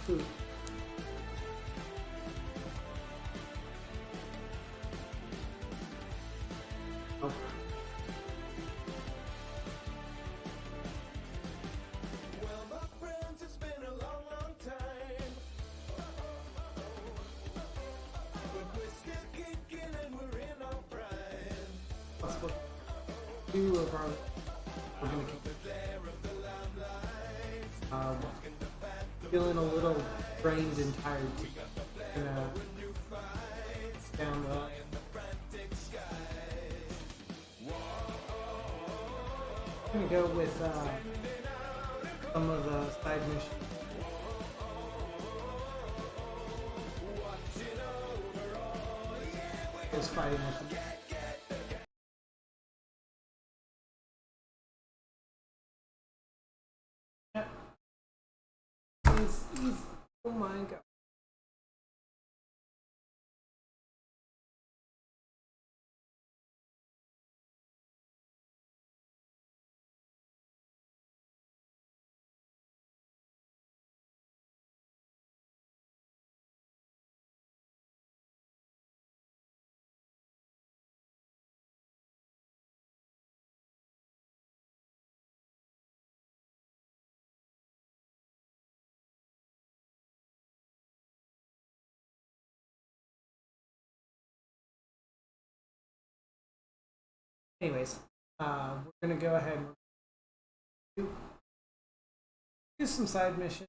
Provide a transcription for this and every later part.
food. Oh. Two of our, we're gonna keep feeling a little drained and tired. Down low. I'm gonna go with some of the side missions. Just fighting with them. He's, oh my god. Anyways, we're gonna go ahead and do some side missions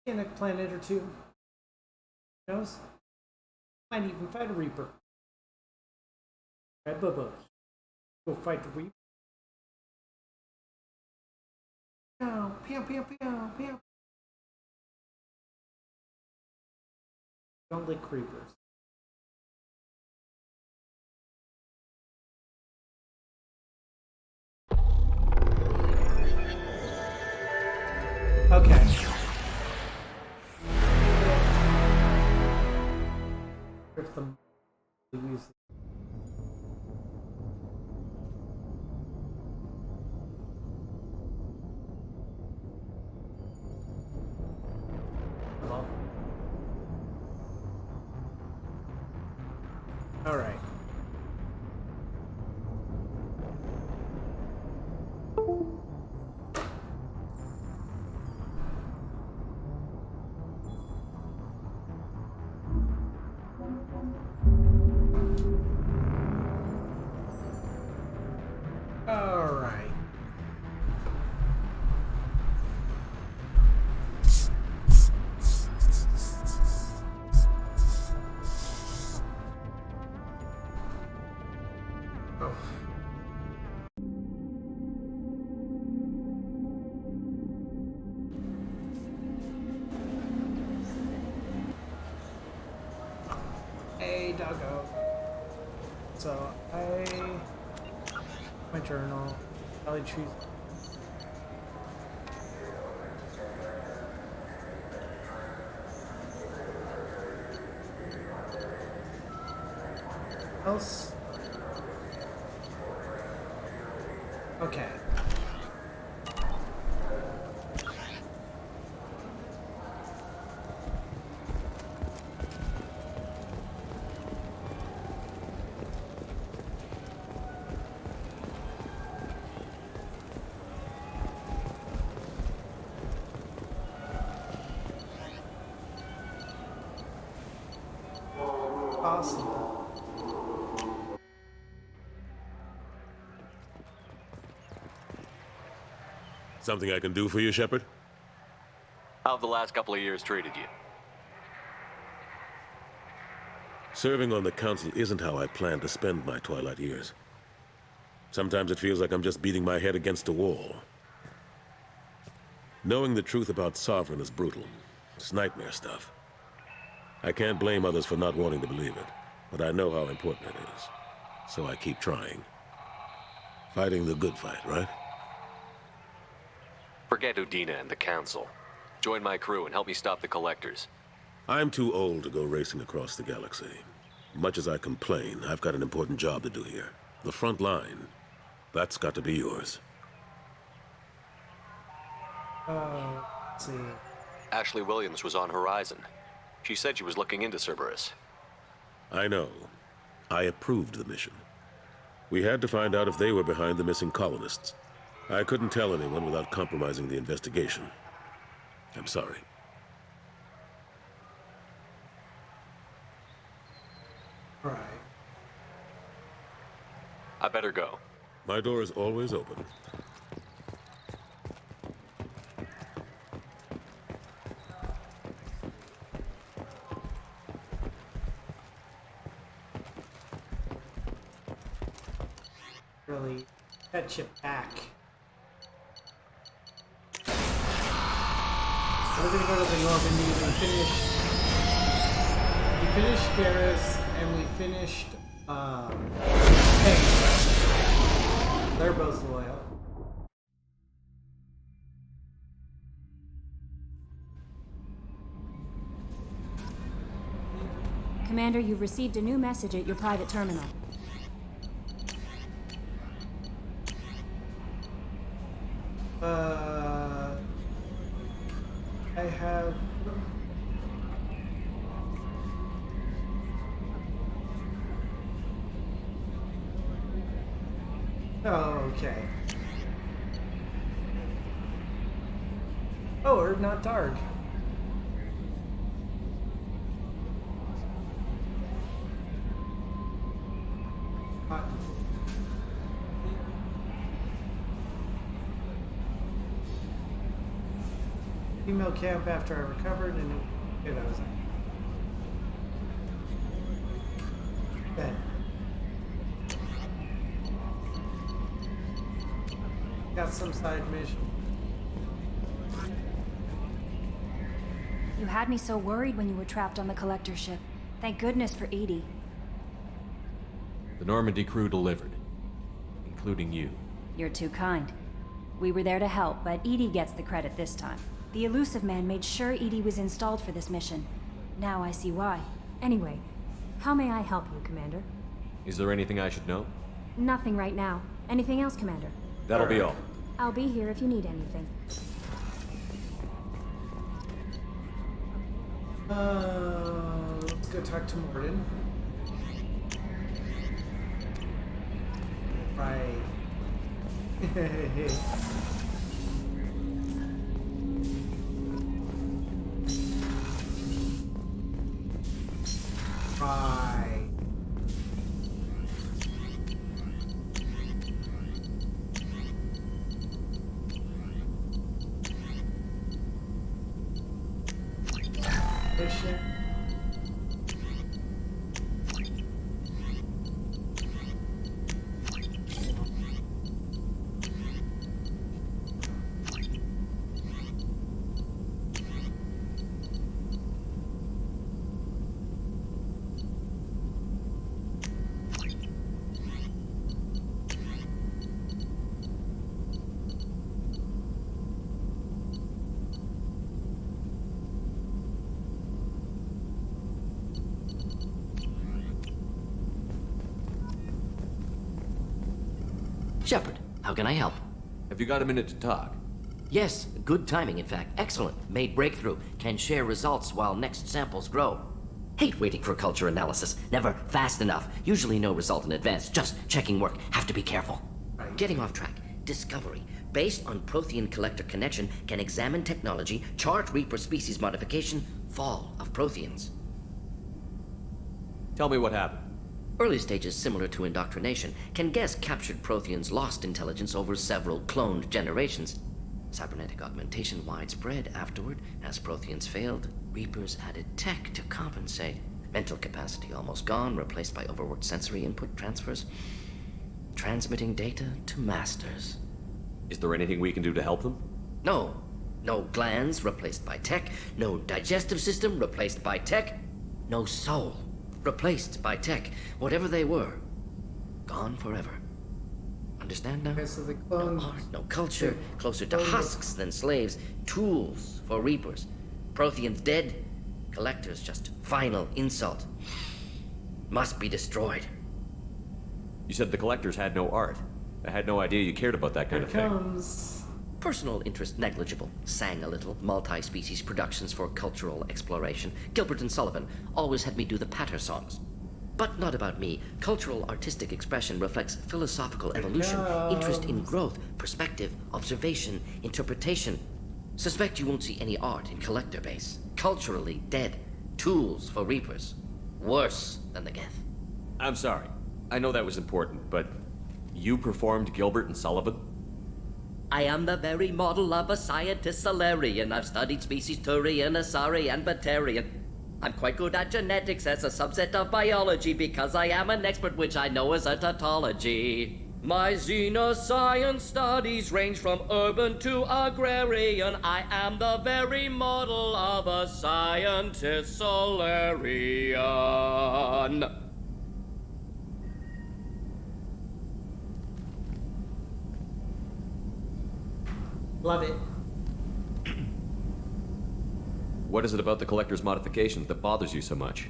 in a planet or two. Who knows? Might even fight a Reaper. Right, Bubba? Go fight the Reaper. Pew, pew, pew, pew, pew. Don't lick creepers. Okay. If the use all right. All right. Oh. Hey, doggo. So my journal, probably choose. Else. Okay. Possible. Something I can do for you, Shepard? How have the last couple of years treated you? Serving on the council isn't how I plan to spend my twilight years. Sometimes it feels like I'm just beating my head against a wall. Knowing the truth about Sovereign is brutal. It's nightmare stuff. I can't blame others for not wanting to believe it, but I know how important it is. So I keep trying. Fighting the good fight, right? Forget Udina and the Council. Join my crew and help me stop the Collectors. I'm too old to go racing across the galaxy. Much as I complain, I've got an important job to do here. The front line. That's got to be yours. Let's see. Ashley Williams was on Horizon. She said she was looking into Cerberus. I know. I approved the mission. We had to find out if they were behind the missing colonists. I couldn't tell anyone without compromising the investigation. I'm sorry. Right. I better go. My door is always open. Really catch it back. We're gonna go to the Normandy. We finished Garrus, and we finished Payne. They're both loyal. Commander, you've received a new message at your private terminal. I have. Oh, okay. Oh, or not dark. Female camp after I recovered and it was Ben. Got some side mission. You had me so worried when you were trapped on the collector ship. Thank goodness for Edie. The Normandy crew delivered, including you. You're too kind. We were there to help, but Edie gets the credit this time. The elusive man made sure Edie was installed for this mission. Now I see why. Anyway, how may I help you, Commander? Is there anything I should know? Nothing right now. Anything else, Commander? That'll be all. I'll be here if you need anything. Let's go talk to Morden. Right. Right. Mission. Shepard, how can I help? Have you got a minute to talk? Yes, good timing, in fact. Excellent. Made breakthrough. Can share results while next samples grow. Hate waiting for culture analysis. Never fast enough. Usually no result in advance. Just checking work. Have to be careful. Getting off track. Discovery. Based on Prothean collector connection, can examine technology, chart Reaper species modification, fall of Protheans. Tell me what happened. Early stages similar to indoctrination. Can guess captured Protheans lost intelligence over several cloned generations. Cybernetic augmentation widespread afterward. As Protheans failed, Reapers added tech to compensate. Mental capacity almost gone, replaced by overworked sensory input transfers. Transmitting data to masters. Is there anything we can do to help them? No. No glands replaced by tech. No digestive system replaced by tech. No soul replaced by tech. Whatever they were, gone forever. Understand now? Okay, so the No clones. art, no culture, closer to husks than slaves, tools for reapers. Protheans dead, collectors just final insult. Must be destroyed. You said the collectors had no art. I had no idea you cared about that kind Here of thing. comes. Personal interest negligible. Sang a little. Multi-species productions for cultural exploration. Gilbert and Sullivan always had me do the patter songs. But not about me. Cultural artistic expression reflects philosophical evolution, interest in growth, perspective, observation, interpretation. Suspect you won't see any art in collector base. Culturally dead. Tools for reapers. Worse than the Geth. I'm sorry. I know that was important, but you performed Gilbert and Sullivan? I am the very model of a scientist Solarian. I've studied species Turian, Asari, and Batarian. I'm quite good at genetics as a subset of biology because I am an expert, which I know is a tautology. My xenoscience studies range from urban to agrarian. I am the very model of a scientist Solarian. Love it. What is it about the Collector's modifications that bothers you so much?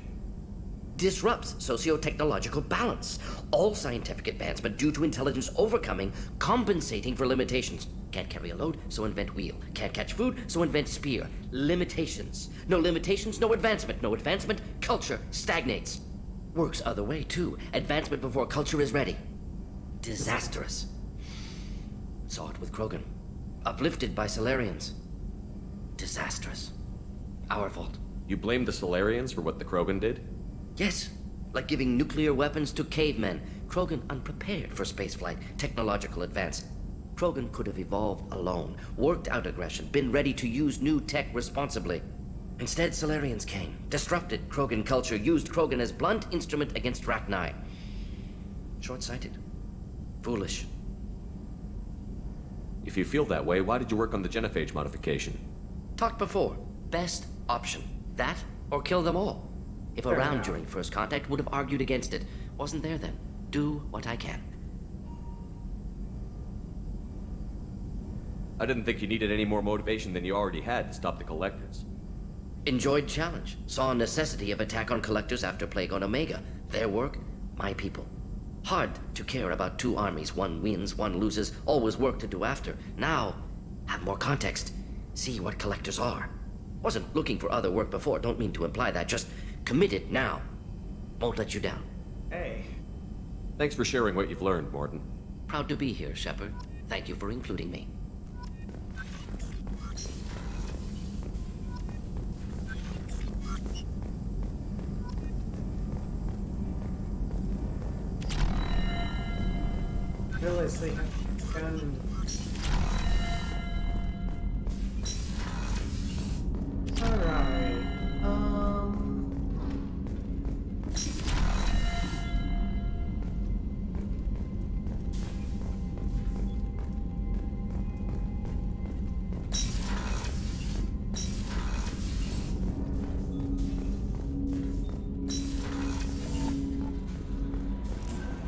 Disrupts socio-technological balance. All scientific advancement due to intelligence overcoming, compensating for limitations. Can't carry a load, so invent wheel. Can't catch food, so invent spear. Limitations. No limitations, no advancement. No advancement, culture stagnates. Works other way, too. Advancement before culture is ready. Disastrous. Saw it with Krogan. Uplifted by Solarians. Disastrous. Our fault. You blame the Solarians for what the Krogan did? Yes, like giving nuclear weapons to cavemen. Krogan unprepared for spaceflight, technological advance. Krogan could have evolved alone, worked out aggression, been ready to use new tech responsibly. Instead, Solarians came, disrupted Krogan culture, used Krogan as blunt instrument against Rachni. Short-sighted. Foolish. If you feel that way, why did you work on the genophage modification? Talked before. Best option. That or kill them all. If around during first contact, would have argued against it. Wasn't there then. Do what I can. I didn't think you needed any more motivation than you already had to stop the Collectors. Enjoyed challenge. Saw necessity of attack on collectors after Plague on Omega. Their work, my people. Hard to care about two armies. One wins, one loses. Always work to do after. Now, have more context. See what collectors are. Wasn't looking for other work before. Don't mean to imply that. Just committed now. Won't let you down. Hey. Thanks for sharing what you've learned, Morton. Proud to be here, Shepard. Thank you for including me. Realize they have gun. Alright.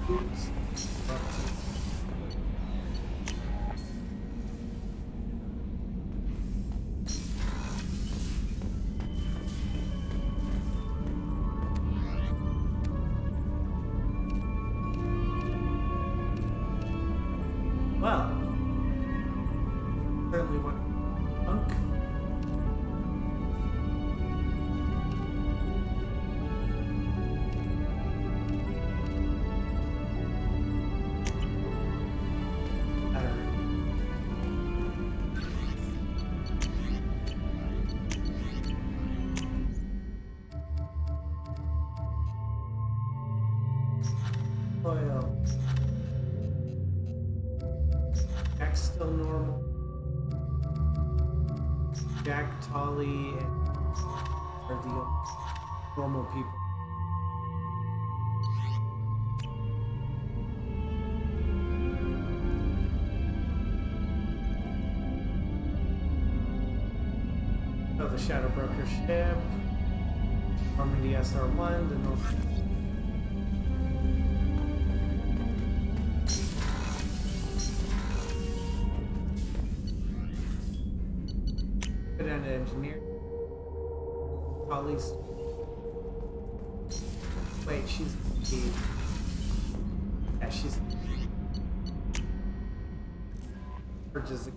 Oops. Well, certainly one monk. Oil. Jack's still normal. Jack, Tolly, and are the normal people. So the Shadow Broker ship, Normandy SR-1, the North. An engineer. Polly's. Wait, she's. Yeah, she's. Or just.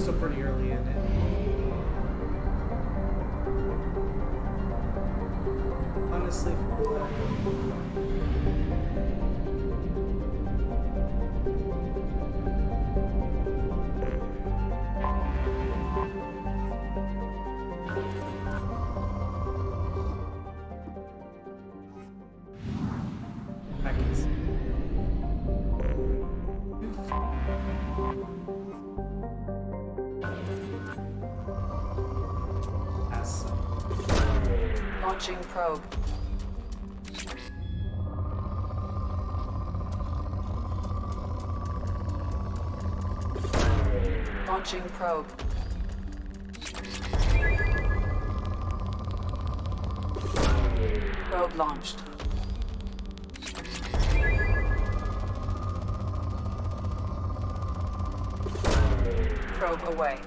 still pretty early in it. Honestly, I can see. Yes. Launching probe. Launching probe. Probe launched. Probe away.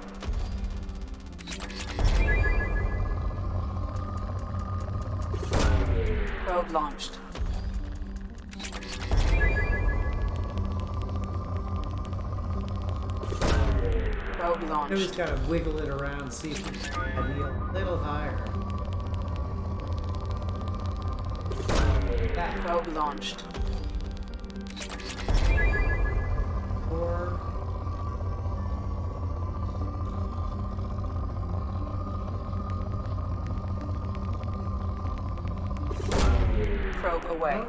Probe launched. Probe Now launched. he's got to wiggle it around, see if he can be a little higher. That. Probe launched. Or Probe away.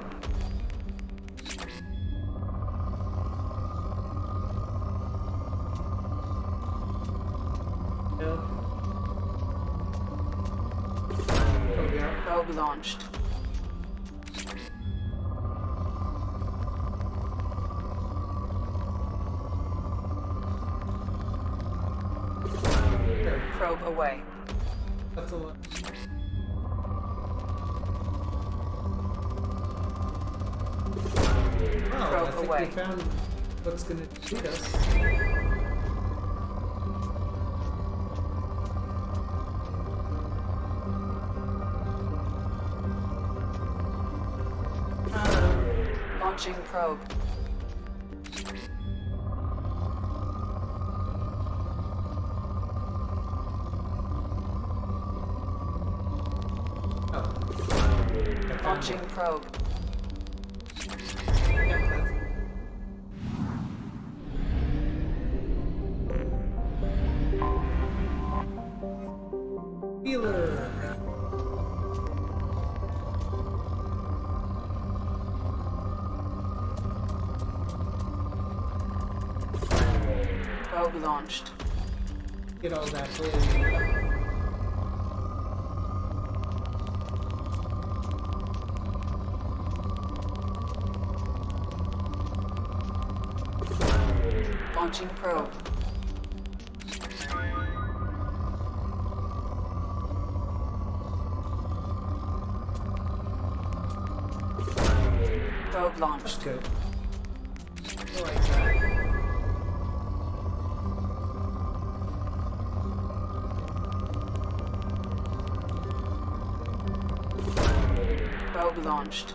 no. There we go. Probe launched. There. Probe away. That's a lot. Well, I Probe think away. we found what's going to lead us. Launching probe. Oh. I found Launching it. probe. Yep, that's Feeler. Probe launched. Get all that blazing up. Launching probe. Probe That's launched. good. I like that. Probe launched.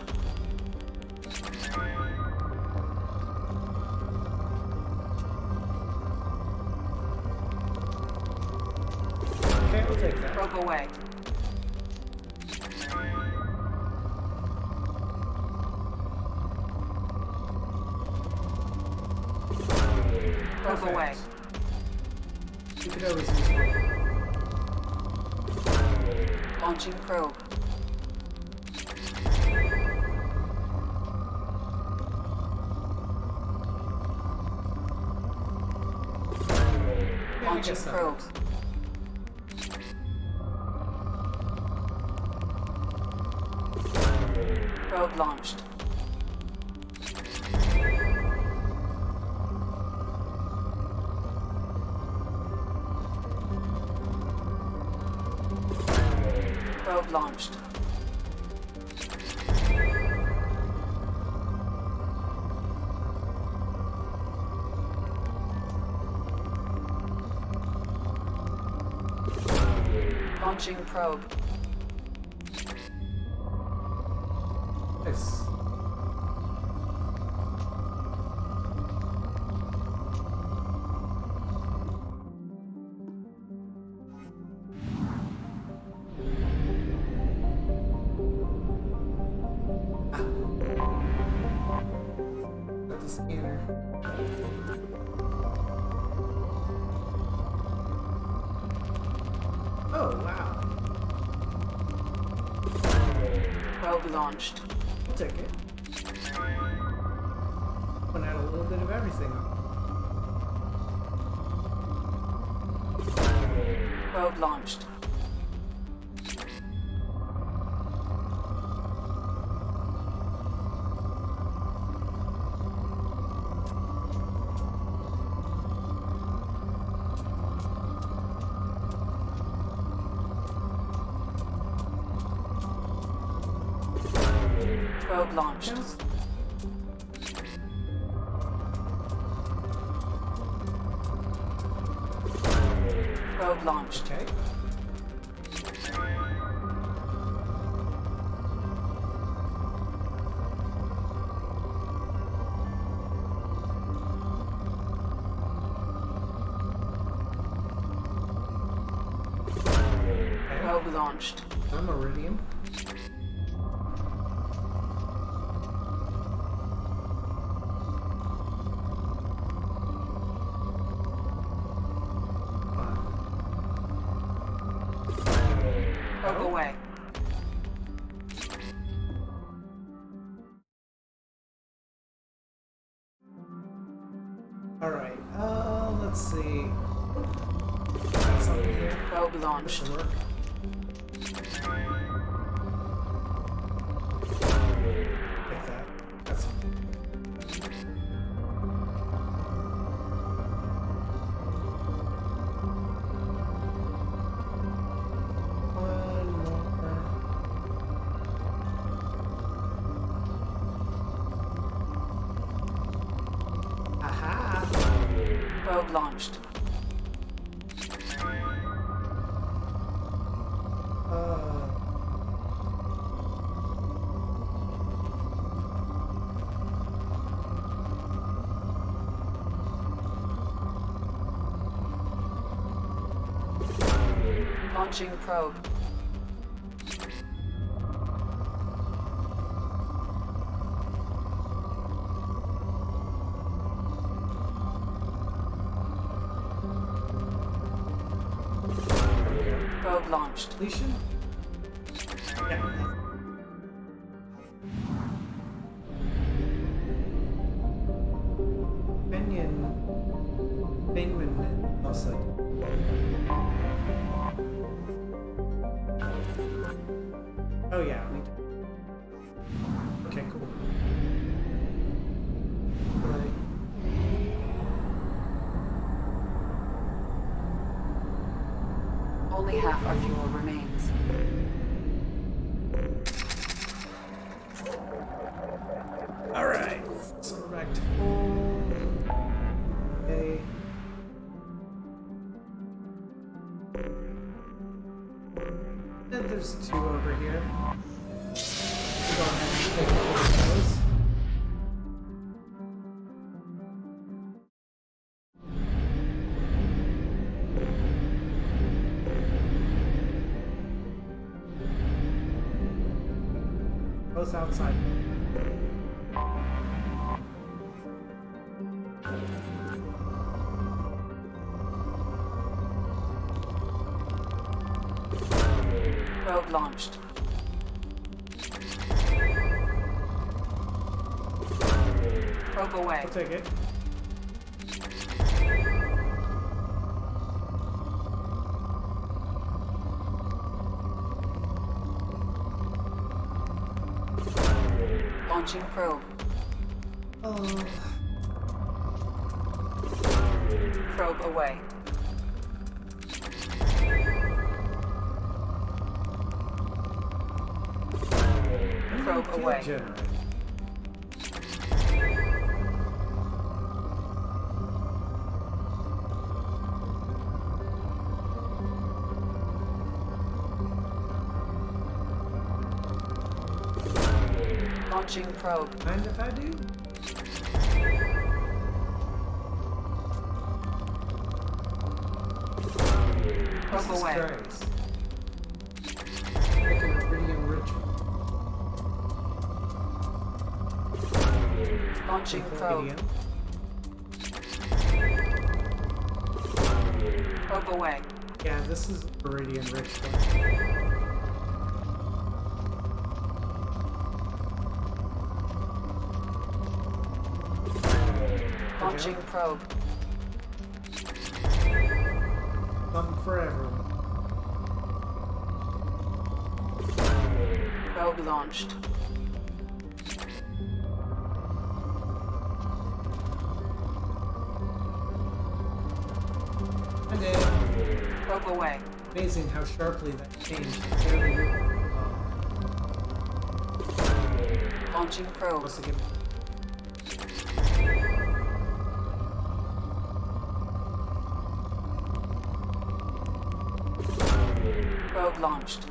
Okay, I'll take that. Probe away. Probe Perfect. away. You could always use one. Launching probe. Yeah, I Launching guess that probe. works. Probe launched. Probe launched. Launching probe. Nice. Oh, wow. Probe launched. I'll take it. One had a little bit of everything on Probe launched. Probe launched. it. Probe launched. Okay. Probe launched. I'm Iridium. Probe away. Alright, let's see. Got something here. Probe This launched. should work. Take that. That's one more. Aha! Probe launched. Uh, Launching probe. Probe launched. Completion? Yeah. Benyon. Bingman also. Oh yeah, we do. Okay, cool. Right. Only half our fuel remains. Alright. So we're back to full. Okay. And there's two over here. Go ahead and take one of those. Both outside. Probe launched. Probe away. I'll take it. Launching probe. Oh. Probe away. Probe Fuel away. generator. Launching probe. Mind if I do? Probe Jesus away. Christ. Like an Iridium ritual. Launching probe. Iridium. Probe away. Yeah, this is Meridian Rich one. Launching probe. Something for everyone. Probe launched. And then, Probe away. amazing how sharply that changed. Barely knew. Launching probe. Must have given. Probe launched.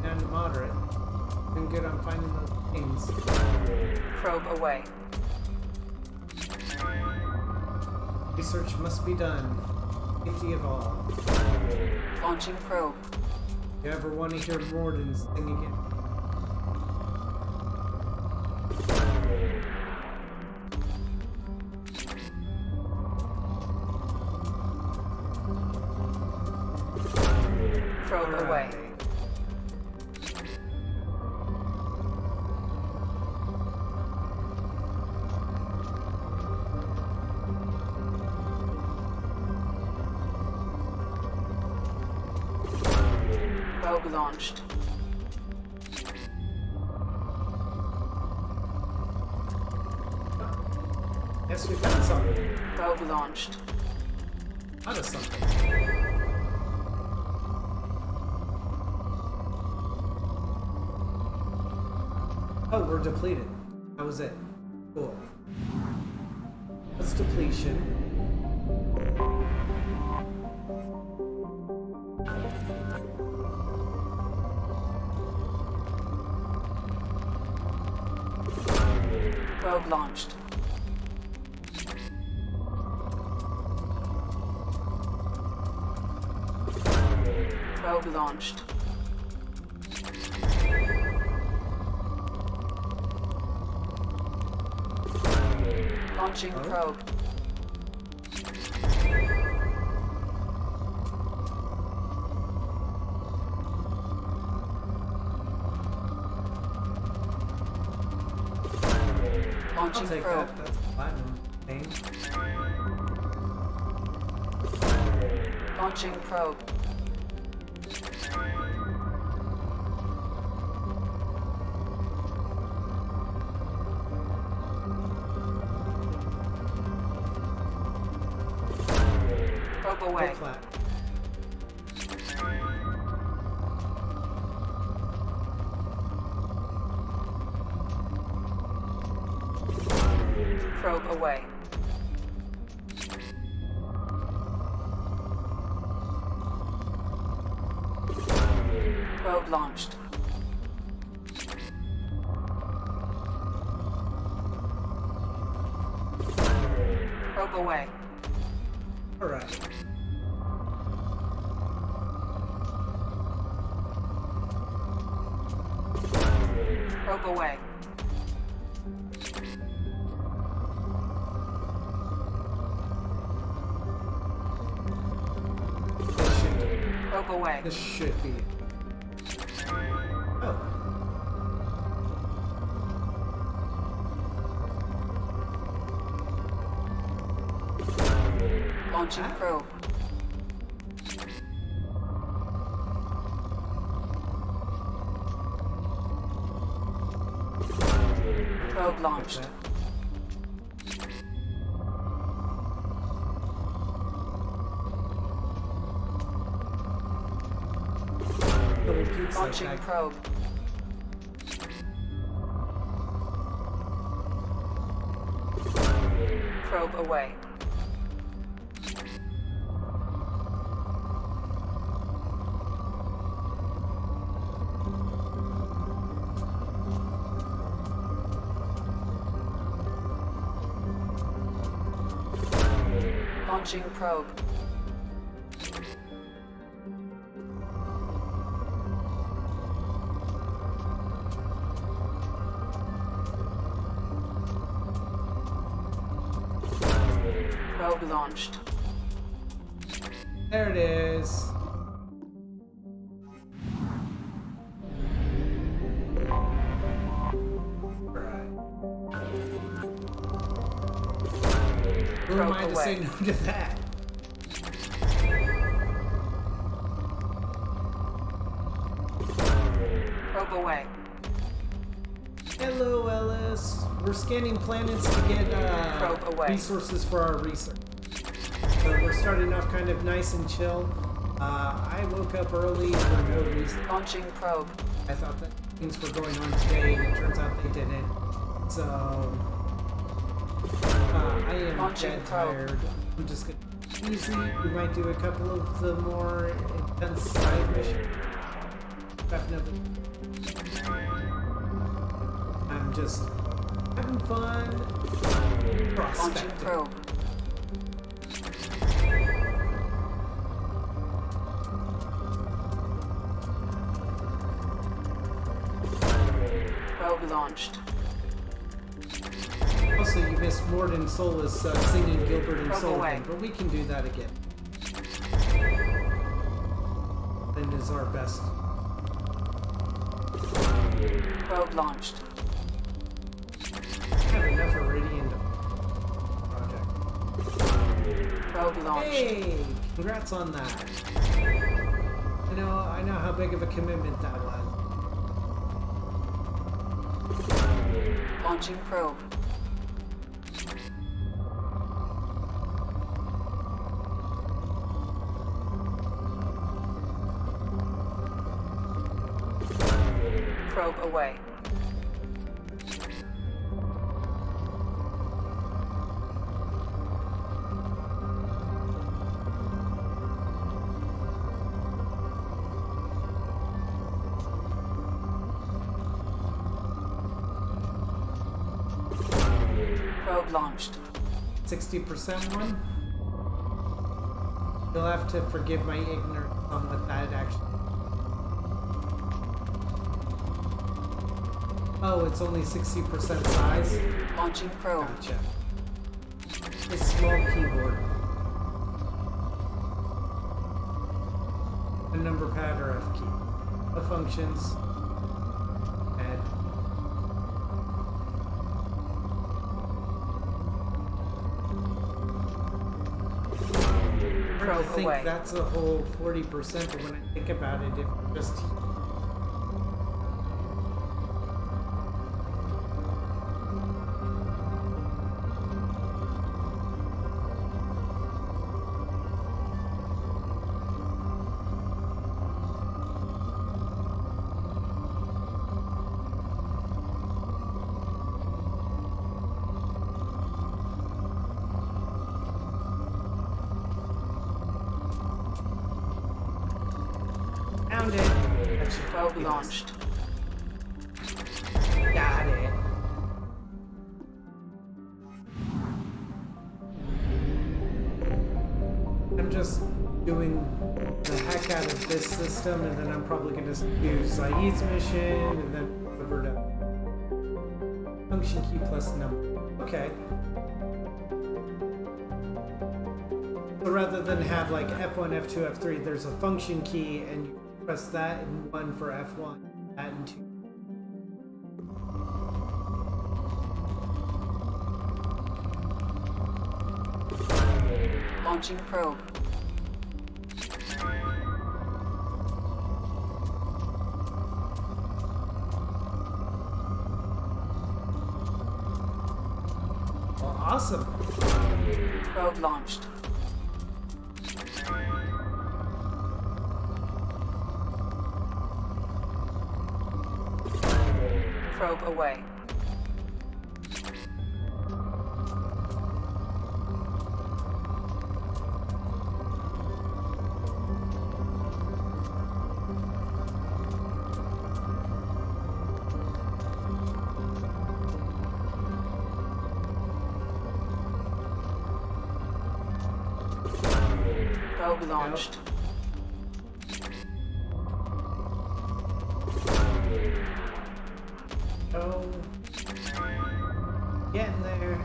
Down to moderate. Been good on finding those things. Probe away. Research must be done. Safety of all. Launching probe. If you ever want to hear Morden's sing again, Probe away. Probe launched. Yes, we found something. Probe launched. Out of something. Oh, we're depleted. That was it. Cool. What's depletion? Probe launched. Probe launched. Launching probe. I'll Launching take probe. that. That's platinum thing. Launching probe. Probe away. Go flat. Probe away. Probe launched. Probe away. Alright. Probe away. Probe away. This should be it. Oh. Launching probe. Probe launched. That. Double peaks like Launching that. probe. Probe away. Launching probe. Probe launched. There it is. Who am I to say no to that? Probe away. Hello, Ellis. We're scanning planets to get Probe away. resources for our research. So we're starting off kind of nice and chill. I woke up early for no reason. Launching probe. I thought that things were going on today, and it turns out they didn't. So I am Launching dead probe. tired. I'm just gonna easy. We might do a couple of the more intense side missions. Definitely. I'm just having fun. Launching Prospecting. probe. Probe launched. Also, you missed Morden Solis singing Gilbert and Probe Sullivan, away. but we can do that again. And is our best. Probe launched. I have enough Iridian project. Probe launched. Hey, congrats on that. I know how big of a commitment that was. Launching probe. Probe away. Probe launched. 60% one? You'll have to forgive my ignorance on what that actually. Oh, it's only 60% size? Launching probe. Gotcha. A small keyboard. A number pad or F key. The functions. Add. I Probe think away. that's a whole 40%, but when I think about it, if just found it. That should Probe be launched. this. Got it. I'm just doing the heck out of this system, and then I'm probably going to do Saeed's mission, and then over to function key plus number. Okay. So rather than have like F1, F2, F3, there's a function key, and you press that and 1 for F1, that and 2. Launching probe. Well, awesome. Probe launched. Probe away. Probe launched. Oh. Getting there.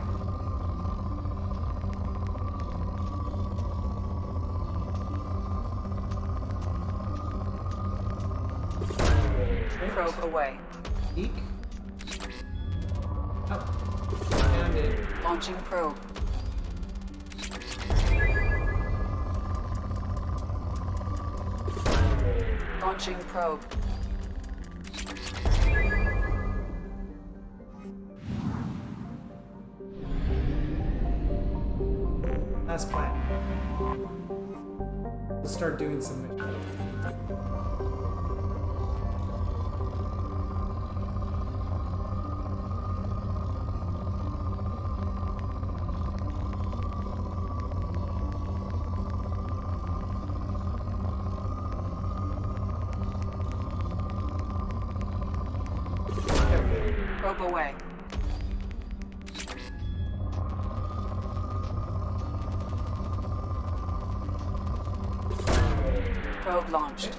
Probe away. Eek. Oh. Found it. Launching probe. Launching probe. Last plan. We'll start doing some missions. Probe away. Probe launched.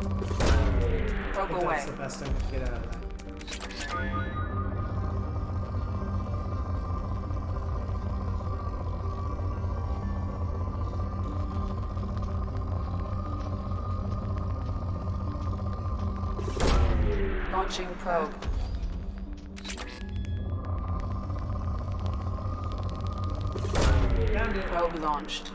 I Probe think away. that's the best I can get out of that. Launching probe. Found it. Probe launched.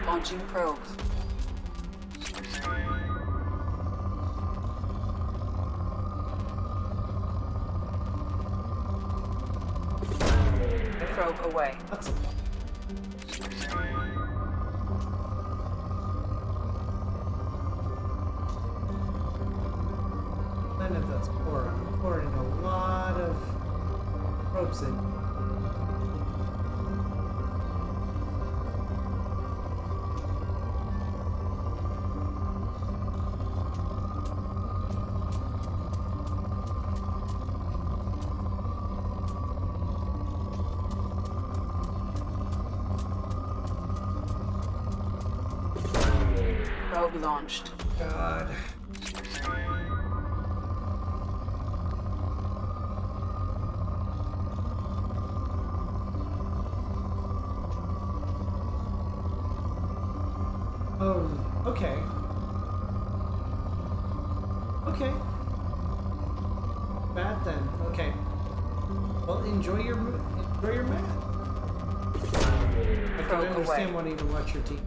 Launching probe. Probe away. That's a none of that's pouring. I'm pouring a lot of ropes in. Probe launched. God. Oh, okay. Okay. Bad then. Okay. Well, enjoy your mat. I can Probe understand away. wanting to watch your team.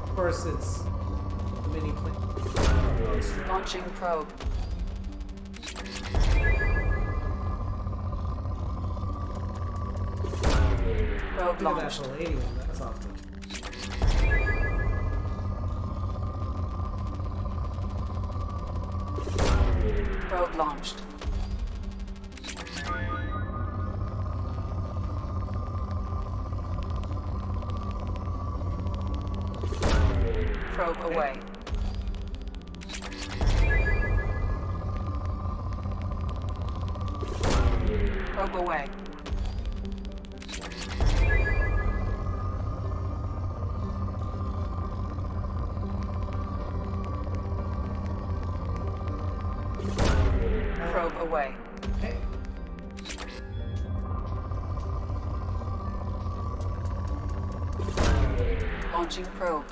Of course, it's the mini plane. Launching probe. Probe Look at that launched. lady one. That's off the. Probe launched. Probe away. Probe away. Probe away. Hey. Launching probe.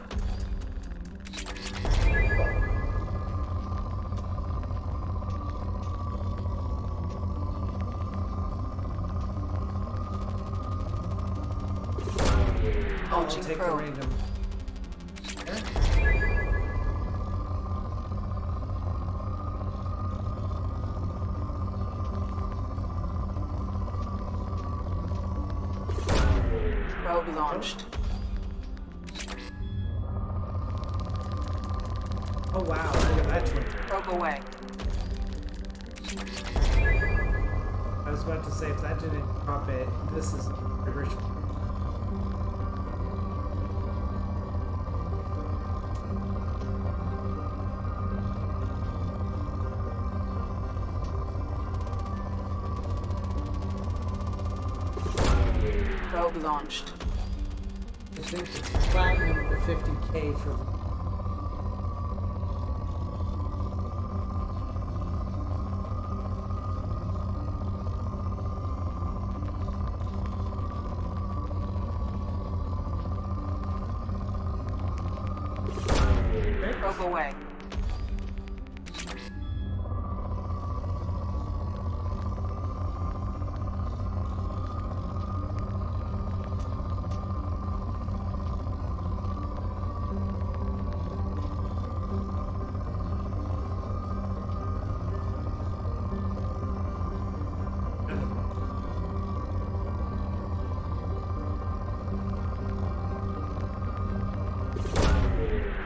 Launching take probe. the random. There. Probe launched. Oh wow, look at that twin. Probe away. I was about to say, if that didn't drop it, this is a rich. Probe launched. I think it's platinum to 50K for the. Probe away.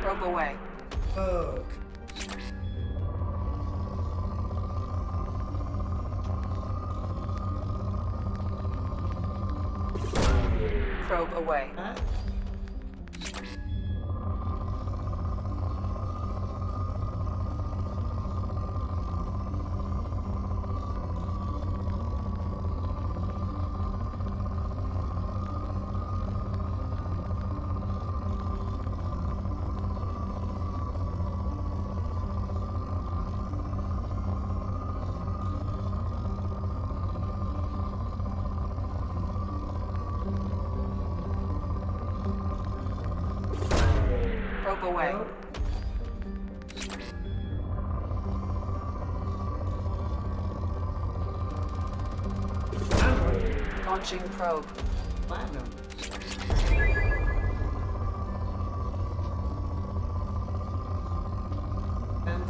Probe away. Oh. Probe away. That. Probe away. Oh. Launching probe. Platinum. And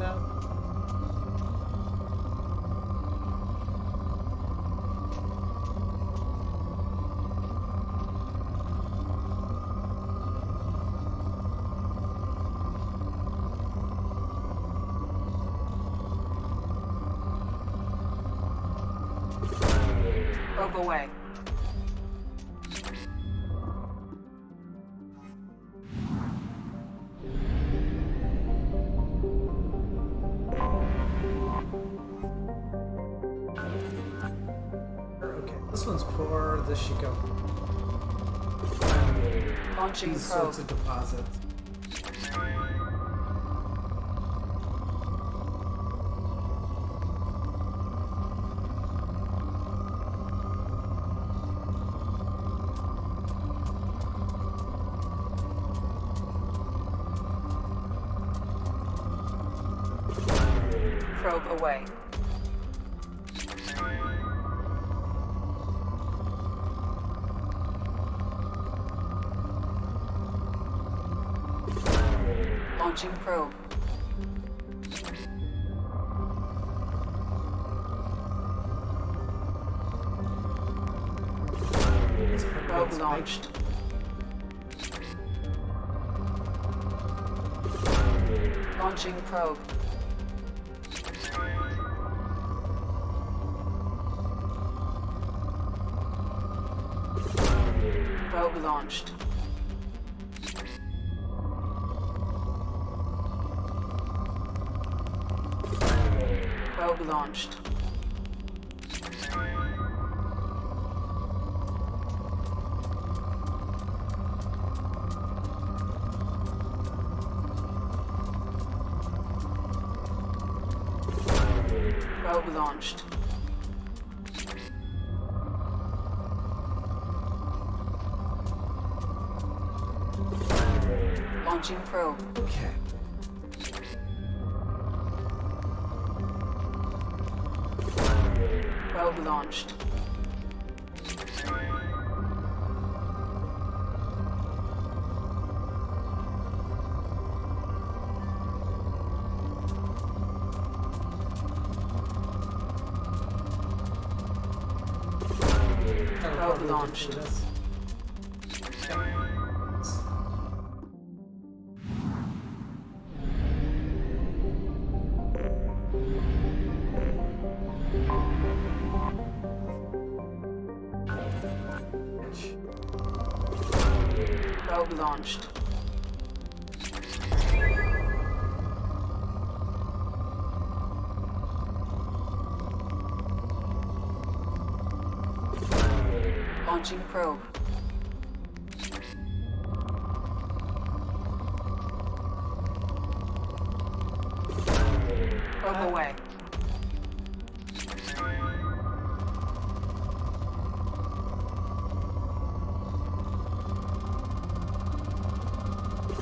Probe away. okay, this one's poor. This should go. Launching These probe. sorts of deposits. Probe away. Launching probe. Probe launched. Launching probe. Probe launched. Probe launched. Probe launched. Launching probe. Okay. Probe launched. Probe launched. do this. Probe launched. Launching probe. Probe away.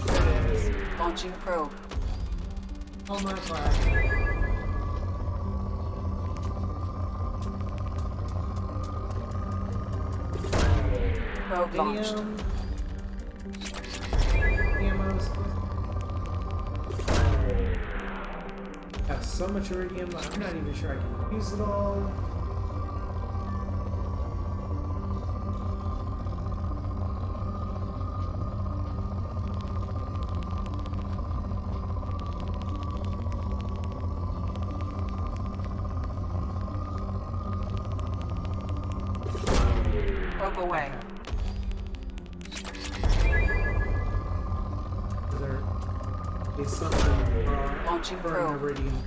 There it is. Launching probe. Oh my god. Probe launched. Ammos. I have so much iridium, I'm not even sure I can use it all. Probe away. Is there is something Launching for probe. iridium?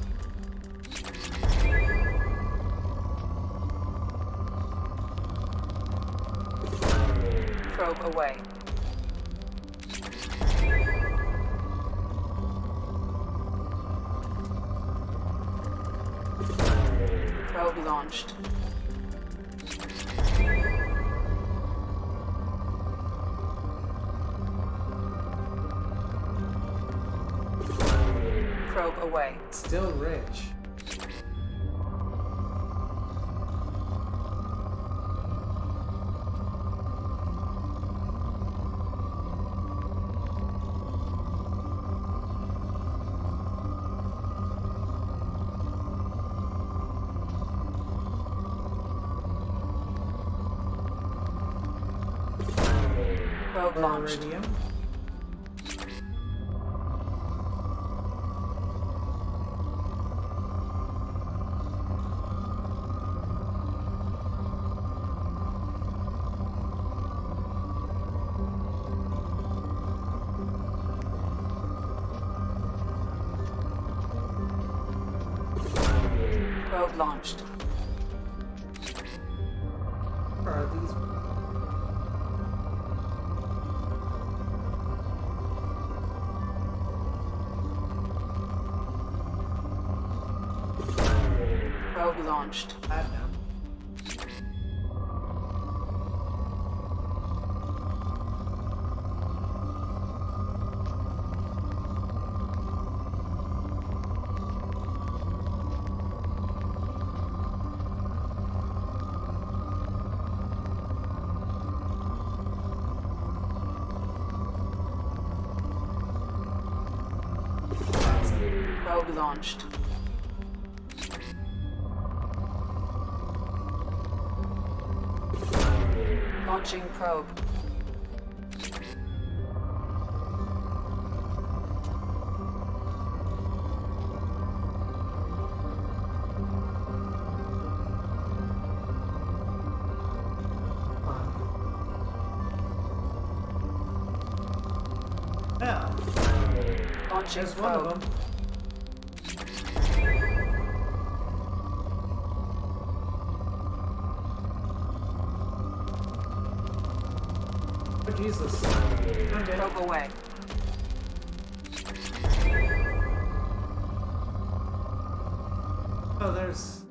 Probe away. Probe launched. Probe away. Still rich. Probe launched. Iridium. Probe launched. Where are these? Probe launched. Platinum. Probe launched. Launching probe. Yeah, Launching there's one of probe. them. Oh, Jesus. I'm dead. Probe away. Oh, there's...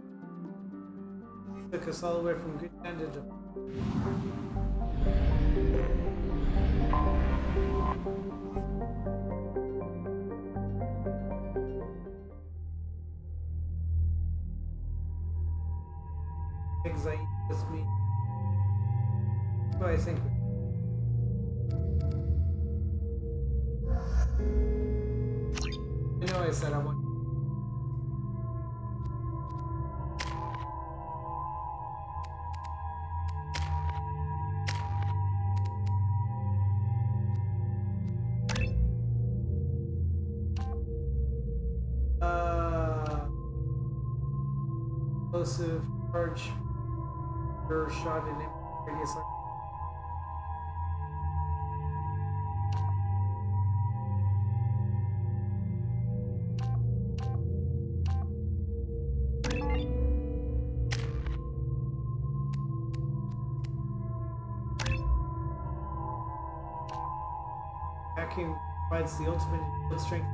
Took us all the way from good ended to... Things I just me. What do I think? You know I said I want... explosive charge or shot in radius. Hacking provides the ultimate in field strength.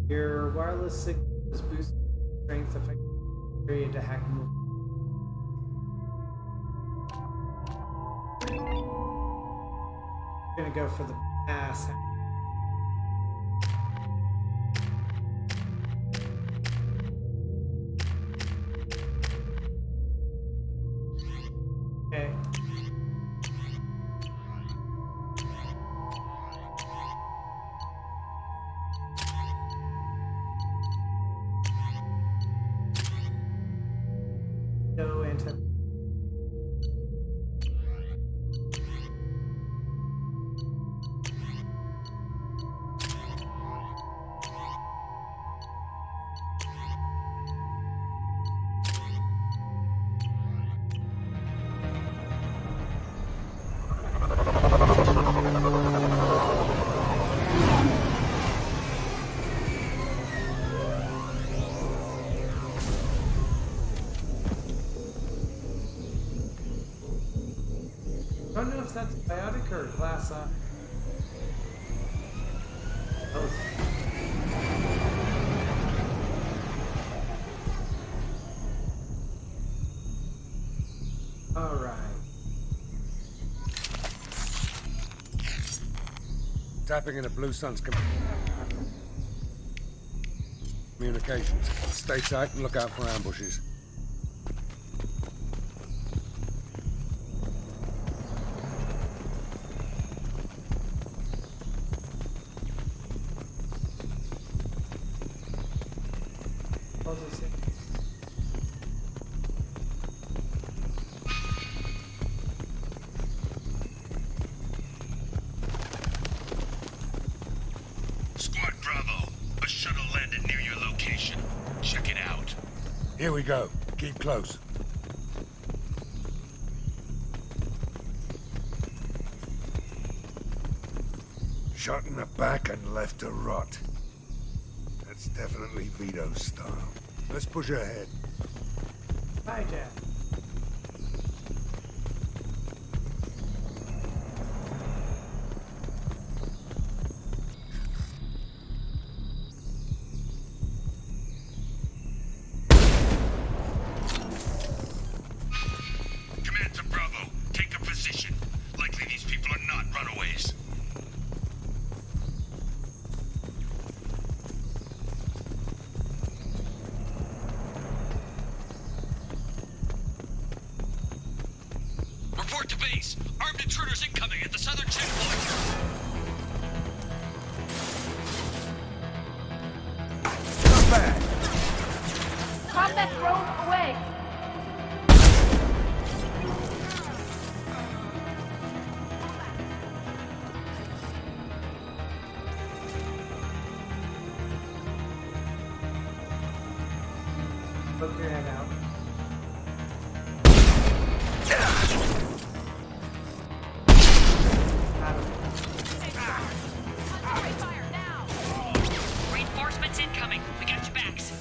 Your wireless signal is boosting strength affecting area to hack move. I'm gonna go for the pass. Okay. No anti. I don't know if that's biotic or glass eye. All right. Tapping into Blue Sun's communications. Stay tight and look out for ambushes. Squad Bravo, a shuttle landed near your location. Check it out. Here we go. Keep close. Shot in the back and left to rot. That's definitely Vito's style. Let's push ahead. Hi, Dad. Command to Bravo, take a position. Likely these people are not runaways. Report to base. Armed intruders incoming at the southern checkpoint. Not bad. Combat drone away! Poke your head out. Reinforcements incoming. We got your backs.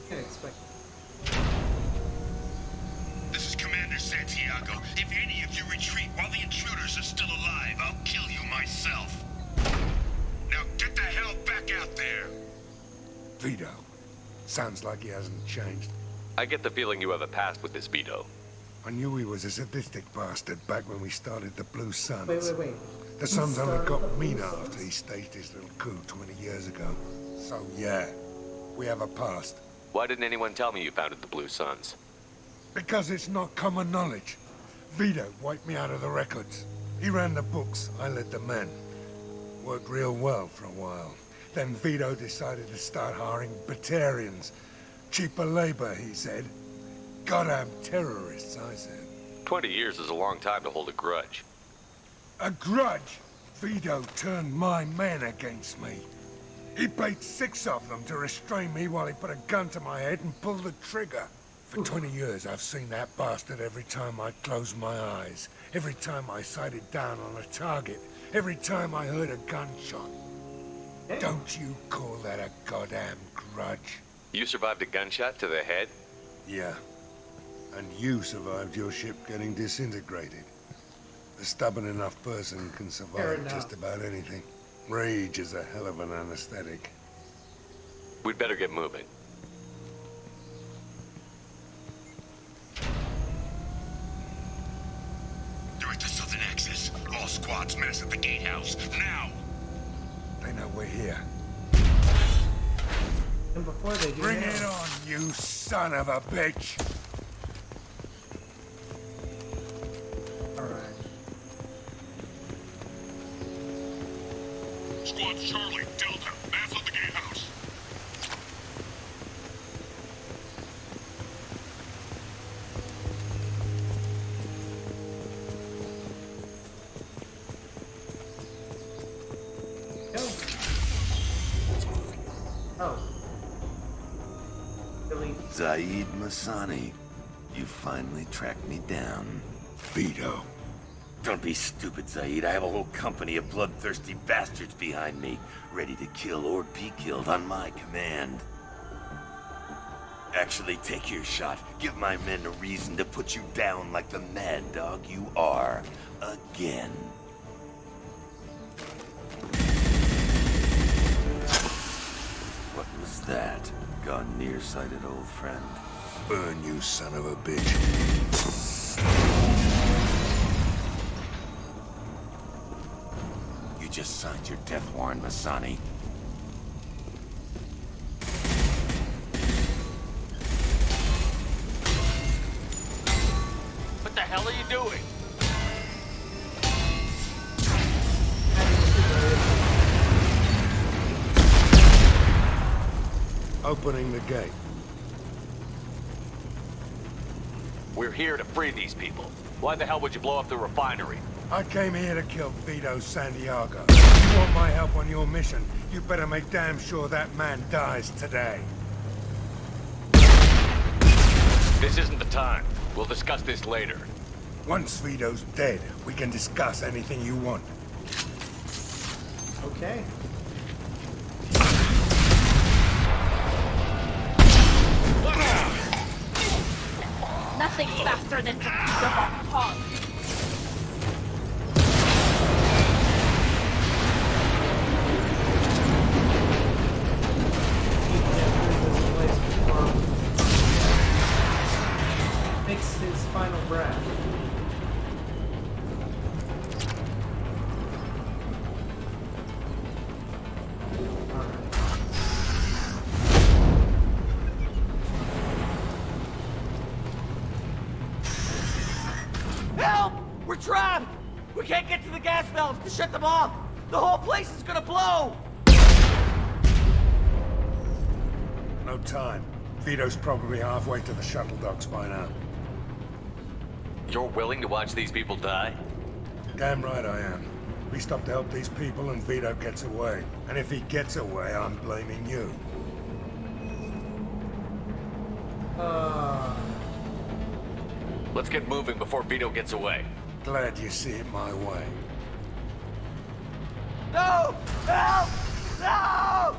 Can't expect. This is Commander Santiago. If any of you retreat while the intruders are still alive, I'll kill you myself. Now get the hell back out there! Vito. Sounds like he hasn't changed. I get the feeling you have a past with this Vito. I knew he was a sadistic bastard back when we started the Blue Suns. Wait. The Suns only got meaner after he staged his little coup 20 years ago. So yeah, we have a past. Why didn't anyone tell me you founded the Blue Suns? Because it's not common knowledge. Vito wiped me out of the records. He ran the books, I led the men. Worked real well for a while. Then Vito decided to start hiring Batarians. Cheaper labor, he said. Goddamn terrorists, I said. 20 years is a long time to hold a grudge. A grudge? Vito turned my men against me. He paid 6 of them to restrain me while he put a gun to my head and pulled the trigger. For 20 years, I've seen that bastard every time I closed my eyes. Every time I sighted down on a target. Every time I heard a gunshot. Don't you call that a goddamn grudge? You survived a gunshot to the head? Yeah. And you survived your ship getting disintegrated. A stubborn enough person can survive just about anything. Rage is a hell of an anesthetic. We'd better get moving. They're at the southern axis. All squads mass at the gatehouse. Now! They know we're here. And before they do, Bring it on, you son of a bitch! Alright. Squad Charlie, Delta, mass at the gatehouse. Go. Oh. Delete. Zaid Masani, you finally tracked me down. Vito. Don't be stupid, Zaid. I have a whole company of bloodthirsty bastards behind me, ready to kill or be killed on my command. Actually, take your shot. Give my men a reason to put you down like the mad dog you are. Again. What was that? Gone nearsighted, old friend. Burn, you son of a bitch. You just signed your death warrant, Masani. What the hell are you doing? Opening the gate. We're here to free these people. Why the hell would you blow up the refinery? I came here to kill Vito Santiago. If you want my help on your mission, you better make damn sure that man dies today. This isn't the time. We'll discuss this later. Once Vito's dead, we can discuss anything you want. Okay. Nothing faster than to pause. Makes his final breath. Help! We're trapped! We can't get to the gas valves to shut them off! The whole place is gonna blow! No time. Vito's probably halfway to the shuttle docks by now. You're willing to watch these people die? Damn right I am. We stop to help these people and Vito gets away. And if he gets away, I'm blaming you. Let's get moving before Vito gets away. Glad you see it my way. No! Help! No!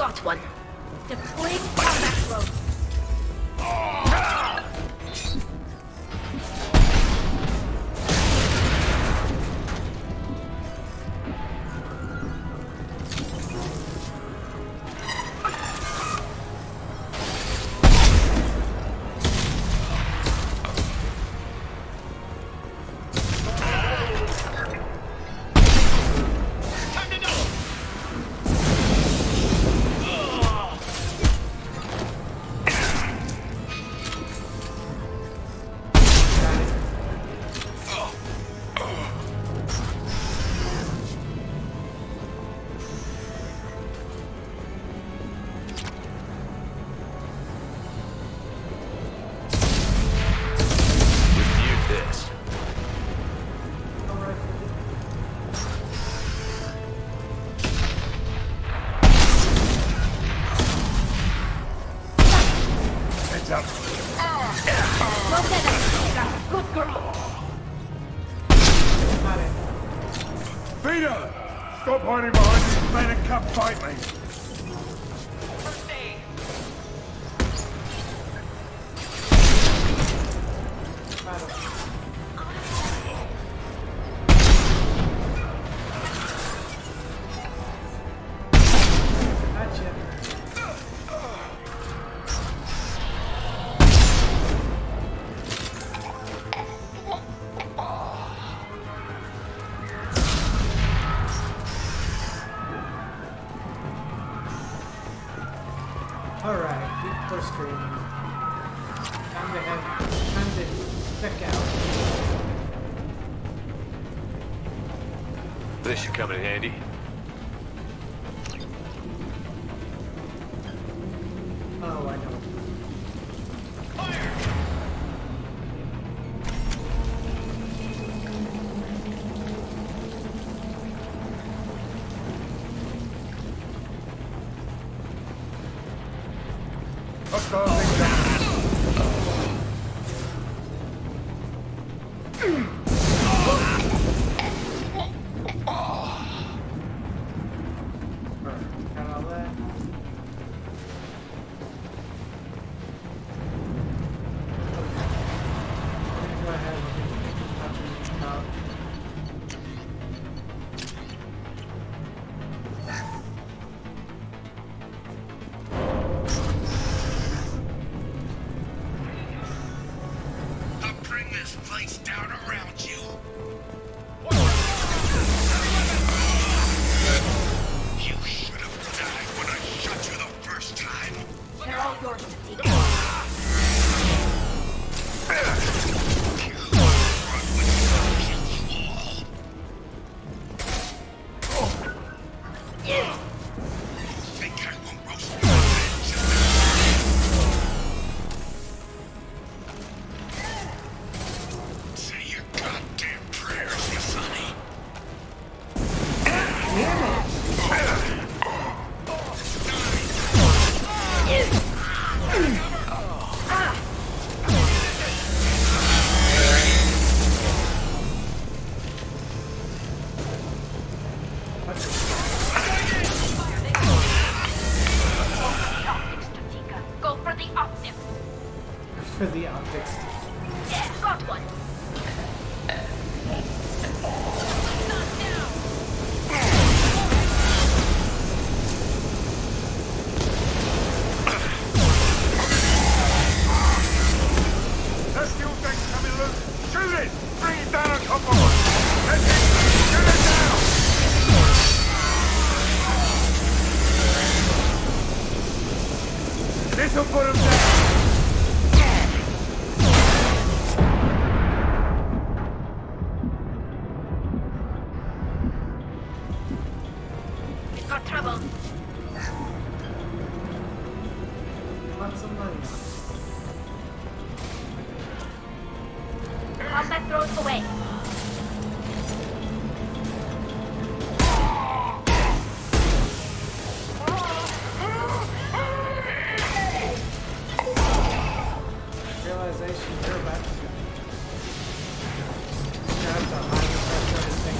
Got one. Deploying combat drone. Vito! Stop hiding behind these men and come fight me! Alright, people screaming. Time to check out. This should come in handy. Oh, I know. For the optics. Yeah, got one. That fuel tank's coming loose! Shoot it! Bring it down on top of us! That's it! Shoot it down! This'll put him down! Got trouble. Lots of money. Combat drones away. Realization you're about to grab the high pressure thing.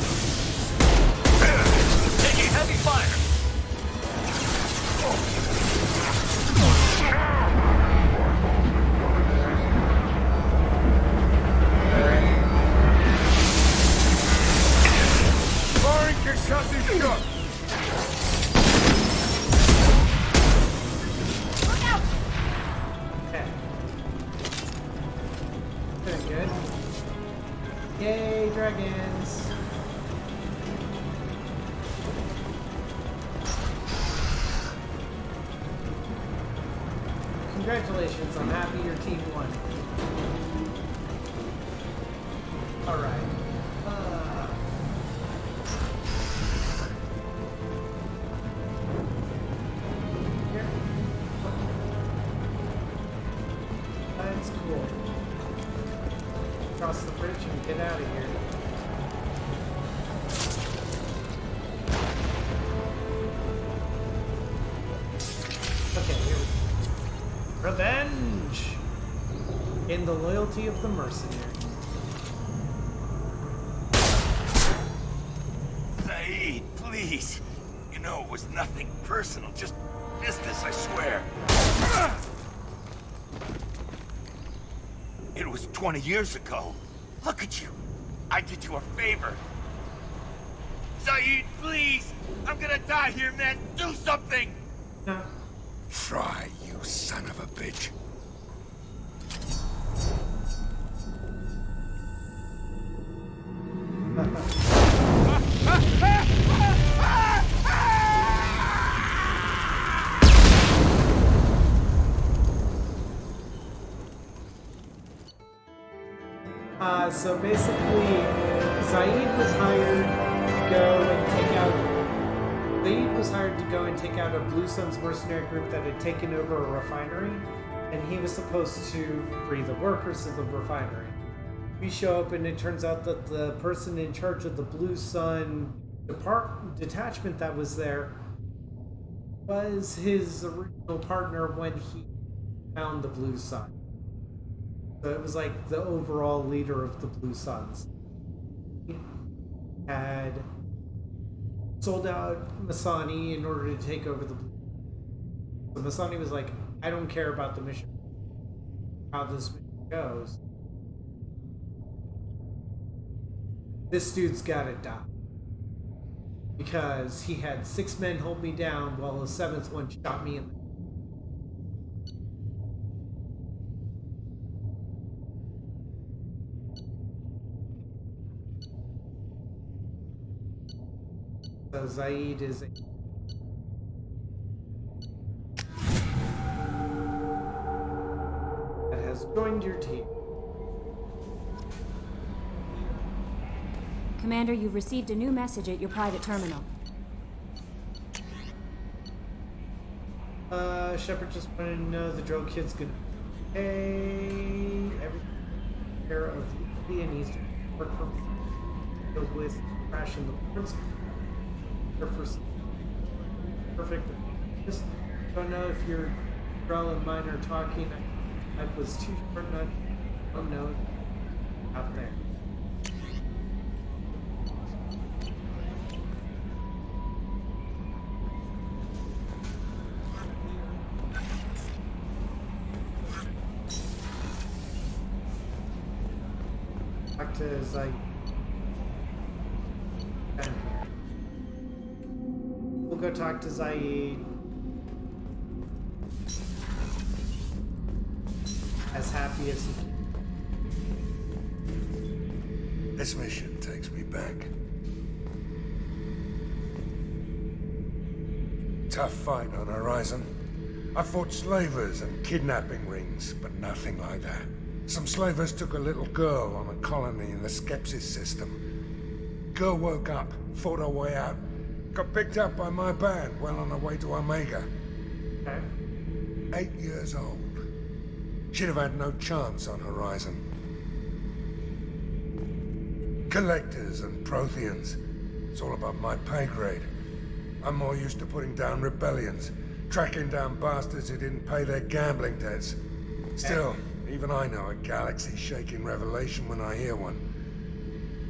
Taking heavy fire! Congratulations, I'm happy your team won. Alright. Here. That's cool. Cross the bridge and get out of here. Okay, here we go. Revenge! In the loyalty of the mercenary. Zaid, please. You know it was nothing personal, just business, I swear. It was 20 years ago. Look at you. I did you a favor. Zaid, please! I'm gonna die here, man! Do something! No. Try, you son of a bitch. So basically, Zaid was hired to go and take out a Blue Suns mercenary group that had taken over a refinery, and he was supposed to free the workers of the refinery. We show up, and it turns out that the person in charge of the Blue Sun detachment that was there was his original partner when he found the Blue Sun. So it was like the overall leader of the Blue Suns. He had sold out Masani in order to take over the Blue Suns. So Masani was like, I don't care about the mission, how this mission goes. This dude's gotta die. Because he had 6 men hold me down while the 7th one shot me in the So Zaid is that has joined your team. Commander, you've received a new message at your private terminal. Shepard just wanted to know the drill kid's gonna everything care of the and he's work for filled with crash in the ports. Perfect. Just don't know if your Drell and mine are talking. I was too short not. Oh no, out there. Back to Zaid. We'll go talk to Zaid. As happy as he can. This mission takes me back. Tough fight on Horizon. I fought slavers and kidnapping rings, but nothing like that. Some slavers took a little girl on a colony in the Skepsis system. Girl woke up, fought her way out, got picked up by my band well on her way to Omega. Okay. 8 years old. She'd have had no chance on Horizon. Collectors and Protheans. It's all above my pay grade. I'm more used to putting down rebellions, tracking down bastards who didn't pay their gambling debts. Still, even I know a galaxy-shaking revelation when I hear one.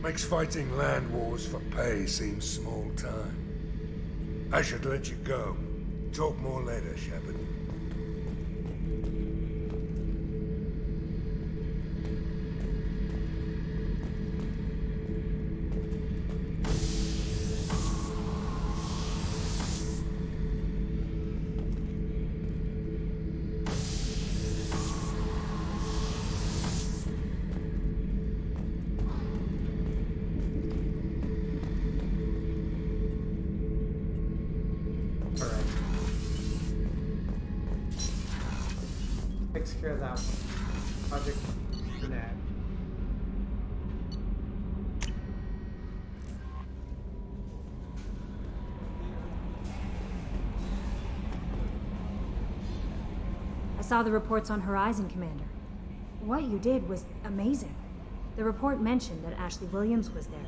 Makes fighting land wars for pay seem small time. I should let you go. Talk more later, Shepard. takes care of that one. Project Bernad. I saw the reports on Horizon, Commander. What you did was amazing. The report mentioned that Ashley Williams was there.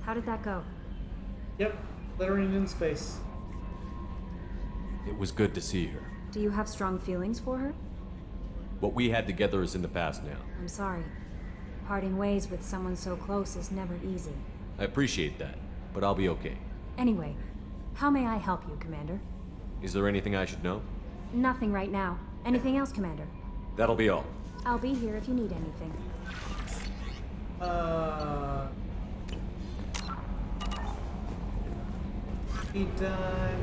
How did that go? Yep, littering in space. It was good to see her. Do you have strong feelings for her? What we had together is in the past now. I'm sorry. Parting ways with someone so close is never easy. I appreciate that, but I'll be okay. Anyway, how may I help you, Commander? Is there anything I should know? Nothing right now. Anything else, Commander? That'll be all. I'll be here if you need anything. He done.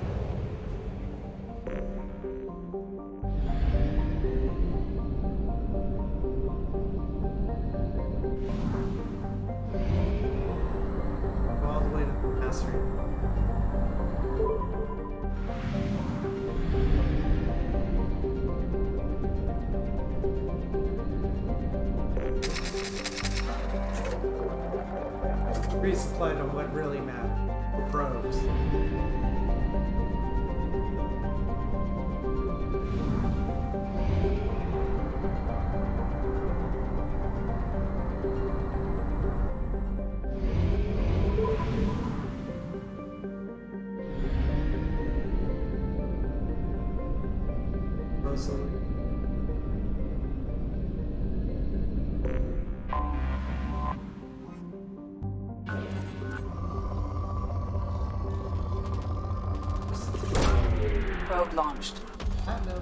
Go all the way to the master. Resupplied on what really mattered. Probes. Rosalie. Probe launched. No.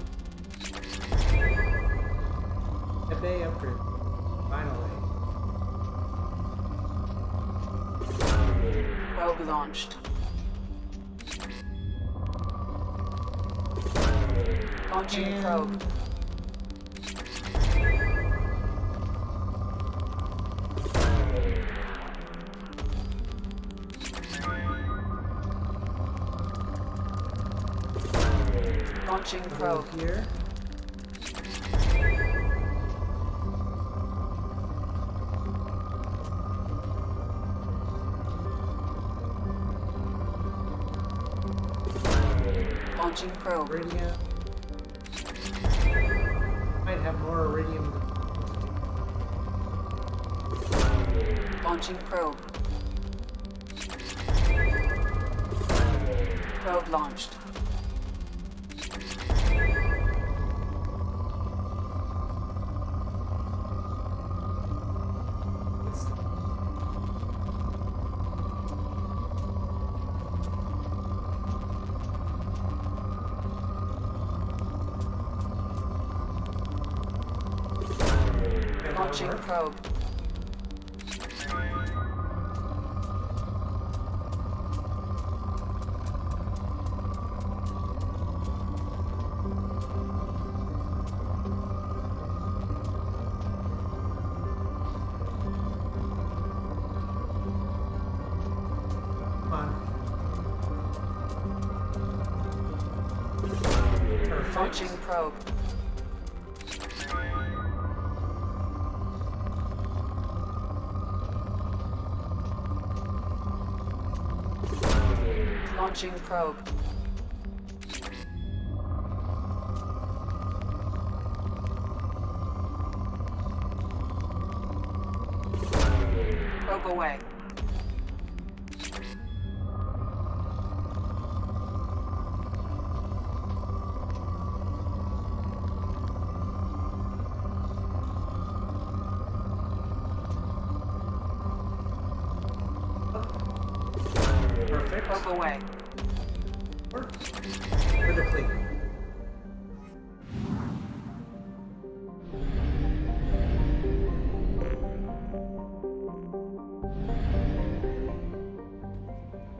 A bay upgrade. Finally. Probe launched. Launching probe. Launching probe. Here. Launching probe. Iridium. Might have more iridium. Launching probe. Probe launched. Launching probe. Come on. Perfect. Launching probe. Launching probe. Probe away. Perfect. Probe away. Work. Critically.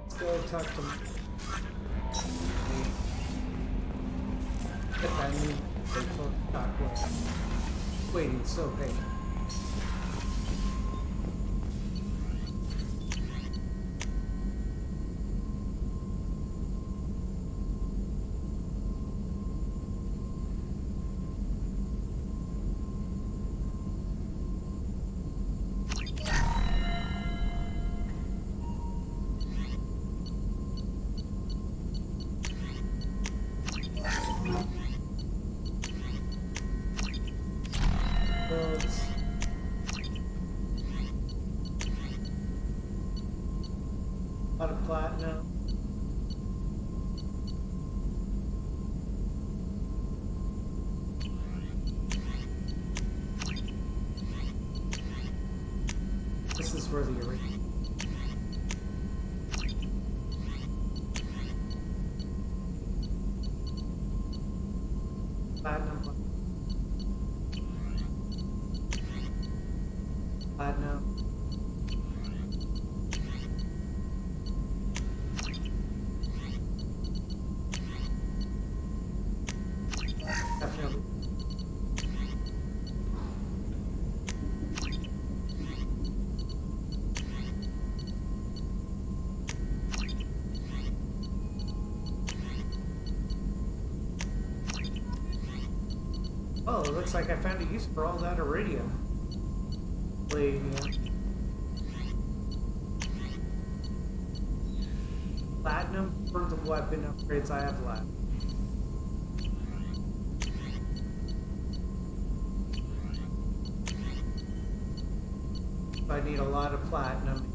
Let's go talk to him. Get that new faithful Docket. Waiting so patient. where the arena. Platinum. Platinum. Definitely. Oh, it looks like I found a use for all that iridium. Platinum for the weapon upgrades I have left. I need a lot of platinum.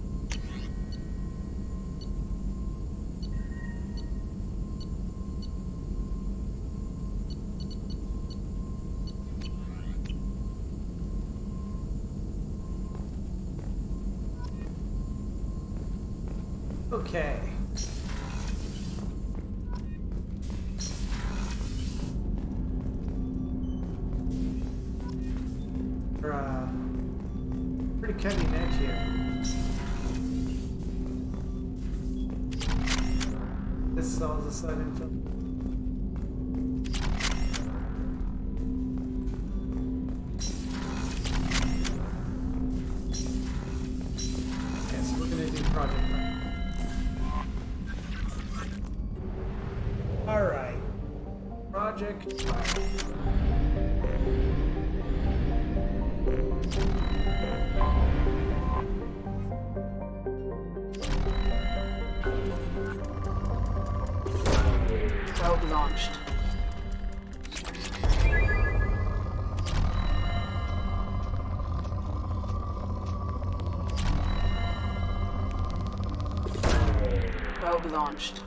Okay. We're pretty cutting edge here. This is all the sudden film. Okay, so we're gonna do project. Alright. Project. Probe launched. Probe launched.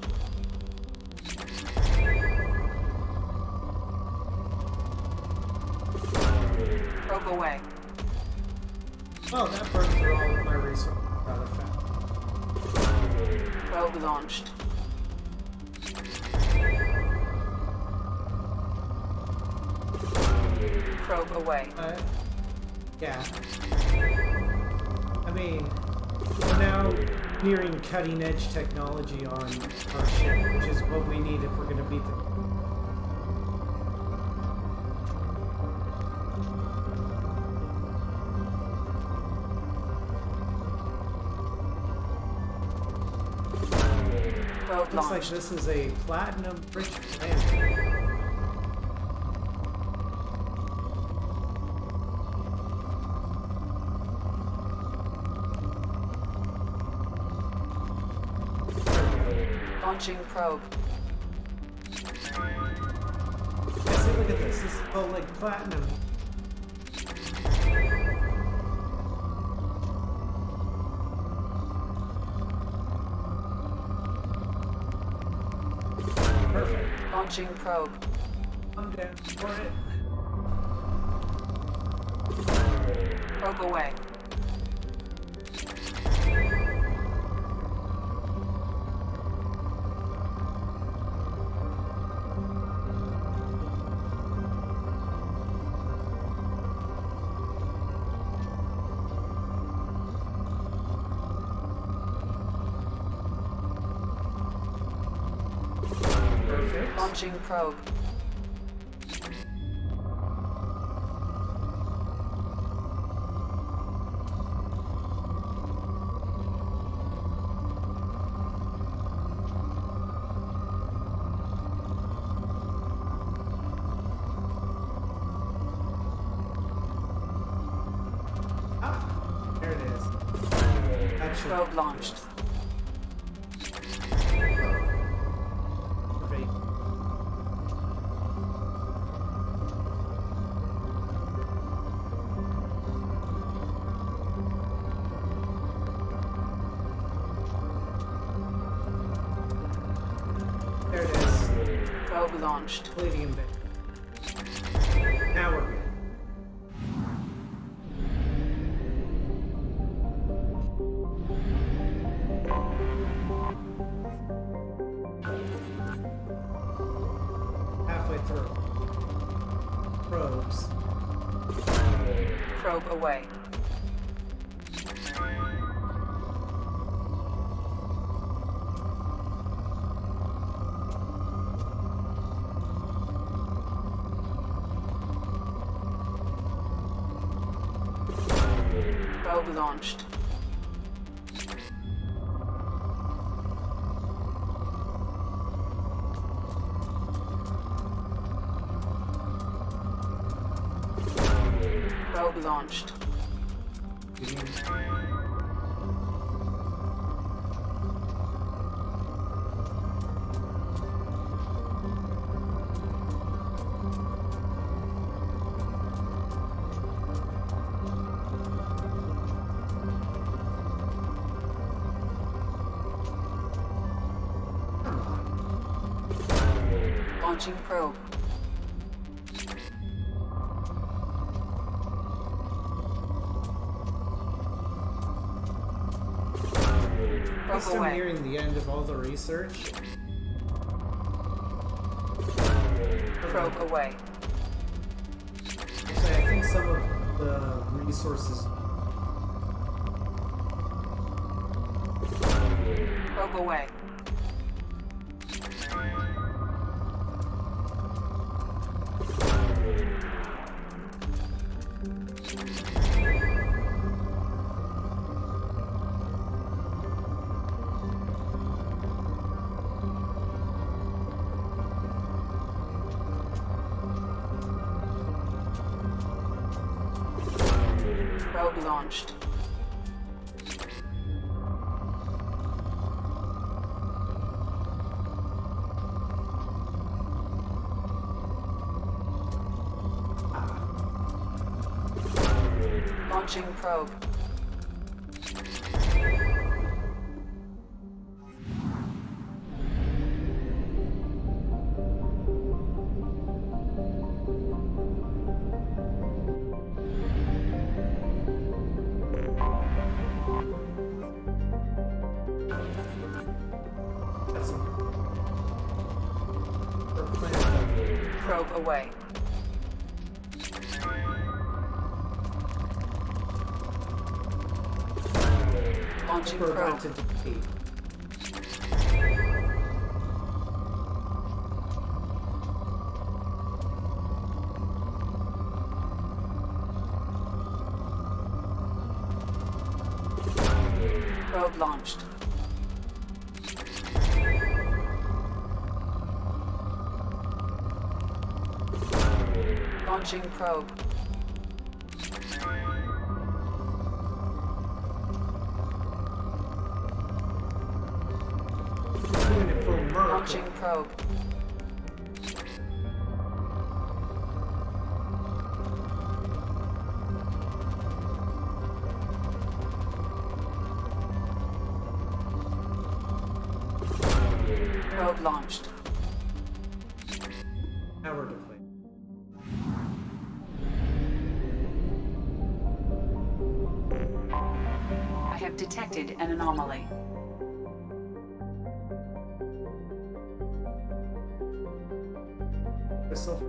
Probe away. Oh, that burned through all of my resources. Out of fact. Probe launched. Probe away. Yeah. I mean, we're now nearing cutting edge technology on our ship, which is what we need if we're going to beat the. Probe Looks like launched. this is a platinum-rich planet. Launching probe. Yeah, see, look at this. This is all like platinum. Perfect. Launching probe. I'm down for it. Probe away. Perfect. Launching probe. Ah, there it is. Actually, Probe launched. great. There it is. Probe launched. Palladium bit. Now we're good. through. Probes. Probe away. Probe launched. Probe launched. Launching probe. At least I'm nearing the end of all the research. Probe away. Actually, I think some of the resources. Probe away. Probe launched. Launching probe. Probe away. Launching probe. To defeat. Probe launched. Launching probe. Doing it for America. Launching probe. Probe launched. Now we're depleted. I have detected an anomaly. Whistle.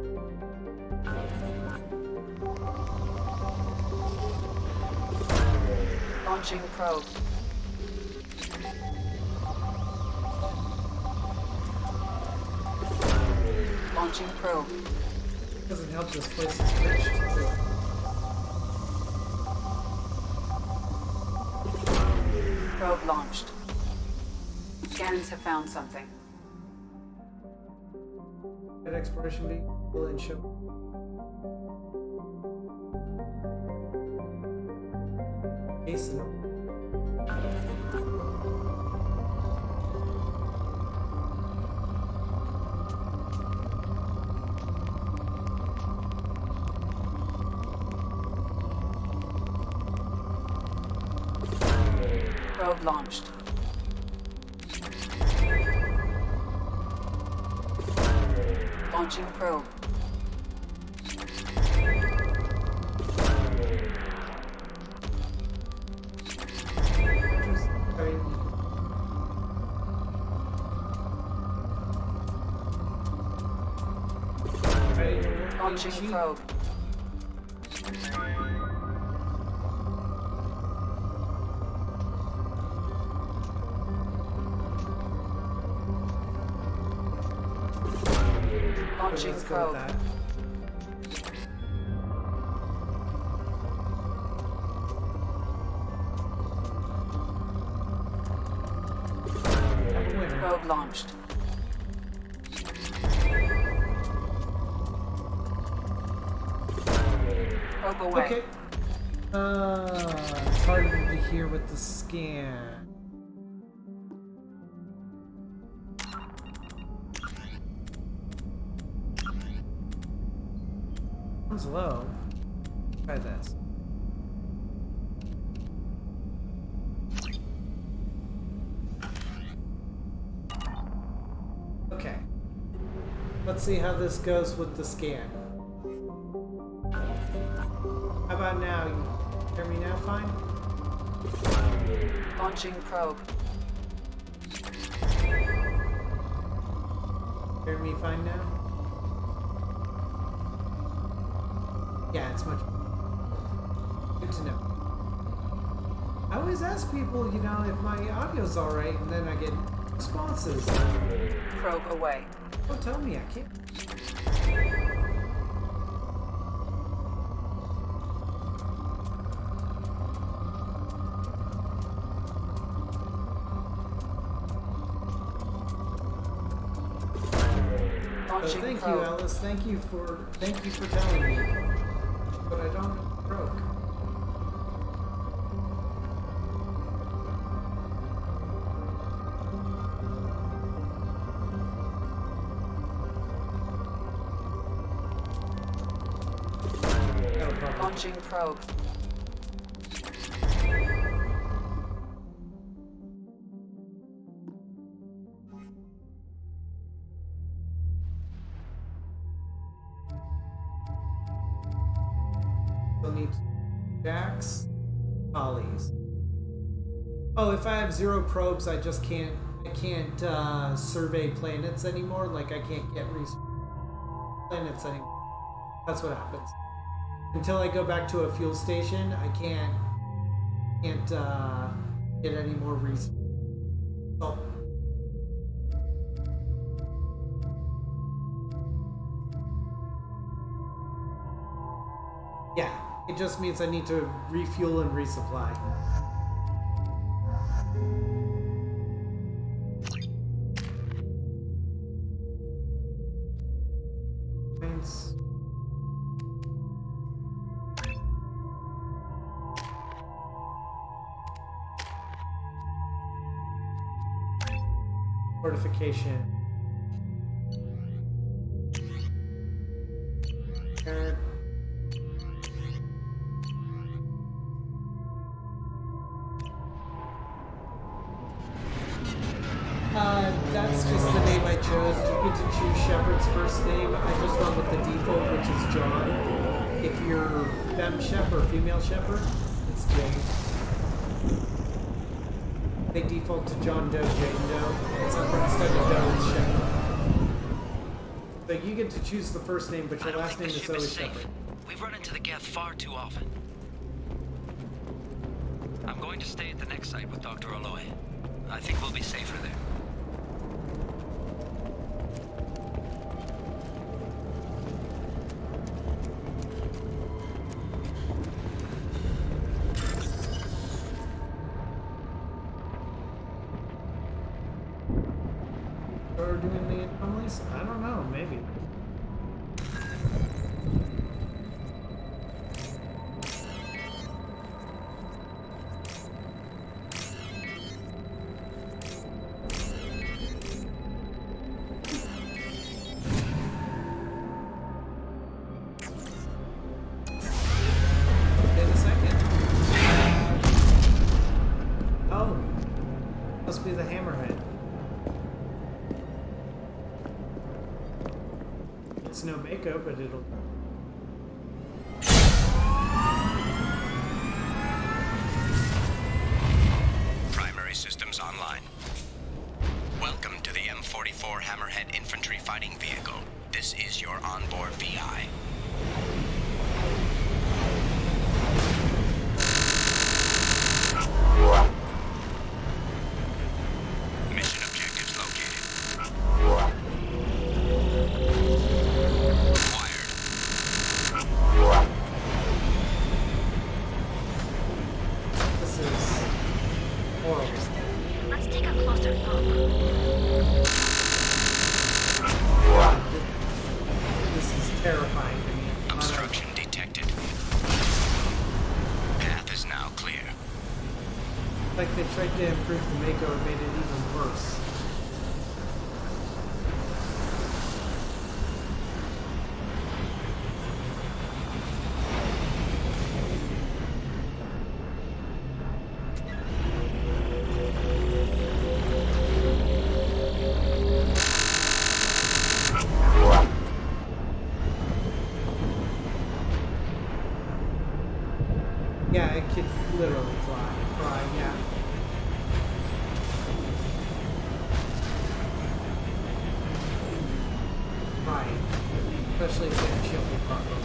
Launching probe. Launching probe. Doesn't help this place is glitched. Probe launched. Scans have found something. That exploration vehicle and show. Jason. Probe launched. Launching probe. Launching cheap. probe. Launching Let's go with probe. that. Have a winner. Probe launched. Probe away. Okay. It's harder to hear with the scan. Sounds low. Try this. Okay. Let's see how this goes with the scan. How about now? You hear me now fine? Launching probe. Hear me fine now? Yeah, it's much good to know. I always ask people, you know, if my audio's alright, and then I get responses. Probe away. Don't tell me I can't. So Launching thank probe. you, Alice. Thank you for telling me. But I don't know what broke. That'll probably- Launching probe. Still need jacks, ollies. Oh, if I have 0 probes, I just can't. I can't survey planets anymore. Like I can't get planets anymore. That's what happens. Until I go back to a fuel station, I can't get any more resources. So, yeah, it just means I need to refuel and resupply. Thanks. Fortification. Carrot. That's just the name I chose. You get to choose Shepard's first name. I just went with the default, which is John. If you're femme Shep or female Shepherd, it's Jane. They default to John Doe, Jane Doe. Instead of Doe, it's Shepard. So you get to choose the first name, but your last name is always Shepard. We've run into the Geth far too often. I'm going to stay at the next site with Dr. Aloy. I think we'll be safer there. Or doing the anomalies? I don't know, maybe. In a second. Oh. Must be the hammerhead. It's no Mako, but it'll. Primary systems online. Welcome to the M44 Hammerhead Infantry Fighting Vehicle. This is your onboard VI. Mission objectives located. This is horrible. Let's take a closer look. This is terrifying to me. Obstruction detected. Path is now clear. Like they tried to improve the Mako and made it even worse. Yeah, it could literally fly, yeah. Right. Especially if they're shielded properly.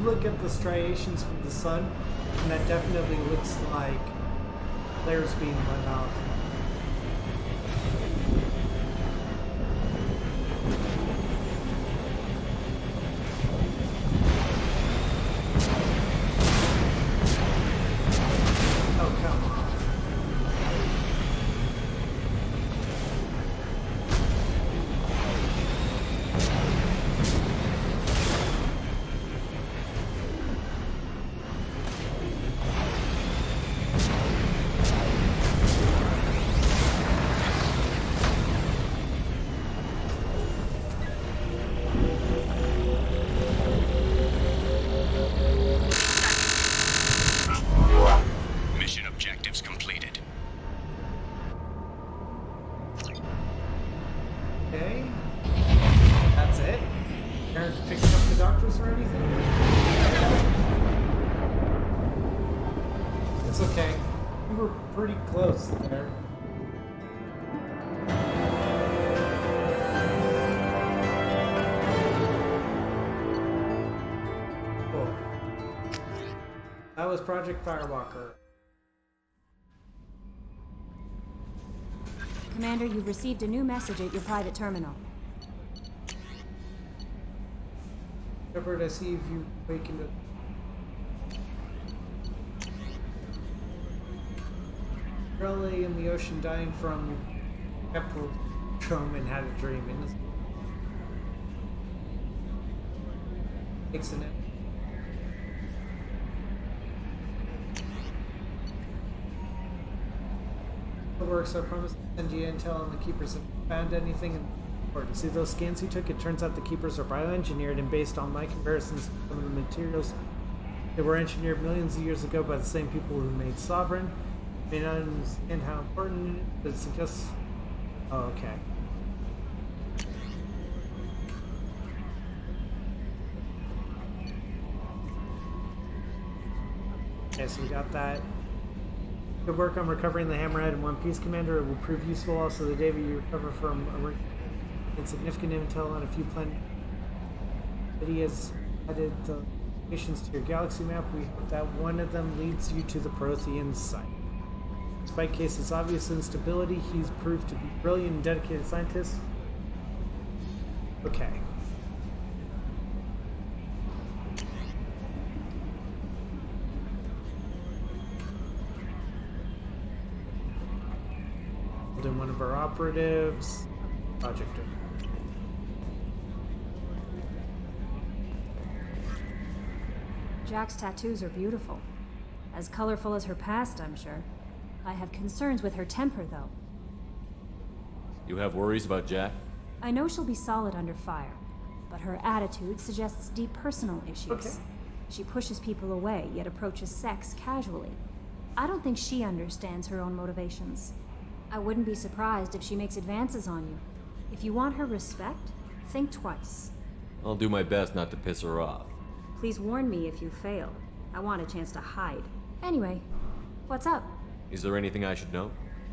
Look at the striations from the sun, and that definitely looks like flares being let off. Oh, come on. That was Project Firewalker. Commander, you've received a new message at your private terminal. Leopard, I see if you wakened up. Raleigh in the ocean dying from Epitrome and had a dream. Takes an works. I promise to send you intel on the Keepers. If you found anything important, see those scans he took? It turns out the Keepers are bioengineered, and based on my comparisons to some of the materials, they were engineered millions of years ago by the same people who made Sovereign. May not understand how important it is, but it suggests... Oh, okay. Okay, so we got that. Good work on recovering the Hammerhead in one piece, Commander. It will prove useful. Also, the data you recover from insignificant intel on a few planets. He has added the locations to your galaxy map. We hope that one of them leads you to the Prothean site. Despite Case's obvious instability, he's proved to be a brilliant and dedicated scientist. Okay. In one of our operatives, Project. Jack's tattoos are beautiful. As colorful as her past, I'm sure. I have concerns with her temper, though. You have worries about Jack? I know she'll be solid under fire, but her attitude suggests deep personal issues. Okay. She pushes people away, yet approaches sex casually. I don't think she understands her own motivations. I wouldn't be surprised if she makes advances on you. If you want her respect, think twice. I'll do my best not to piss her off. Please warn me if you fail. I want a chance to hide. Anyway, what's up? Is there anything I should know?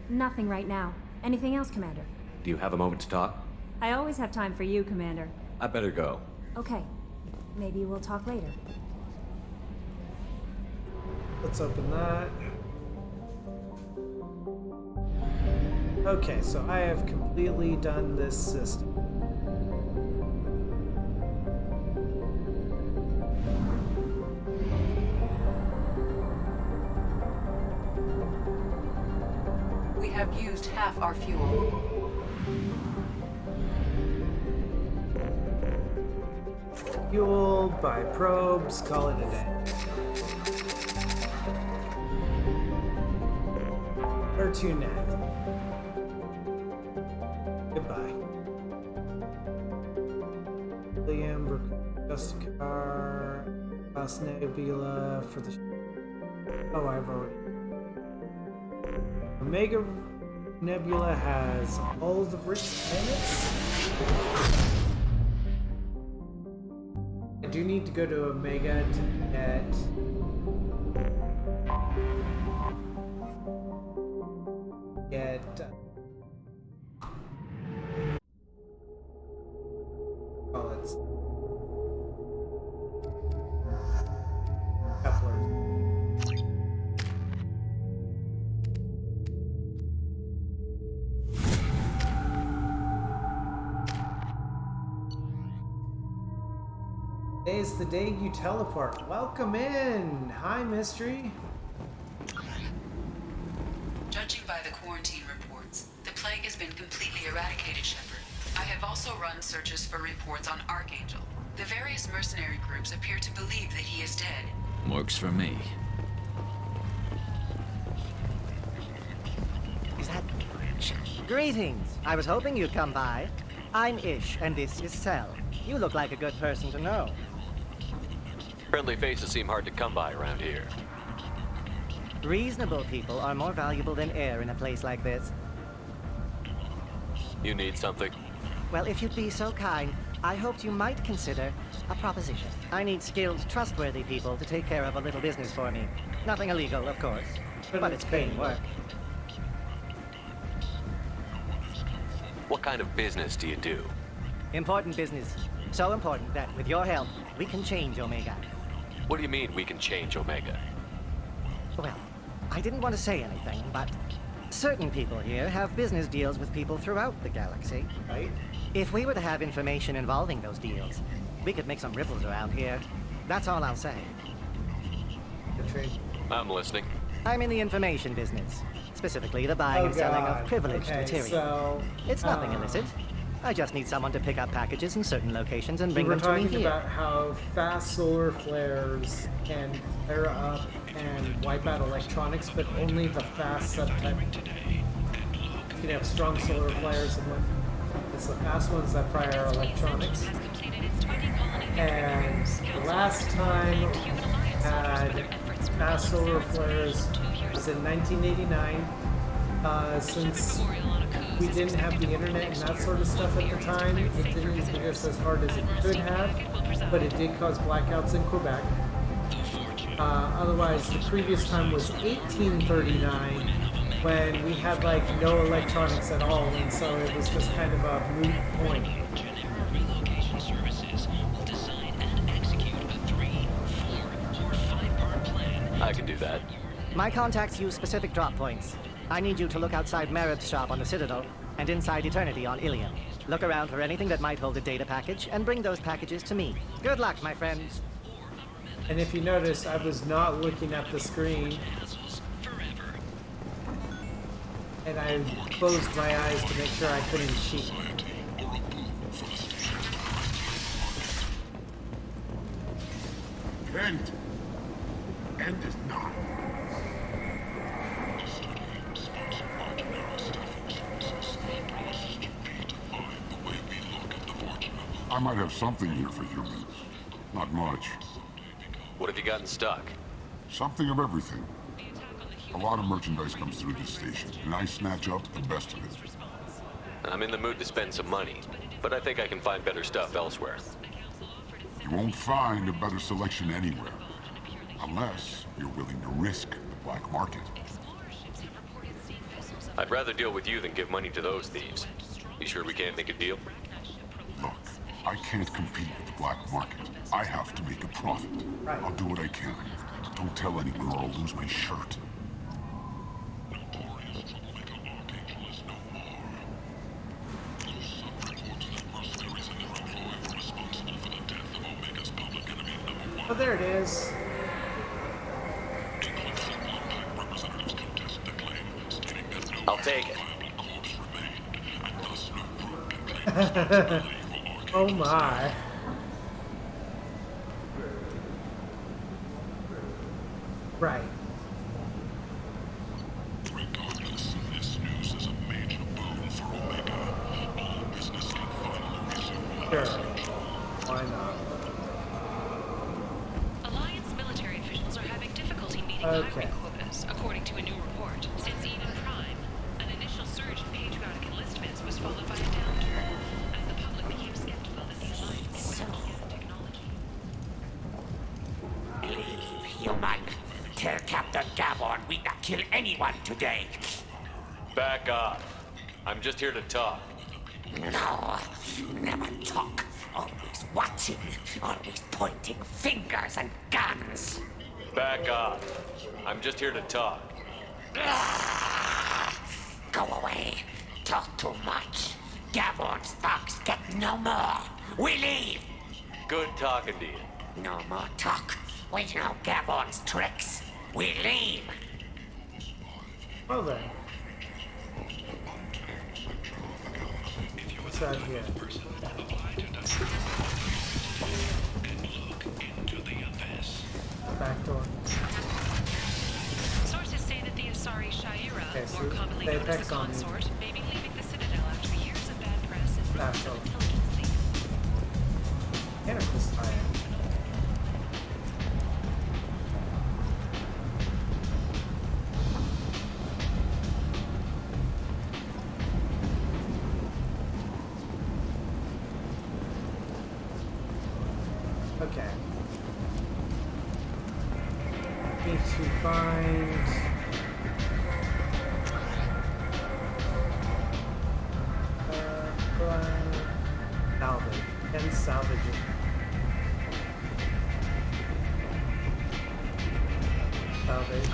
Nothing right now. Anything else, Commander? Do you have a moment to talk? I always have time for you, Commander. I better go. Okay. Maybe we'll talk later. Let's open that. Okay, so I have completely done this system. We have used half our fuel. Fueled by probes, call it a day. Or two net. Goodbye. William, Justicar, Cross Nebula for the... Oh, I've already... Omega Nebula has all the rich planets. I do need to go to Omega to get it's couplers. Today's the day you teleport. Welcome in. Hi, Mystery. Judging by the quarantine reports, the plague has been completely eradicated, Shepard. I have also run searches for reports on Archangel. The various mercenary groups appear to believe that he is dead. Works for me. Is that... Greetings. I was hoping you'd come by. I'm Ish, and this is Cell. You look like a good person to know. Friendly faces seem hard to come by around here. Reasonable people are more valuable than air in a place like this. You need something? Well, if you'd be so kind, I hoped you might consider a proposition. I need skilled, trustworthy people to take care of a little business for me. Nothing illegal, of course, but it's paying work. What kind of business do you do? Important business. So important that, with your help, we can change Omega. What do you mean we can change Omega? Well, I didn't want to say anything, but certain people here have business deals with people throughout the galaxy. Right. If we were to have information involving those deals, we could make some ripples around here. That's all I'll say. I'm listening. I'm in the information business. Specifically, the buying and selling of privileged material. So, it's nothing illicit. I just need someone to pick up packages in certain locations and bring them to me We're talking here. about how fast solar flares can flare up and wipe out electronics, but only the fast subtype. can have strong solar flares and what. It's the fast ones that fry our electronics. And the last time we had fast solar flares was in 1989. Since we didn't have the internet and that sort of stuff at the time, it didn't hit us as hard as it could have, but it did cause blackouts in Quebec. Otherwise, the previous time was 1839, when we had like no electronics at all, and so it was just kind of a moot point. I can do that. My contacts use specific drop points. I need you to look outside Merib's shop on the Citadel and inside Eternity on Ilium. Look around for anything that might hold a data package and bring those packages to me. Good luck, my friends. And if you notice, I was not looking at the screen. And I closed my eyes to make sure I couldn't cheat. Kent! End is not. I might have something here for humans. Not much. What have you gotten stuck? Something of everything. A lot of merchandise comes through this station, and I snatch up the best of it. I'm in the mood to spend some money, but I think I can find better stuff elsewhere. You won't find a better selection anywhere. Unless you're willing to risk the black market. I'd rather deal with you than give money to those thieves. You sure we can't make a deal? Look, I can't compete with the black market. I have to make a profit. I'll do what I can. Don't tell anyone or I'll lose my shirt. Oh, there it is. I'll take it. Oh my. Right. Sure. Why not? Alliance military officials are having difficulty meeting hiring quotas, according to a new report. Since Eden Prime, an initial surge in patriotic enlistments was followed by a downturn, as the public became skeptical that the Alliance would have technology. Leave, human. Tell Captain Gavon we not kill anyone today. Back off. I'm just here to talk. No, never talk. Always watching, always pointing fingers and guns. Back off. I'm just here to talk. Go away. Talk too much. Gavon's thugs get no more. We leave. Good talking to you. No more talk. We know Gavon's tricks. We leave. Well then. What's out here? Back door. Sources say that the Asari Shaira, more commonly they known as the on Consort, may be leaving the Citadel after years of bad press and back door. intelligence leaks. Anarchist fire. Okay. Need to find salvage and salvage it. Salvage.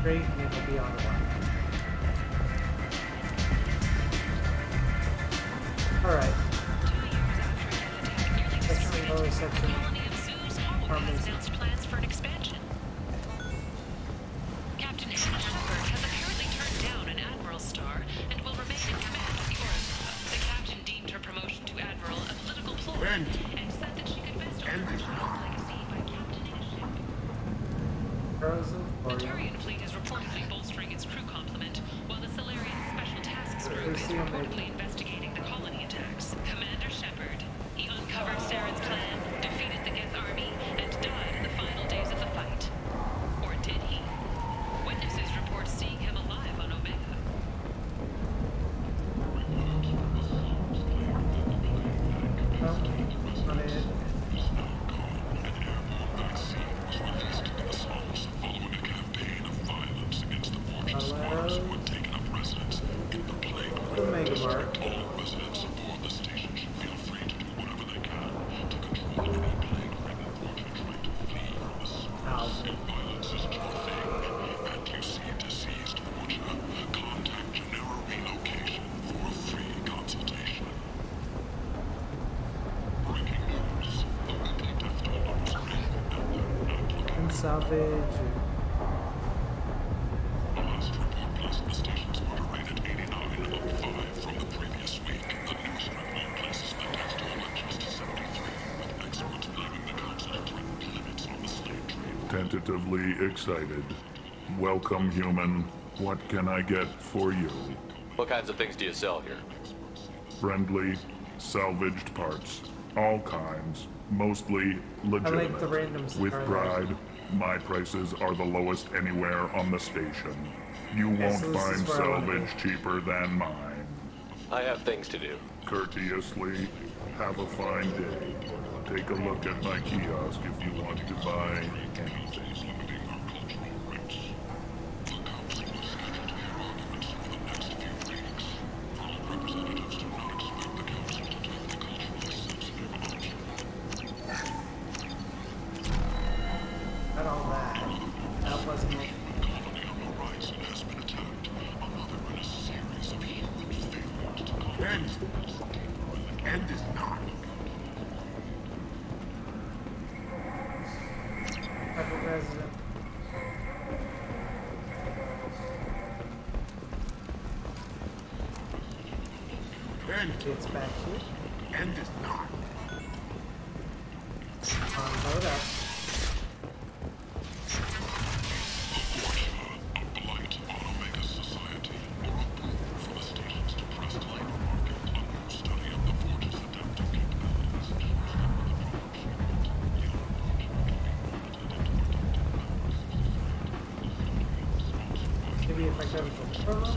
Great, and it'll be on the line. Alright. That's the lower section. Announced plans for an expansion. Captain Shepard has apparently turned down an Admiral star and will remain in command of the Orisma. The captain deemed her promotion to Admiral a political ploy and said that she could best honor her legacy by captaining a ship. Turian fleet is reportedly bolstering its crew complement, while the Solarian Special Tasks Group is reportedly investigating the colony attacks. Commander Shepard, he uncovered Saren's plan, defeated the Geth army, and died in the final days of the fight. Or did he? Witnesses report seeing him alive on Omega. Salvage. Tentatively excited. Welcome, human. What can I get for you? What kinds of things do you sell here? Friendly, salvaged parts. All kinds. Mostly legitimate. I like the randoms. With pride, my prices are the lowest anywhere on the station. You won't find salvage cheaper than mine. I have things to do. Courteously, have a fine day. Take a look at my kiosk if you want to buy anything. End is not. Resident. Kids back here. End is not. Load up. Maybe if I go to the promo.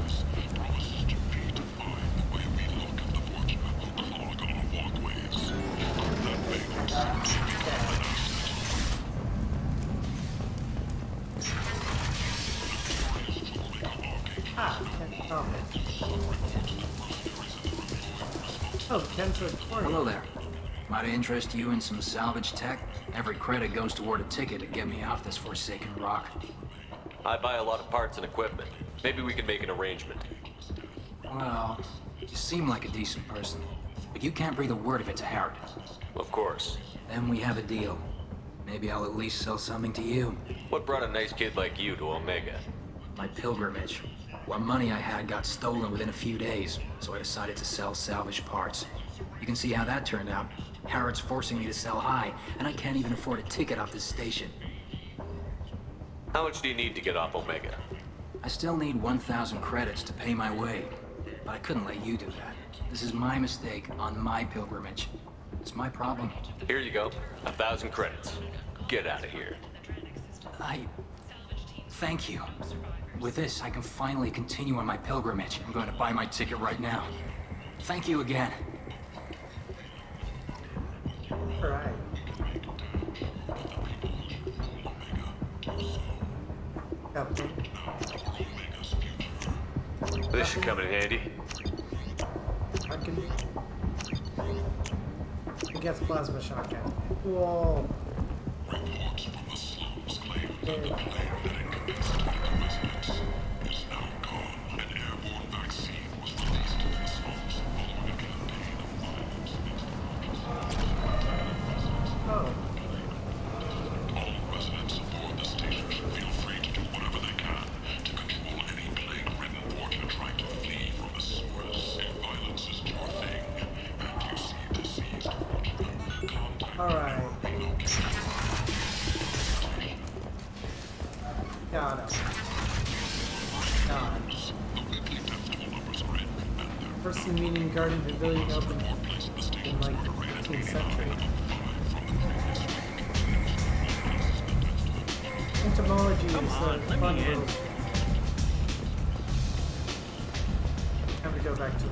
Oh, Ken's recording. Hello there. Might I interest you in some salvage tech? Every credit goes toward a ticket to get me off this forsaken rock. I buy a lot of parts and equipment. Maybe we can make an arrangement. Well, you seem like a decent person, but you can't breathe a word of it to Harrod. Of course. Then we have a deal. Maybe I'll at least sell something to you. What brought a nice kid like you to Omega? My pilgrimage. What money I had got stolen within a few days, so I decided to sell salvage parts. You can see how that turned out. Harrod's forcing me to sell high, and I can't even afford a ticket off this station. How much do you need to get off Omega? I still need 1,000 credits to pay my way, but I couldn't let you do that. This is my mistake on my pilgrimage. It's my problem. Here you go. 1,000 credits. Get out of here. Thank you. With this, I can finally continue on my pilgrimage. I'm going to buy my ticket right now. Thank you again. Alright. This should come in handy. It gets plasma shotgun. Whoa. Got him. God. Person meaning garden pavilion opened in like the 15th century. Entomology is fun little. Time to go back to.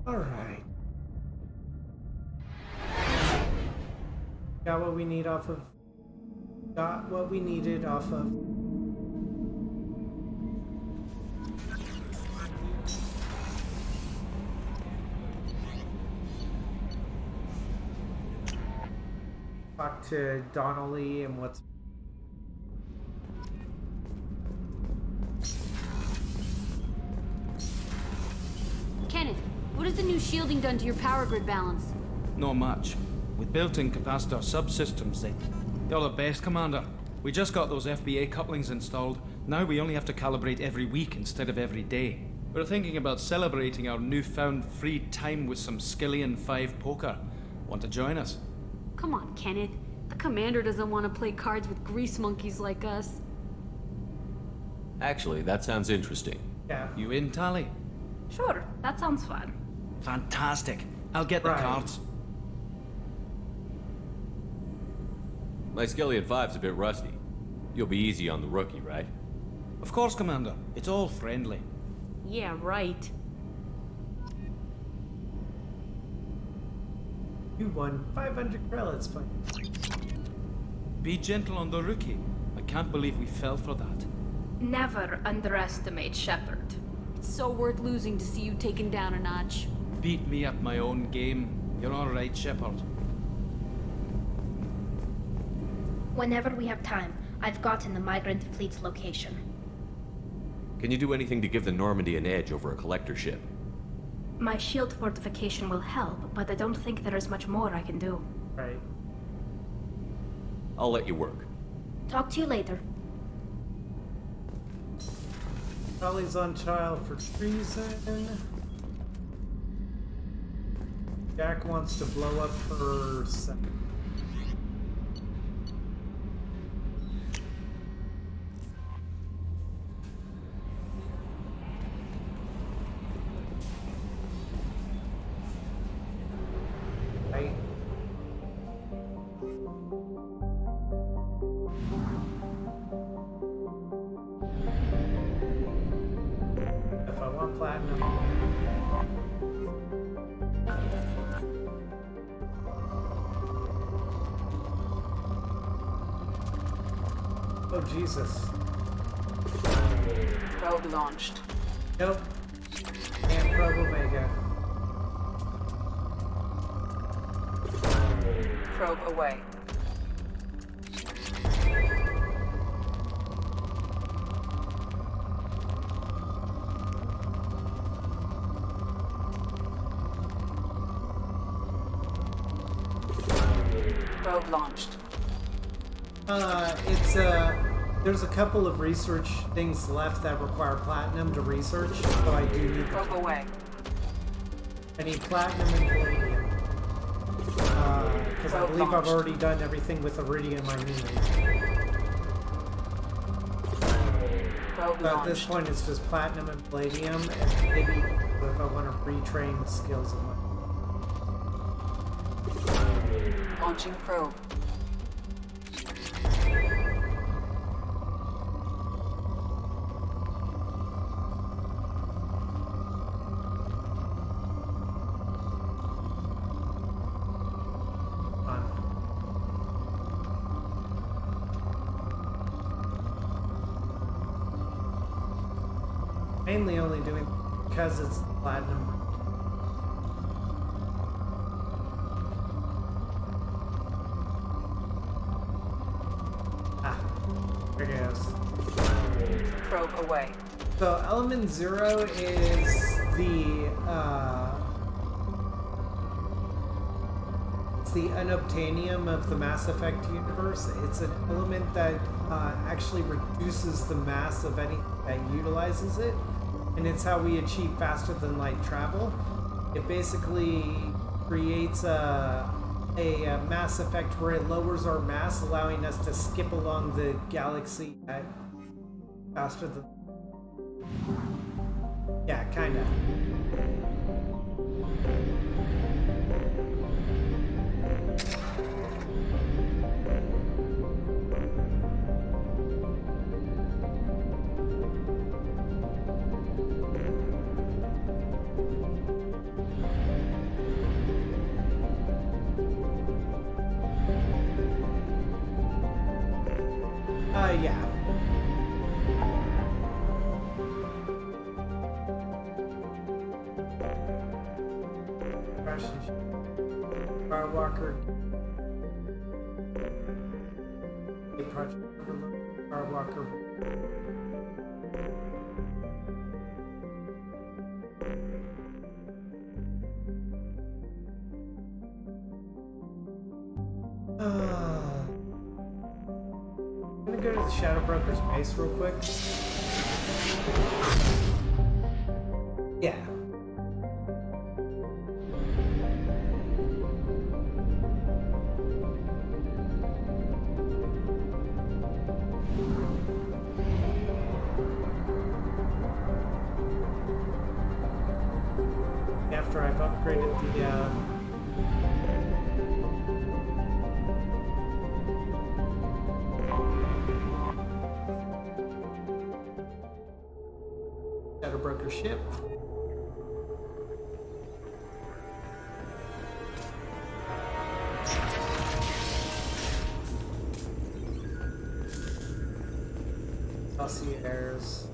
All right. Got what we need off of. Got what we needed off of. Talk to Donnelly and what's. Kenneth, what has the new shielding done to your power grid balance? Not much. With built-in capacitor subsystems, they're the best, Commander. We just got those FBA couplings installed. Now we only have to calibrate every week instead of every day. We're thinking about celebrating our newfound free time with some Skillian 5 poker. Want to join us? Come on, Kenneth. The commander doesn't want to play cards with grease monkeys like us. Actually, that sounds interesting. Yeah. You in, Tally? Sure, that sounds fun. Fantastic. I'll get the cards. My Skillian 5's a bit rusty. You'll be easy on the rookie, right? Of course, Commander. It's all friendly. Yeah, right. You won 500 credits, but be gentle on the rookie. I can't believe we fell for that. Never underestimate Shepard. It's so worth losing to see you taken down a notch. Beat me at my own game. You're all right, Shepard. Whenever we have time, I've gotten the migrant fleet's location. Can you do anything to give the Normandy an edge over a collector ship? My shield fortification will help, but I don't think there is much more I can do. Right. I'll let you work. Talk to you later. Charlie's on trial for treason. Jack wants to blow up her second. If I want platinum. Oh, Jesus. Probe launched. Nope. Can't probe Omega. Probe away. Probe launched. There's a couple of research things left that require platinum to research, so I do need Probe away. I need platinum and palladium. Because I believe I've already done everything with iridium I need. So at this point it's just platinum and palladium, and maybe if I want to retrain skills of mine. Launching probe. Mainly only doing because it's platinum. Ah, there it goes. Probe away. So element 0 is the it's the unobtainium of the Mass Effect universe. It's an element that actually reduces the mass of anything that utilizes it. and it's how we achieve faster than light travel. It basically creates a mass effect where it lowers our mass, allowing us to skip along the galaxy at faster than... Yeah, kinda. Yeah. Firewalker. Project Overload. Firewalker. I'm gonna go to the Shadow Broker's base real quick. Yeah. After I've upgraded the Shadow Broker ship. Airs.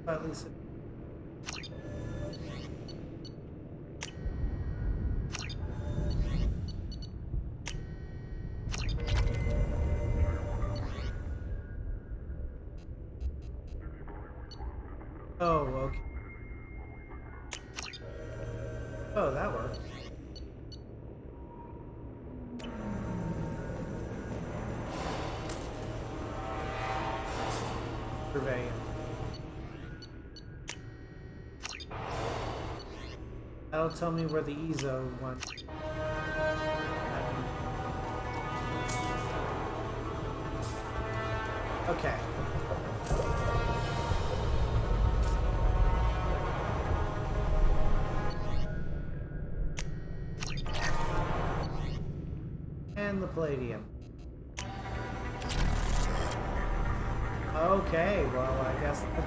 At least oh, okay. Oh, that worked. Survey. That'll tell me where the EZO went. Okay. And the palladium. Okay, well, I guess that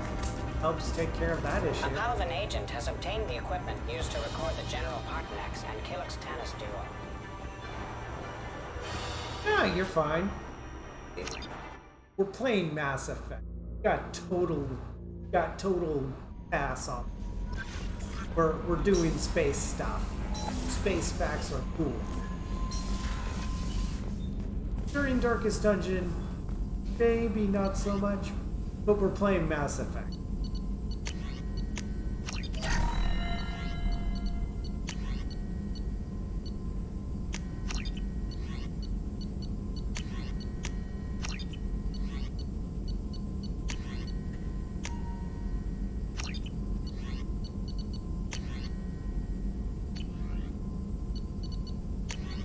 helps take care of that issue. A Palvan agent has obtained the equipment used to record the General Partenax and Killix Tanis duo. Yeah, you're fine. We're playing Mass Effect. Got total pass on. We're doing space stuff. Space facts are cool. During Darkest Dungeon, maybe not so much, but we're playing Mass Effect.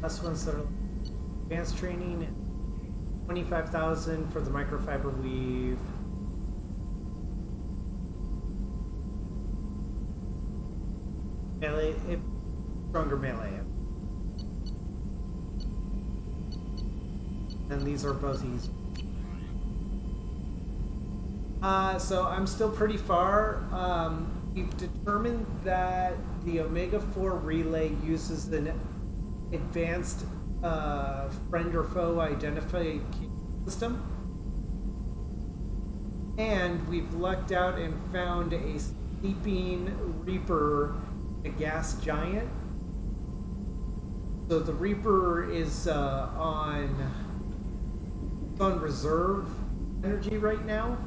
Last ones that are advanced training, 25,000 for the microfiber weave. Melee, stronger melee. And these are both easy. So I'm still pretty far. We've determined that the Omega-4 relay uses the advanced friend or foe identification system, and we've lucked out and found a sleeping Reaper, a gas giant, So the Reaper is on reserve energy right now.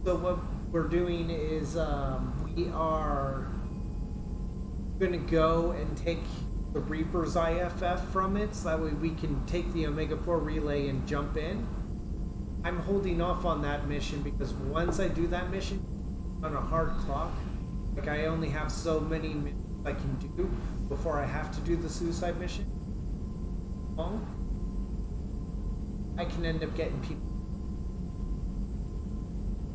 So what we're doing is we are going to go and take the Reaper's IFF from it, so that way we can take the Omega-4 relay and jump in. I'm holding off on that mission because once I do that mission on a hard clock, like I only have so many missions I can do before I have to do the suicide mission. I can end up getting people.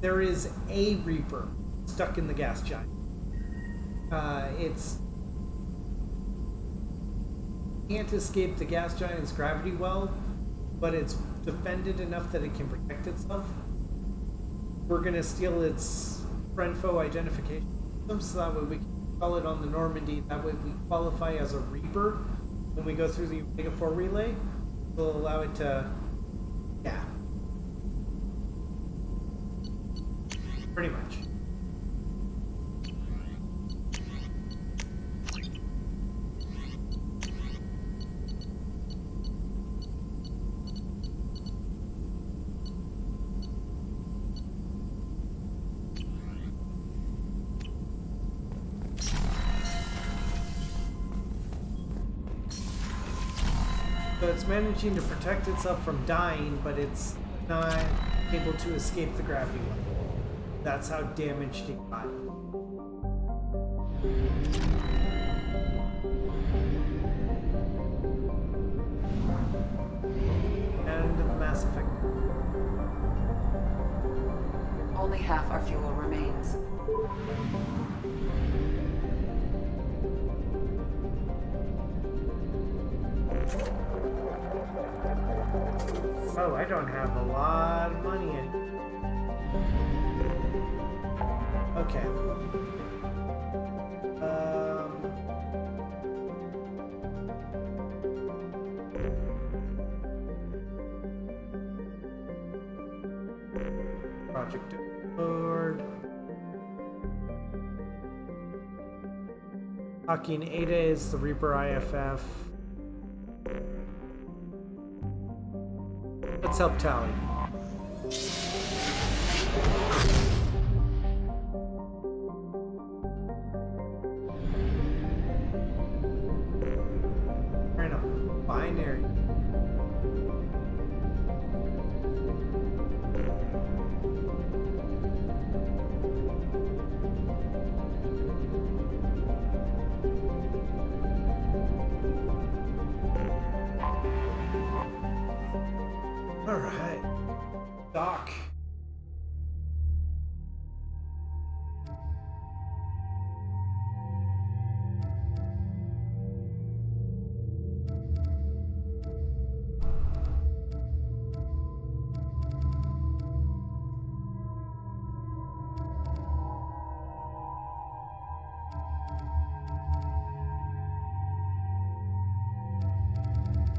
There is a Reaper stuck in the gas giant. It's can't escape the gas giant's gravity well, but it's defended enough that it can protect itself. We're gonna steal its friend-foe identification system, so that way we can call it on the Normandy. That way we qualify as a Reaper when we go through the Omega-4 relay. We'll allow it to, yeah, pretty much. So it's managing to protect itself from dying, but it's not able to escape the gravity level. That's how damaged it got. And the Mass Effect. Only half our fuel remains. Oh, I don't have a lot of money in. Okay. Project Lord. Hawking Ada is the Reaper IFF. Let's help Tally. We're in a binary. Alright. Doc.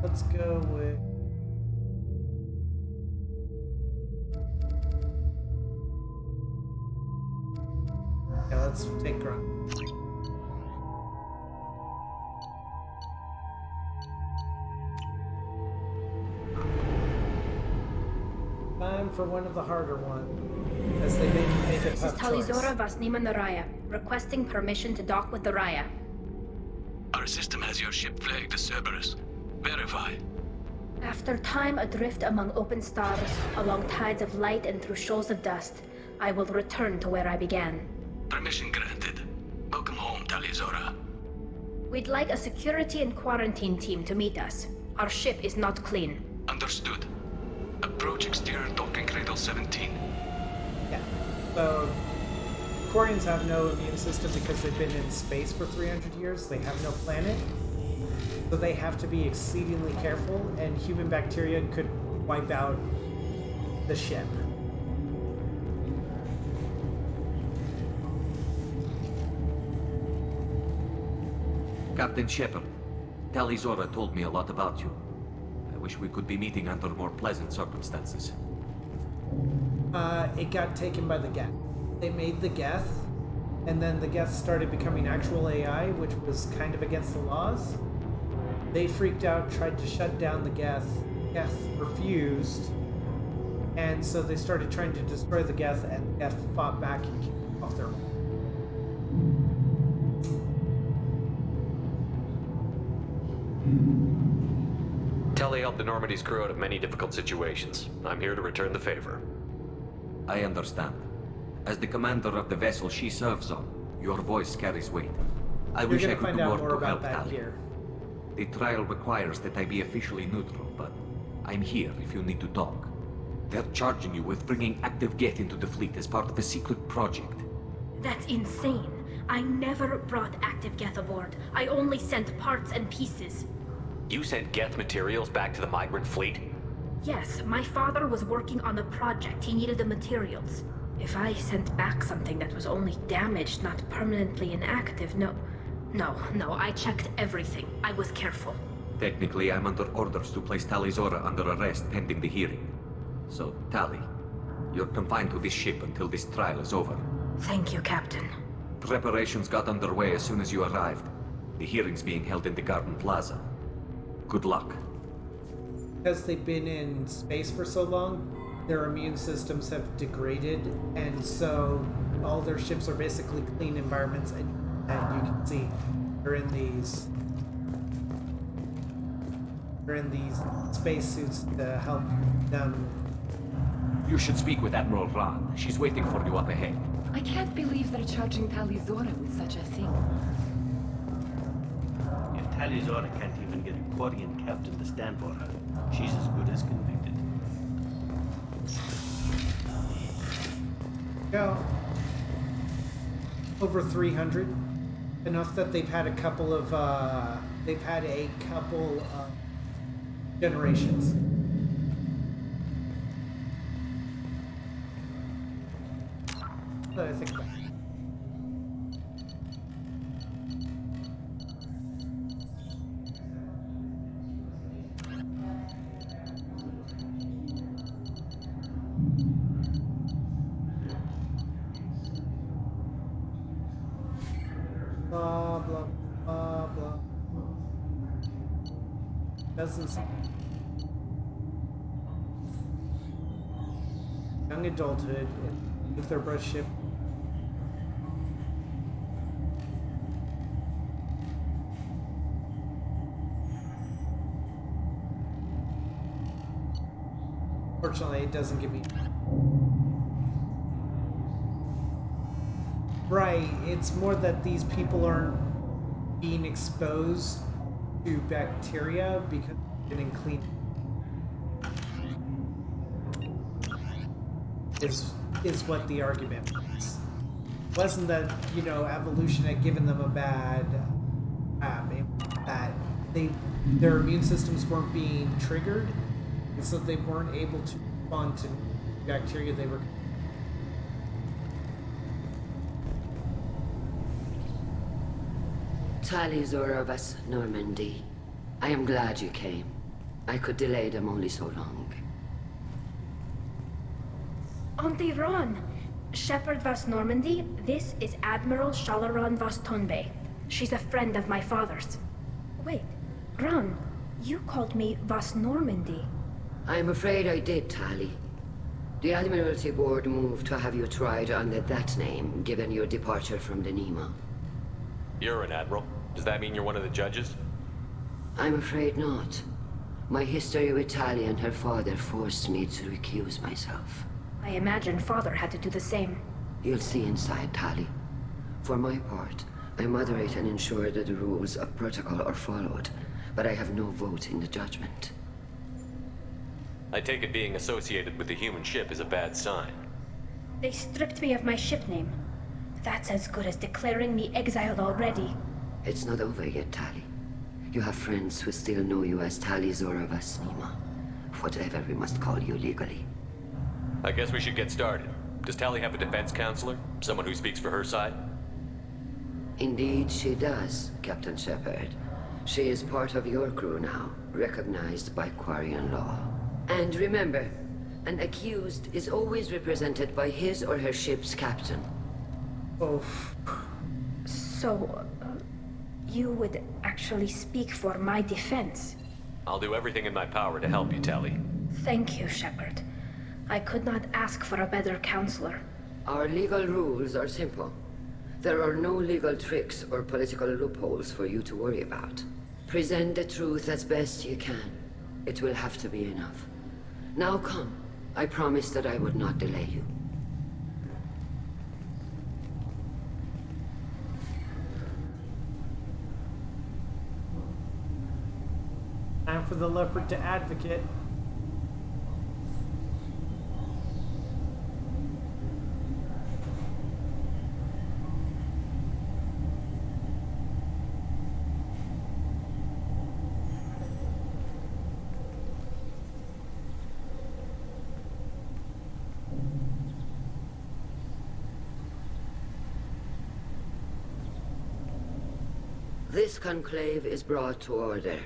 Let's go with let's take Grunt. Time for one of the harder ones, as they make a This is tough choice. Talizora Vasnima Naraya, requesting permission to dock with the Raya. Our system has your ship flagged as Cerberus. Verify. After time adrift among open stars, along tides of light and through shoals of dust, I will return to where I began. Permission granted. Welcome home, Talizora. We'd like a security and quarantine team to meet us. Our ship is not clean. Understood. Approach exterior docking cradle 17. Yeah. So, Quarians have no immune system because they've been in space for 300 years. They have no planet. So they have to be exceedingly careful, and human bacteria could wipe out the ship. Captain Shepard, Talizora told me a lot about you. I wish we could be meeting under more pleasant circumstances. It got taken by the Geth. They made the Geth, and then the Geth started becoming actual AI, which was kind of against the laws. They freaked out, tried to shut down the Geth. Geth refused. And so they started trying to destroy the Geth, and Geth fought back and kicked off their way. Telly helped the Normandy's crew out of many difficult situations. I'm here to return the favor. I understand. As the commander of the vessel she serves on, your voice carries weight. I wish I could do more to help Tally. Here. The trial requires that I be officially neutral, but I'm here if you need to talk. They're charging you with bringing active Geth into the fleet as part of a secret project. That's insane. I never brought active Geth aboard. I only sent parts and pieces. You sent Geth materials back to the migrant fleet? Yes, my father was working on a project. He needed the materials. If I sent back something that was only damaged, not permanently inactive, no, I checked everything. I was careful. Technically, I'm under orders to place Tally Zora under arrest pending the hearing. So, Tally, you're confined to this ship until this trial is over. Thank you, Captain. Preparations got underway as soon as you arrived. The hearing's being held in the Garden Plaza. Good luck. Because they've been in space for so long, their immune systems have degraded, and so all their ships are basically clean environments, and you can see they're in these spacesuits to help them. You should speak with Admiral Ran. She's waiting for you up ahead. I can't believe they're charging Tally Zora with such a thing. If Tally Zora can't even get a Quarian captain to stand for her, she's as good as convicted. Yeah. Over 300. Enough that they've had a couple of generations. But I think blah blah blah blah. Doesn't seem young adulthood with their brush ship. Fortunately, it doesn't give me. Right, it's more that these people aren't being exposed to bacteria because they're getting clean. Is what the argument was. It wasn't that, evolution had given them a bad that their immune systems weren't being triggered, and so they weren't able to respond to bacteria they were. Tally Zora vas Normandy. I am glad you came. I could delay them only so long. Auntie Ron! Shepherd vas Normandy, this is Admiral Shalaran vas Tonbe. She's a friend of my father's. Wait, Ron, you called me vas Normandy. I'm afraid I did, Tally. The Admiralty Board moved to have you tried under that name, given your departure from the Nima. You're an admiral. Does that mean you're one of the judges? I'm afraid not. My history with Tally and her father forced me to recuse myself. I imagine father had to do the same. You'll see inside, Tally. For my part, I moderate and ensure that the rules of protocol are followed, but I have no vote in the judgment. I take it being associated with the human ship is a bad sign. They stripped me of my ship name. That's as good as declaring me exiled already. It's not over yet, Tally. You have friends who still know you as Tally Zora vas Nima. Whatever we must call you legally. I guess we should get started. Does Tally have a defense counselor? Someone who speaks for her side? Indeed, she does, Captain Shepard. She is part of your crew now, recognized by Quarian law. And remember, an accused is always represented by his or her ship's captain. Oh. So, you would actually speak for my defense. I'll do everything in my power to help you, Tali. Thank you, Shepard. I could not ask for a better counselor. Our legal rules are simple. There are no legal tricks or political loopholes for you to worry about. Present the truth as best you can. It will have to be enough. Now come. I promised that I would not delay you. Time for the Leopard to advocate. This conclave is brought to order.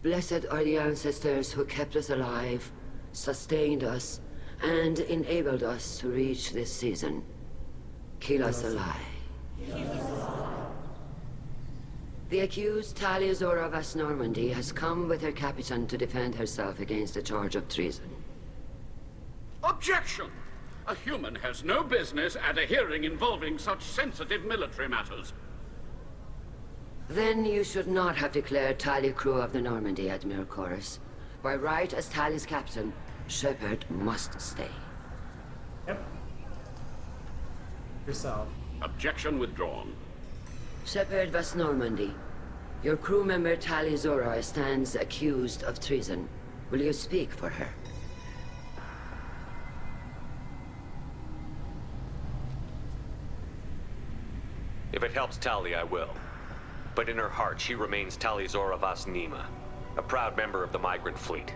Blessed are the ancestors who kept us alive, sustained us, and enabled us to reach this season. Keep us alive. The accused Tali Azora of Normandy has come with her captain to defend herself against a charge of treason. Objection! A human has no business at a hearing involving such sensitive military matters. Then you should not have declared Tali crew of the Normandy, Admiral Chorus. By right as Tali's captain, Shepard must stay. Yep. Yourself. Objection withdrawn. Shepard was Normandy. Your crew member Tali Zora stands accused of treason. Will you speak for her? If it helps Tali, I will. But in her heart, she remains Tali Zora Vas Nima, a proud member of the migrant fleet.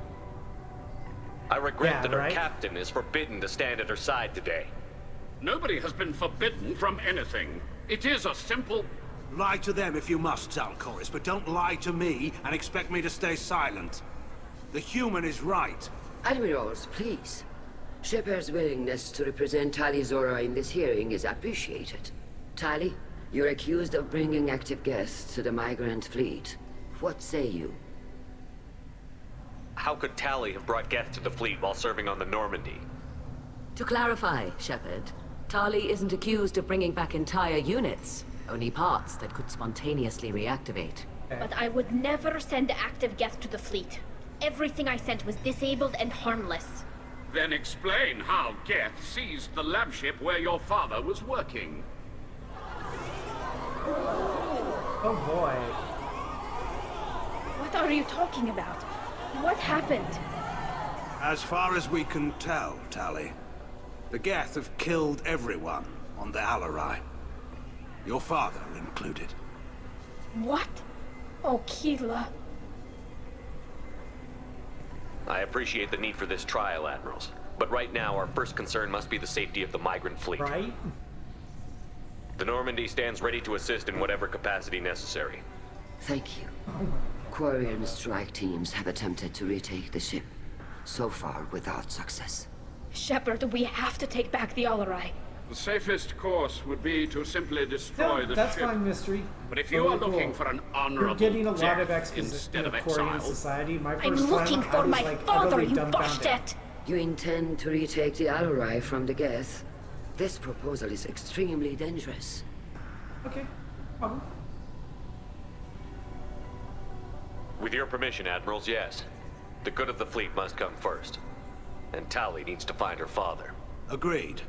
I regret that her captain is forbidden to stand at her side today. Nobody has been forbidden from anything. It is a simple... Lie to them if you must, Zalcoris, but don't lie to me and expect me to stay silent. The human is right. Admirals, please. Shepard's willingness to represent Tali Zora in this hearing is appreciated. Tali, you're accused of bringing active guests to the migrant fleet. What say you? How could Tali have brought guests to the fleet while serving on the Normandy? To clarify, Shepard, Tali isn't accused of bringing back entire units, only parts that could spontaneously reactivate. But I would never send active guests to the fleet. Everything I sent was disabled and harmless. Then explain how Geth seized the lab ship where your father was working. Oh boy. What are you talking about? What happened? As far as we can tell, Tali, the Geth have killed everyone on the Alarai. Your father included. What? Oh, Keela. I appreciate the need for this trial, Admirals. But right now, our first concern must be the safety of the migrant fleet. Right? The Normandy stands ready to assist in whatever capacity necessary. Thank you. Quarian strike teams have attempted to retake the ship, so far without success. Shepard, we have to take back the Alarai. The safest course would be to simply destroy the that's ship. fine, Mystery. But if you are looking for an honorable You're getting a lot of death exposition instead of of Korean exile, society. My I'm first looking time, for I was my like father, utterly you dumbfounded. bastet! You intend to retake the Alarai from the Geth? This proposal is extremely dangerous. Okay. With your permission, Admirals, yes. The good of the fleet must come first. And Tali needs to find her father. Agreed.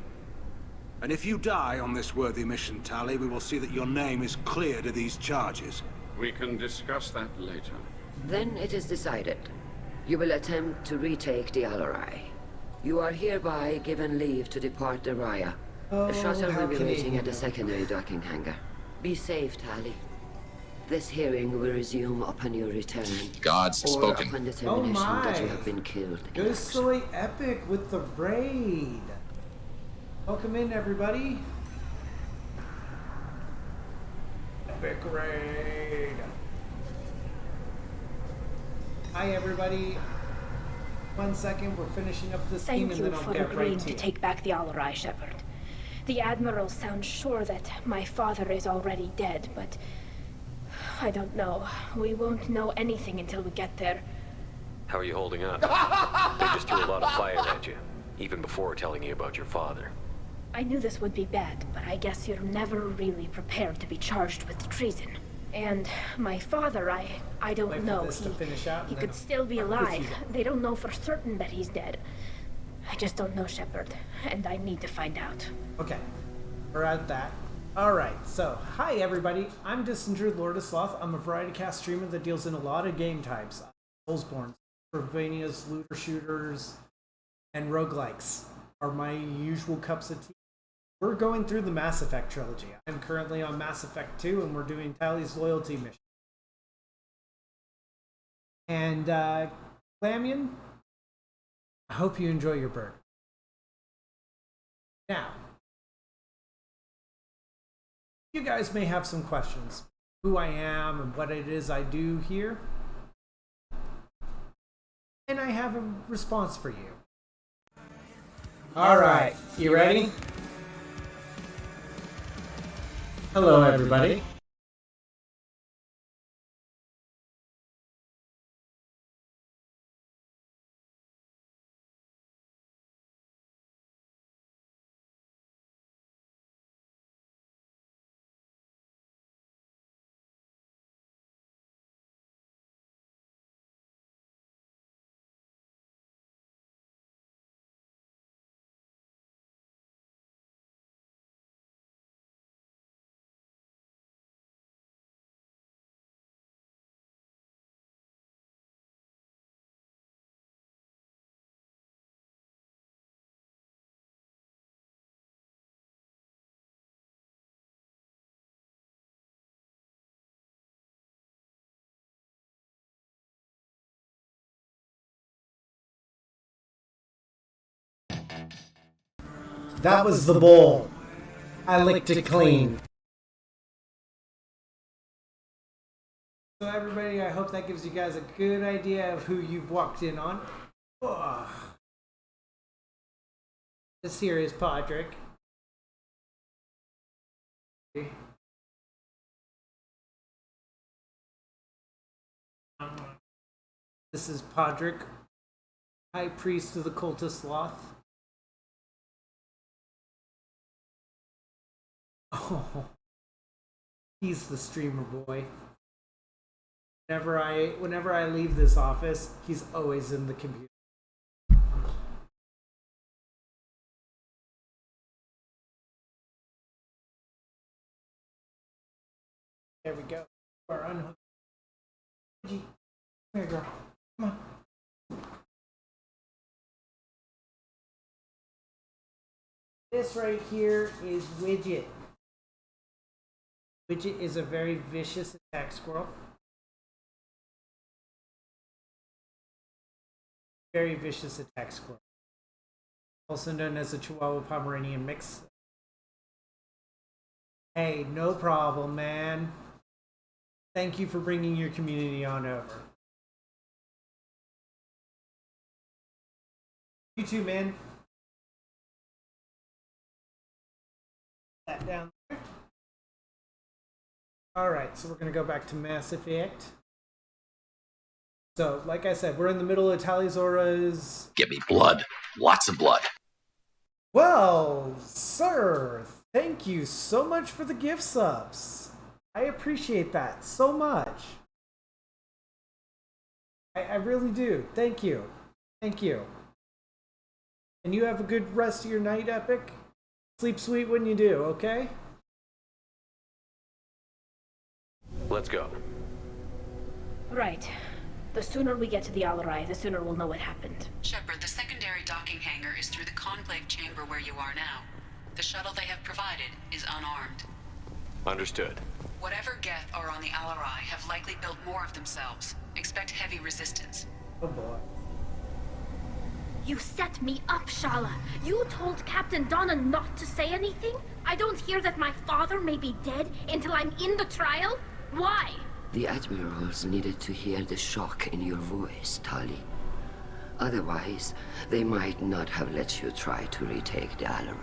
And if you die on this worthy mission, Tali, we will see that your name is cleared of these charges. we can discuss that later. Then it is decided. You will attempt to retake the Alarai. You are hereby given leave to depart the Raya. The shuttle will be waiting at the secondary docking hangar. Be safe, Tali. This hearing will resume upon your return. God's or spoken. upon determination that you have been killed. Goes Soy Epic with the raid. Welcome in, everybody. Epic raid. Hi, everybody. 1 second, we're finishing up this Thank theme and you then I'll for get agreeing right to to it. take back the Alarai, Shepard. The Admiral sounds sure that my father is already dead, but I don't know. We won't know anything until we get there. How are you holding up? They just threw a lot of fire at you, even before telling you about your father. I knew this would be bad, but I guess you're never really prepared to be charged with treason. And my father, I don't know. He could still be alive. They don't know for certain that he's dead. I just don't know, Shepard, and I need to find out. Okay, we're at that. Alright, so, hi everybody, I'm Dissinger, Lord of Sloth. I'm a variety cast streamer that deals in a lot of game types. Soulsborne, Metroidvanias, looter shooters, and roguelikes are my usual cups of tea. We're going through the Mass Effect trilogy. I'm currently on Mass Effect 2, and we're doing Tally's loyalty mission. And, Glamian, I hope you enjoy your burger. Now, you guys may have some questions. Who I am and what it is I do here. And I have a response for you. Alright, you ready? Hello everybody. That was the bowl. I licked it clean. So everybody, I hope that gives you guys a good idea of who you've walked in on. Ugh. This here is Podrick. This is Podrick, High Priest of the Cult of Sloth. Oh, he's the streamer boy. Whenever I leave this office, he's always in the computer. There we go. We're unhooked. Come here, girl. Come on. This right here is Widget. Widget is a very vicious attack squirrel. Very vicious attack squirrel. Also known as a Chihuahua Pomeranian mix. Hey, no problem, man. Thank you for bringing your community on over. You too, man. That down there. Alright, so we're going to go back to Mass Effect. So, like I said, we're in the middle of Talizora's... Give me blood. Lots of blood. Well, sir, thank you so much for the gift subs. I appreciate that so much. I really do. Thank you. Thank you. And you have a good rest of your night, Epic. Sleep sweet when you do, okay? Let's go. Right. The sooner we get to the Alarai, the sooner we'll know what happened. Shepard, the secondary docking hangar is through the conclave chamber where you are now. The shuttle they have provided is unarmed. Understood. Whatever Geth are on the Alarai have likely built more of themselves. Expect heavy resistance. Oh boy. You set me up, Shala. You told Captain Donna not to say anything? I don't hear that my father may be dead until I'm in the trial? Why? The admirals needed to hear the shock in your voice, Tali. Otherwise, they might not have let you try to retake the Alarai.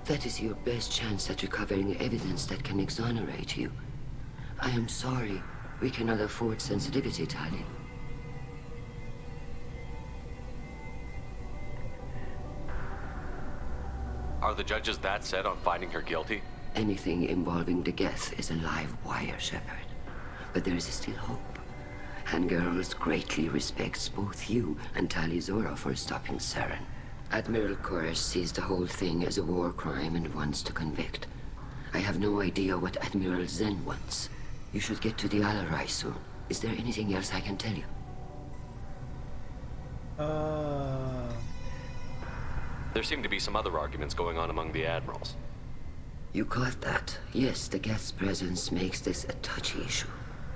That is your best chance at recovering evidence that can exonerate you. I am sorry. We cannot afford sensitivity, Tali. Are the judges that set on finding her guilty? Anything involving the Geth is a live wire, Shepard. But there is still hope. Hangirls greatly respects both you and Tali Zora for stopping Saren. Admiral Koresh sees the whole thing as a war crime and wants to convict. I have no idea what Admiral Zen wants. You should get to the Alarai soon. Is there anything else I can tell you? There seem to be some other arguments going on among the admirals. You caught that. Yes, the Geth's presence makes this a touchy issue.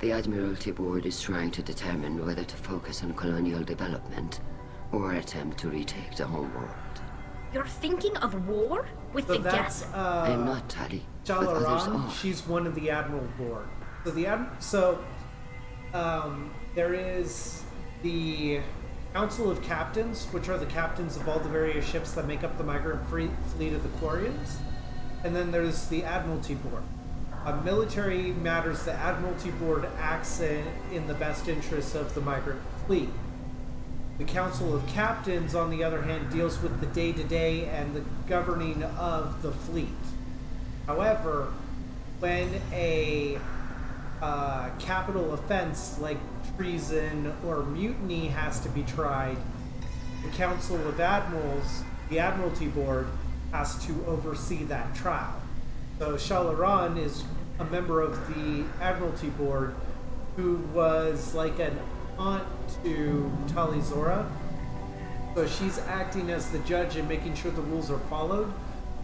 The Admiralty Board is trying to determine whether to focus on colonial development or attempt to retake the home world. You're thinking of war with the Geth? I am not, Tali. Shalaran, she's one of the Admiral Board. So there is the Council of Captains, which are the captains of all the various ships that make up the migrant fleet of the Quarians. And then there's the Admiralty Board. Military matters, the Admiralty Board acts in the best interests of the migrant fleet. The Council of Captains, on the other hand, deals with the day-to-day and the governing of the fleet. However, when a capital offense like treason or mutiny has to be tried, the Council of Admirals, the Admiralty Board, has to oversee that trial. So Shalaran is a member of the Admiralty Board who was like an aunt to Tali Zora. So she's acting as the judge and making sure the rules are followed.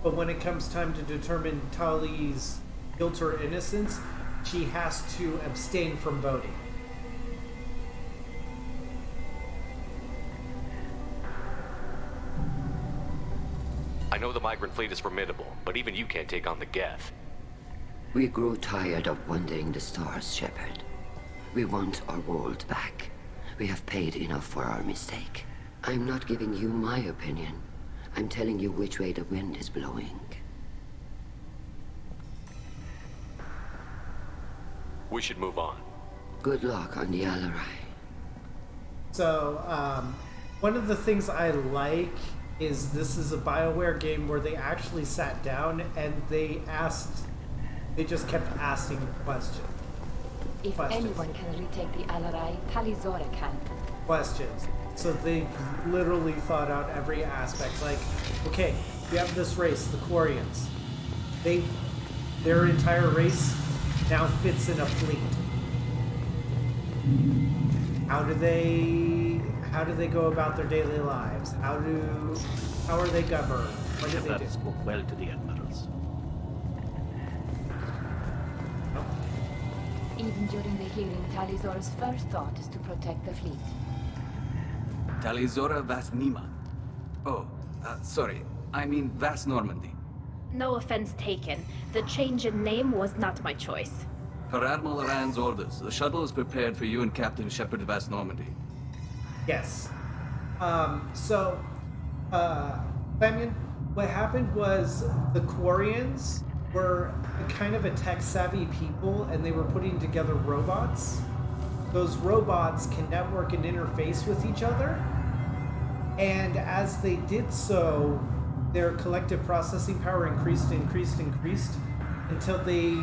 But when it comes time to determine Tali's guilt or innocence, she has to abstain from voting. I know the migrant fleet is formidable, but even you can't take on the Geth. We grow tired of wandering the stars, Shepard. We want our world back. We have paid enough for our mistake. I'm not giving you my opinion. I'm telling you which way the wind is blowing. We should move on. Good luck on the Alarai. So, one of the things I like is this is a BioWare game where they actually sat down and they just kept asking questions. If anyone can retake the Alarai, Tali Zora can. Questions. So they literally thought out every aspect. Like, okay, we have this race, the Quarians. Their entire race now fits in a fleet. How do they go about their daily lives? How are they governed? What do they do? Spoke well to the admirals. Even during the hearing, Tali Zora's first thought is to protect the fleet. Tali Zora Vas Nima. Oh, sorry. I mean Vas Normandy. No offense taken. The change in name was not my choice. Per Admiral Rand's orders, the shuttle is prepared for you and Captain Shepard Vas Normandy. Yes. Damien, what happened was the Quarians were kind of a tech-savvy people, and they were putting together robots. Those robots can network and interface with each other, and as they did so, their collective processing power increased until they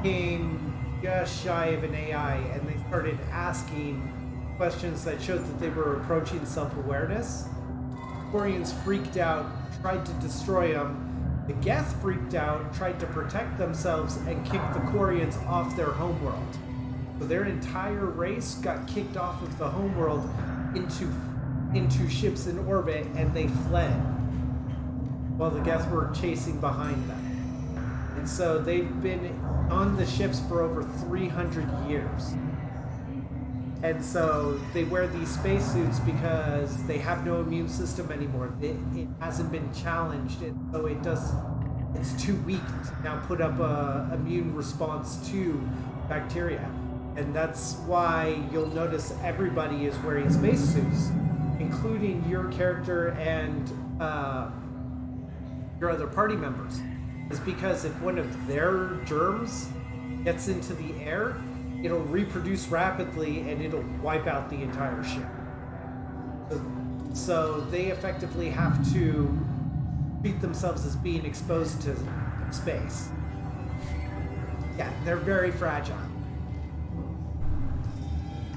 became just shy of an AI, and they started asking questions that showed that they were approaching self-awareness. Quarians freaked out, tried to destroy them. The Geth freaked out, tried to protect themselves, and kicked the Quarians off their homeworld. So their entire race got kicked off of the homeworld into ships in orbit, and they fled while the Geth were chasing behind them. And so they've been on the ships for over 300 years. And so they wear these spacesuits because they have no immune system anymore. It hasn't been challenged, and so it's too weak to now put up a immune response to bacteria. And that's why you'll notice everybody is wearing spacesuits, including your character and your other party members. Is because if one of their germs gets into the air, it'll reproduce rapidly and it'll wipe out the entire ship. So they effectively have to treat themselves as being exposed to space. Yeah, they're very fragile.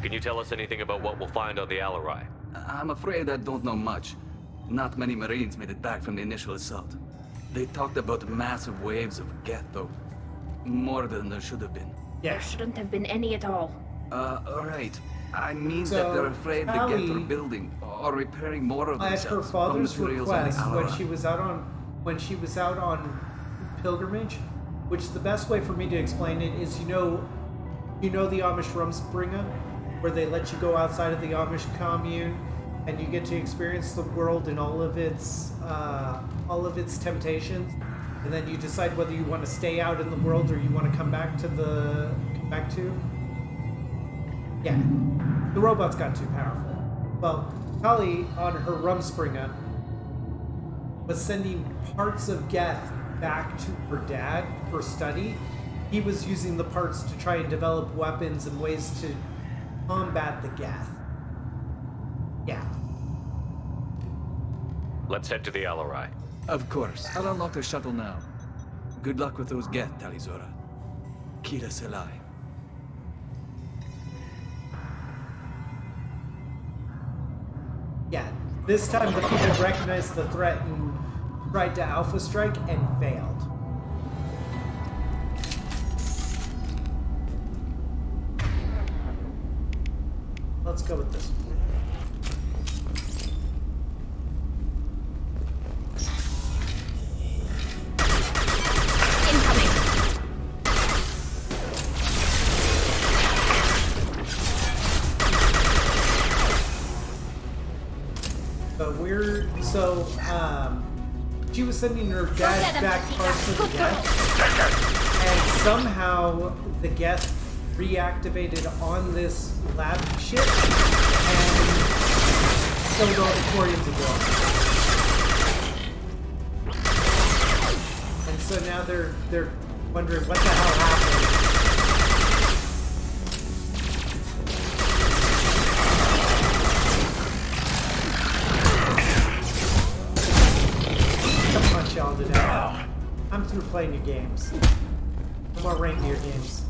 Can you tell us anything about what we'll find on the Alarai? I'm afraid I don't know much. Not many Marines made it back from the initial assault. They talked about massive waves of Geth, though. More than there should have been. There shouldn't have been any at all. Alright. I mean So, that they're afraid the Tali, Geth are building or repairing more of at her themselves from father's materials on the request, when Alarai. she was out on pilgrimage, which the best way for me to explain it is, you know the Amish Rumspringa, where they let you go outside of the Amish commune and you get to experience the world and all of its temptations, and then you decide whether you want to stay out in the world or you want to come back to. Yeah, the robots got too powerful. Well, Tali on her Rumspringa was sending parts of Geth back to her dad for study. He was using the parts to try and develop weapons and ways to combat the Geth. Yeah. Let's head to the Alarai. Of course. I'll unlock the shuttle now. Good luck with those Geth, Talizora. Kira Selai. Yeah, this time the Peter recognized the threat and tried to Alpha Strike and failed. Let's go with this one. She was sending her dad back parts of the Geth, and somehow the Geth reactivated on this lab ship and killed all the Quarians as well. And so now they're wondering what the hell happened. Y'all to death. I'm through playing your games. No more reindeer games.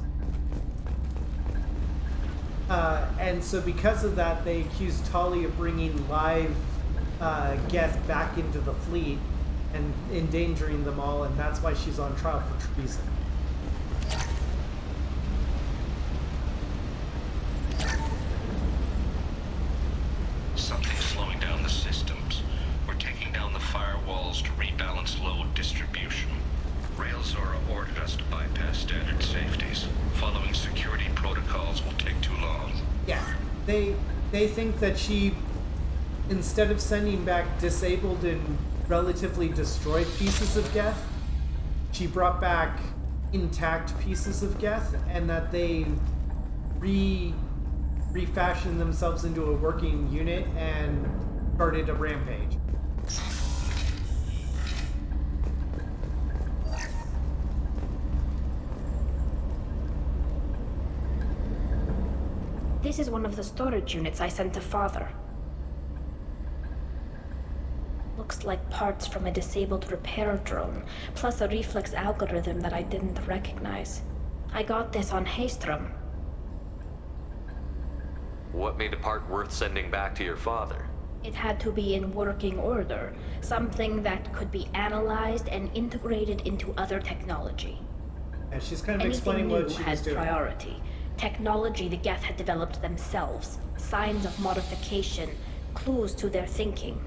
And so because of that, they accused Tali of bringing live Geth back into the fleet and endangering them all, and that's why she's on trial for treason. Something's slowing down the systems. We're taking down the firewalls to rebalance load distribution. Railzora ordered us to bypass standard safeties. Following security protocols will take too long. Yeah, they think that she, instead of sending back disabled and relatively destroyed pieces of Geth, she brought back intact pieces of Geth, and that they refashioned themselves into a working unit and started a rampage. This is one of the storage units I sent to Father. Looks like parts from a disabled repair drone, plus a reflex algorithm that I didn't recognize. I got this on Haystrom. What made a part worth sending back to your father? It had to be in working order, something that could be analyzed and integrated into other technology. And she's kind of Anything explaining what new she had was doing. priority. Technology the Geth had developed themselves, signs of modification, clues to their thinking.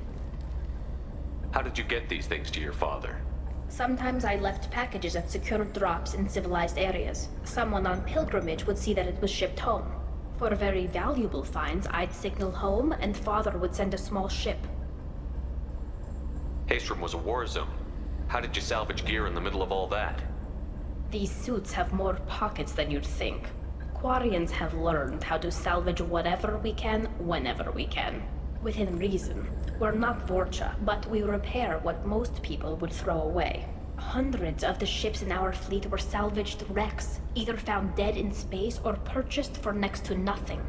How did you get these things to your father? Sometimes I left packages at secured drops in civilized areas. Someone on pilgrimage would see that it was shipped home. For very valuable finds, I'd signal home, and Father would send a small ship. Haystrom was a war zone. How did you salvage gear in the middle of all that? These suits have more pockets than you'd think. Quarians have learned how to salvage whatever we can, whenever we can. Within reason. We're not Vorcha, but we repair what most people would throw away. Hundreds of the ships in our fleet were salvaged wrecks, either found dead in space or purchased for next to nothing.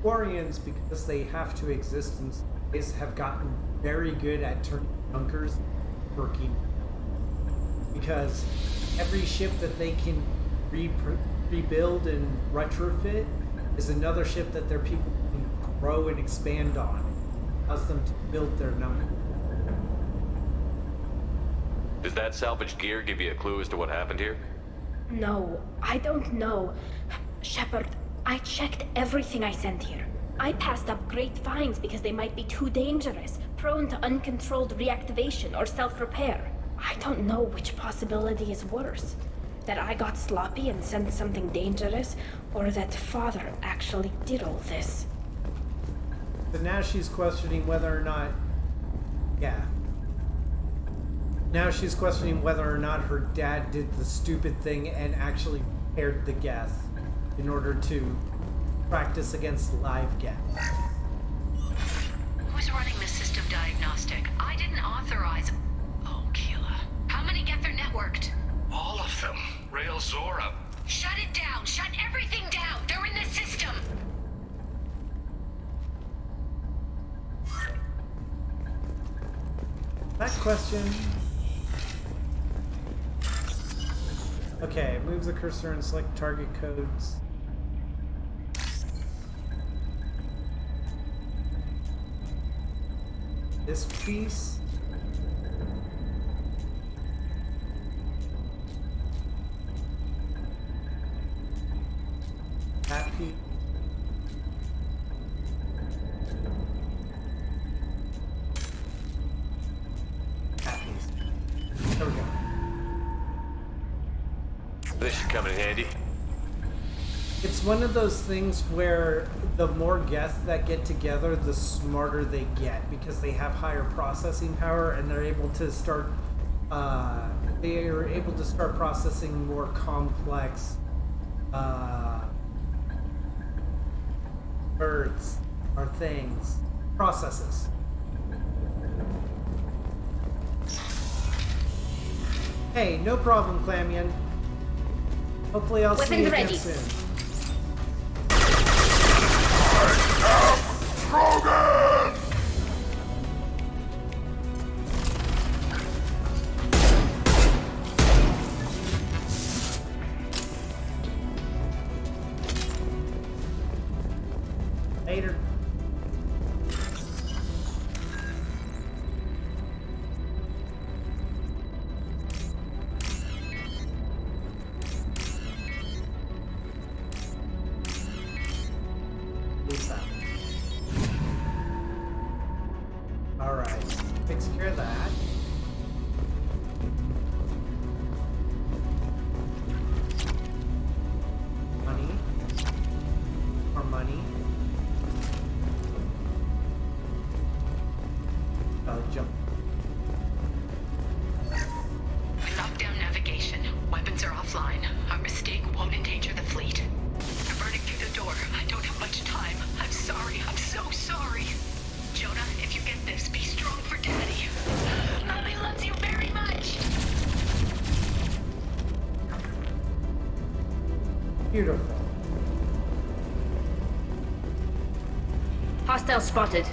Quarians, because they have to exist in space, have gotten very good at turning bunkers working. Because every ship that they can rebuild and retrofit is another ship that their people can grow and expand on. Allows them to build their number. Does that salvaged gear give you a clue as to what happened here? No, I don't know. Shepard, I checked everything I sent here. I passed up great finds because they might be too dangerous, prone to uncontrolled reactivation or self-repair. I don't know which possibility is worse. That I got sloppy and sent something dangerous, or that Father actually did all this. But now she's questioning whether or not... Yeah. Now she's questioning whether or not her dad did the stupid thing and actually repaired the Geth in order to practice against live Geth. Who's running the system diagnostic? I didn't authorize... Oh, Keela. How many Geth are networked? All of them. Rail Zora. Shut it down! Shut everything down! They're in the system! That question... Okay, move the cursor and select target codes. This piece. That piece. That piece. There we go. This should come in handy. It's one of those things where the more Geth that get together, the smarter they get because they have higher processing power and they're able to start. They are able to start processing more complex birds or things, processes. Hey, no problem, Clamion. Hopefully I'll see you again soon. Krogan! Later. Alright, takes care of that. Money. More money. Jump. We locked down navigation. Weapons are offline. Our mistake won't endanger the fleet. I'm burning through the door. I don't have much time. I'm sorry. I'm so sorry. Jonah, if you get this, be strong for Daddy. Mommy loves you very much. Beautiful. Hostile spotted.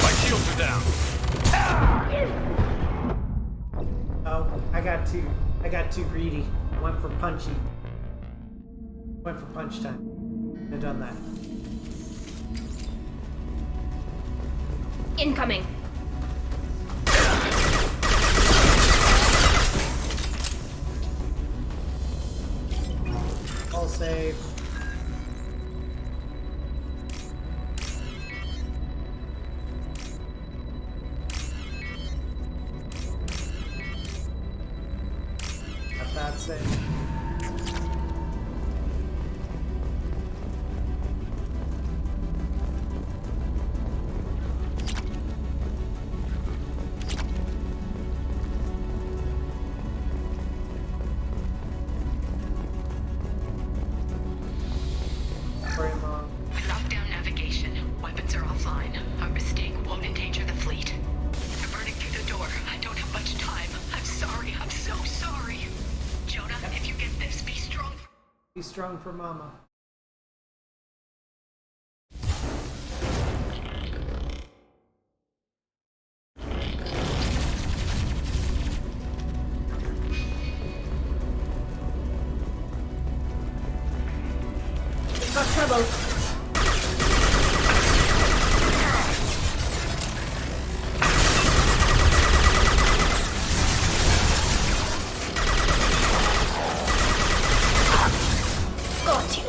My shields are down. Oh, I got too greedy. I went for punchy. Went for punch time. I've done that. Incoming. All save. Got that save. strong for Mama. Got trouble. Got you.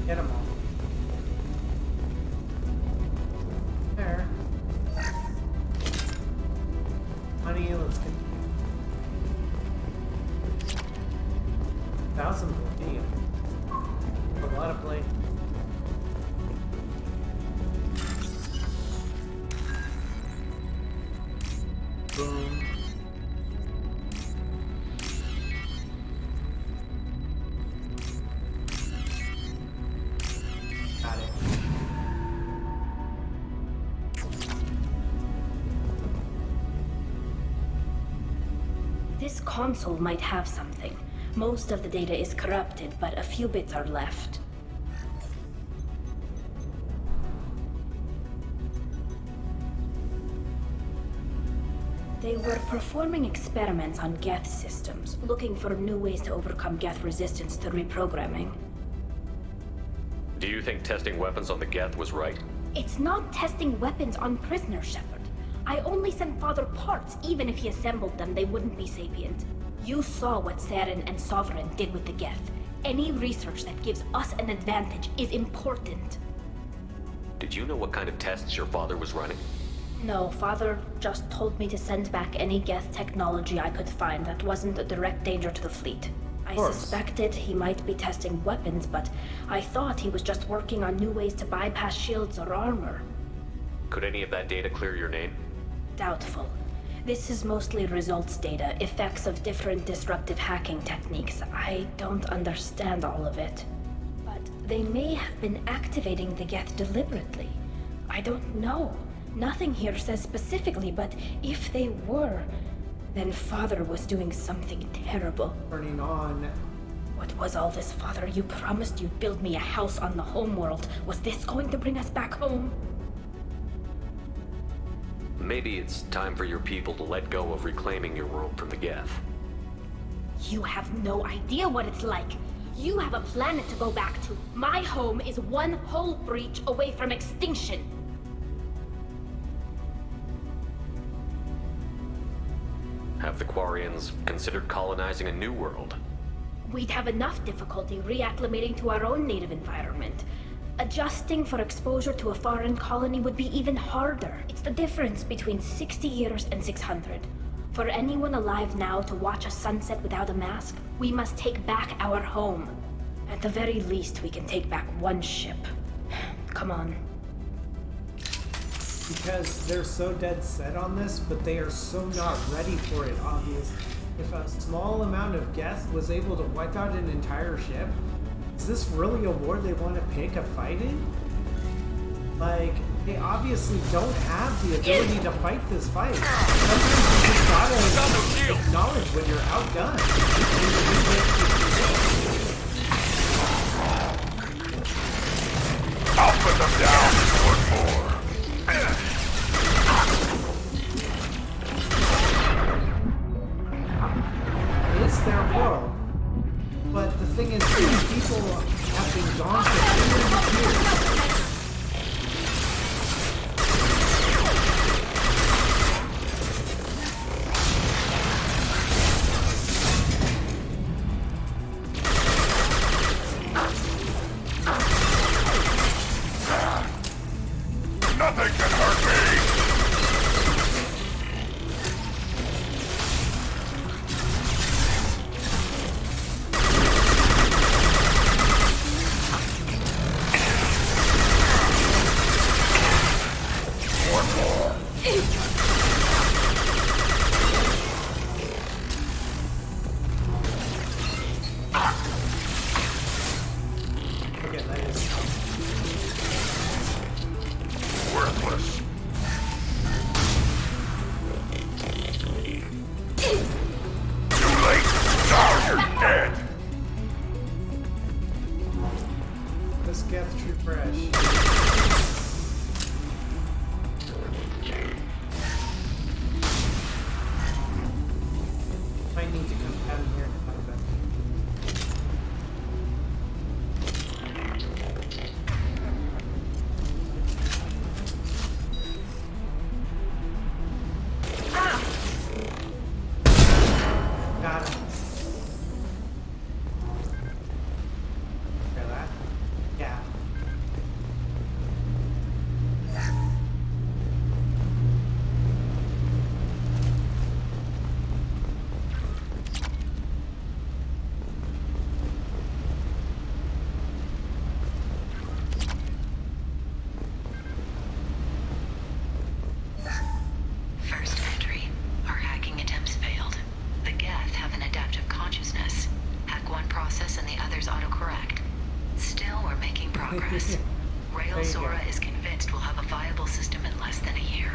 Get them all. There. Honey, let's get 1,014. A lot of play. Boom. Got it. This console might have something. Most of the data is corrupted, but a few bits are left. They were performing experiments on Geth systems, looking for new ways to overcome Geth resistance to reprogramming. Do you think testing weapons on the Geth was right? It's not testing weapons on prisoners, Shepard. I only sent Father parts. Even if he assembled them, they wouldn't be sapient. You saw what Saren and Sovereign did with the Geth. Any research that gives us an advantage is important. Did you know what kind of tests your father was running? No, Father just told me to send back any Geth technology I could find that wasn't a direct danger to the fleet. I suspected he might be testing weapons, but I thought he was just working on new ways to bypass shields or armor. Could any of that data clear your name? Doubtful. This is mostly results data, effects of different disruptive hacking techniques. I don't understand all of it. But they may have been activating the Geth deliberately. I don't know. Nothing here says specifically, but if they were, then Father was doing something terrible. Turning on. What was all this, Father? You promised you'd build me a house on the homeworld. Was this going to bring us back home? Maybe it's time for your people to let go of reclaiming your world from the Geth. You have no idea what it's like. You have a planet to go back to. My home is one hull breach away from extinction. Have the Quarians considered colonizing a new world? We'd have enough difficulty reacclimating to our own native environment. Adjusting for exposure to a foreign colony would be even harder. It's the difference between 60 years and 600. For anyone alive now to watch a sunset without a mask, we must take back our home. At the very least, we can take back one ship. Come on. Because they're so dead set on this, but they are so not ready for it, obviously. If a small amount of Geth was able to wipe out an entire ship, is this really a war they want to pick a fight in? Like, they obviously don't have the ability to fight this fight. Sometimes you just gotta acknowledge when you're outdone. I'll put them down one more. It is their world. But the thing is, these people have been gone for 300 years. Nothing can hurt me! this Geth Trooper as might need to come down here to find that. Got him. Hear that? Yeah. First entry. Our hacking attempts failed. The Geth have an adaptive consciousness. Hack one process and the others autocorrect. Still, we're making progress. Rail Zora is convinced we'll have a viable system in less than a year.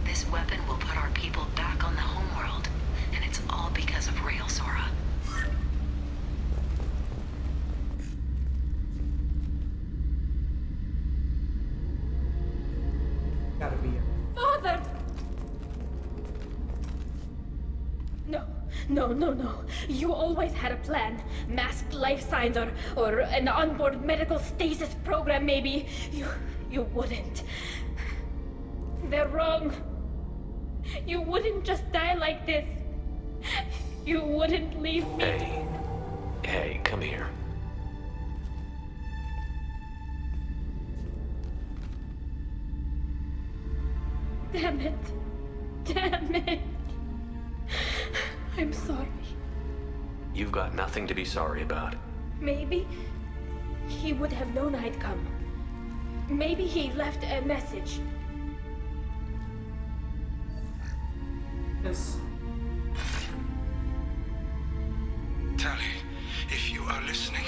This weapon will put our people back on the homeworld, and it's all because of Rail Zora. Gotta be it. Father! No. You always had a plan. Masked life signs or an onboard medical stasis program, maybe. You wouldn't. They're wrong. You wouldn't just die like this. You wouldn't leave me. Hey, come here. Damn it. I'm sorry. You've got nothing to be sorry about. Maybe he would have known I'd come. Maybe he left a message. Yes. Tally, if you are listening,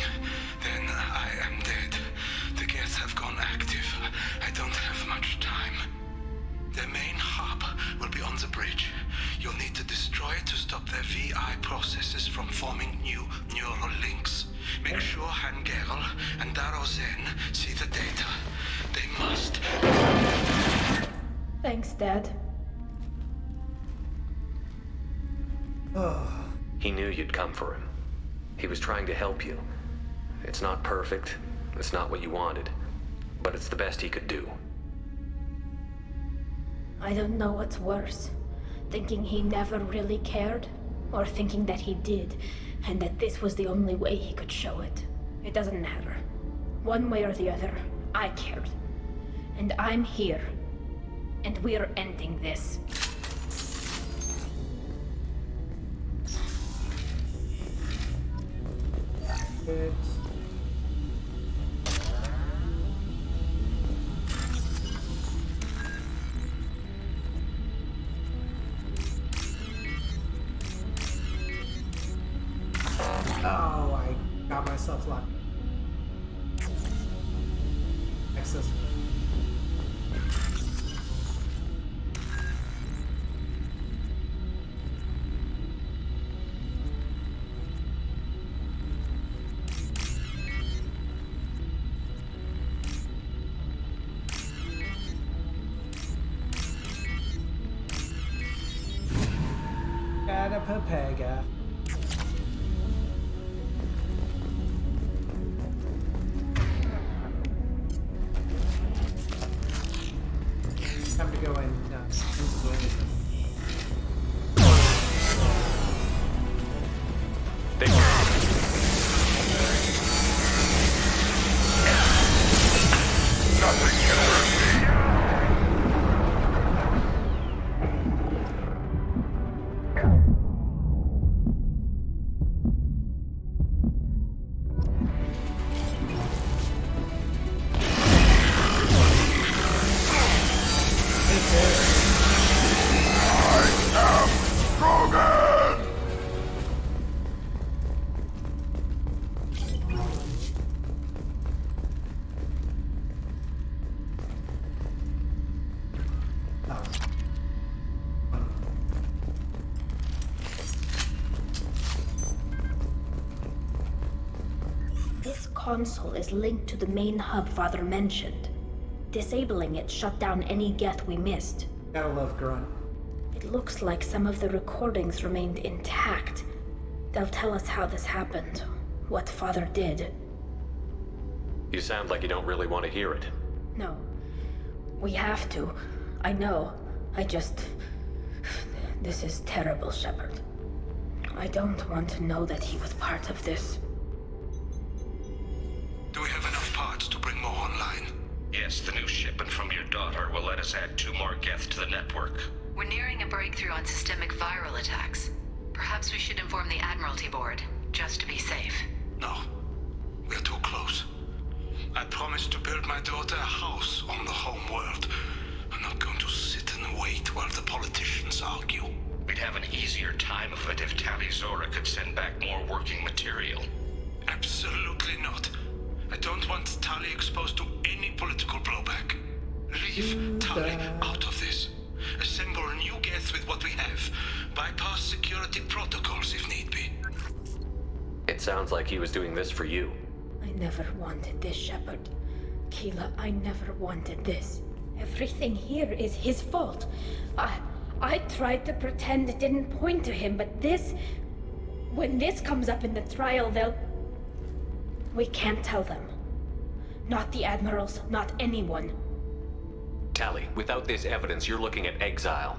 then I am dead. The Geth have gone active. I don't have much time. Their main hub will be on the bridge. You'll need to destroy it to stop their VI processes from forming new neural links. Make sure Hangerl and Daro Zen see the data. They must. Thanks, Dad. He knew you'd come for him. He was trying to help you. It's not perfect. It's not what you wanted. But it's the best he could do. I don't know what's worse. Thinking he never really cared, or thinking that he did, and that this was the only way he could show it. It doesn't matter. One way or the other, I cared. And I'm here. And we're ending this. Good. Oh, I got myself locked. Access. Got a papega. Time to go in. console is linked to the main hub Father mentioned. Disabling it shut down any Geth we missed. Gotta love Grunt. It looks like some of the recordings remained intact. They'll tell us how this happened, what Father did. You sound like you don't really want to hear it. No. We have to. I know. This is terrible, Shepard. I don't want to know that he was part of this. Do we have enough parts to bring more online? Yes, the new shipment from your daughter will let us add 2 more Geth to the network. We're nearing a breakthrough on systemic viral attacks. Perhaps we should inform the Admiralty Board, just to be safe. No. We're too close. I promised to build my daughter a house on the home world. I'm not going to sit and wait while the politicians argue. We'd have an easier time of it if Tali Zora could send back more working material. Absolutely not. I don't want Tali exposed to any political blowback. Leave Tali out of this. Assemble new Geth with what we have. Bypass security protocols if need be. It sounds like he was doing this for you. I never wanted this, Shepard. Keela, I never wanted this. Everything here is his fault. I tried to pretend it didn't point to him, but this... When this comes up in the trial, they'll... We can't tell them. Not the Admirals, not anyone. Tali, without this evidence, you're looking at exile.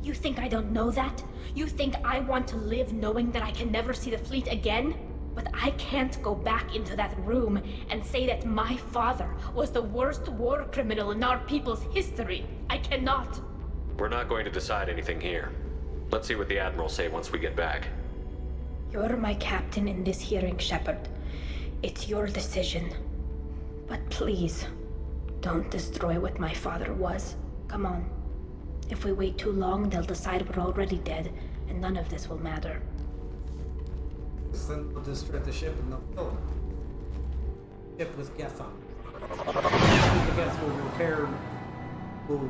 You think I don't know that? You think I want to live knowing that I can never see the fleet again? But I can't go back into that room and say that my father was the worst war criminal in our people's history. I cannot. We're not going to decide anything here. Let's see what the Admirals say once we get back. You're my captain in this hearing, Shepard. It's your decision. But please, don't destroy what my father was. Come on. If we wait too long, they'll decide we're already dead, and none of this will matter. Then we'll destroy the ship and they'll kill it. Ship with Geth on it. The Geth will repair, will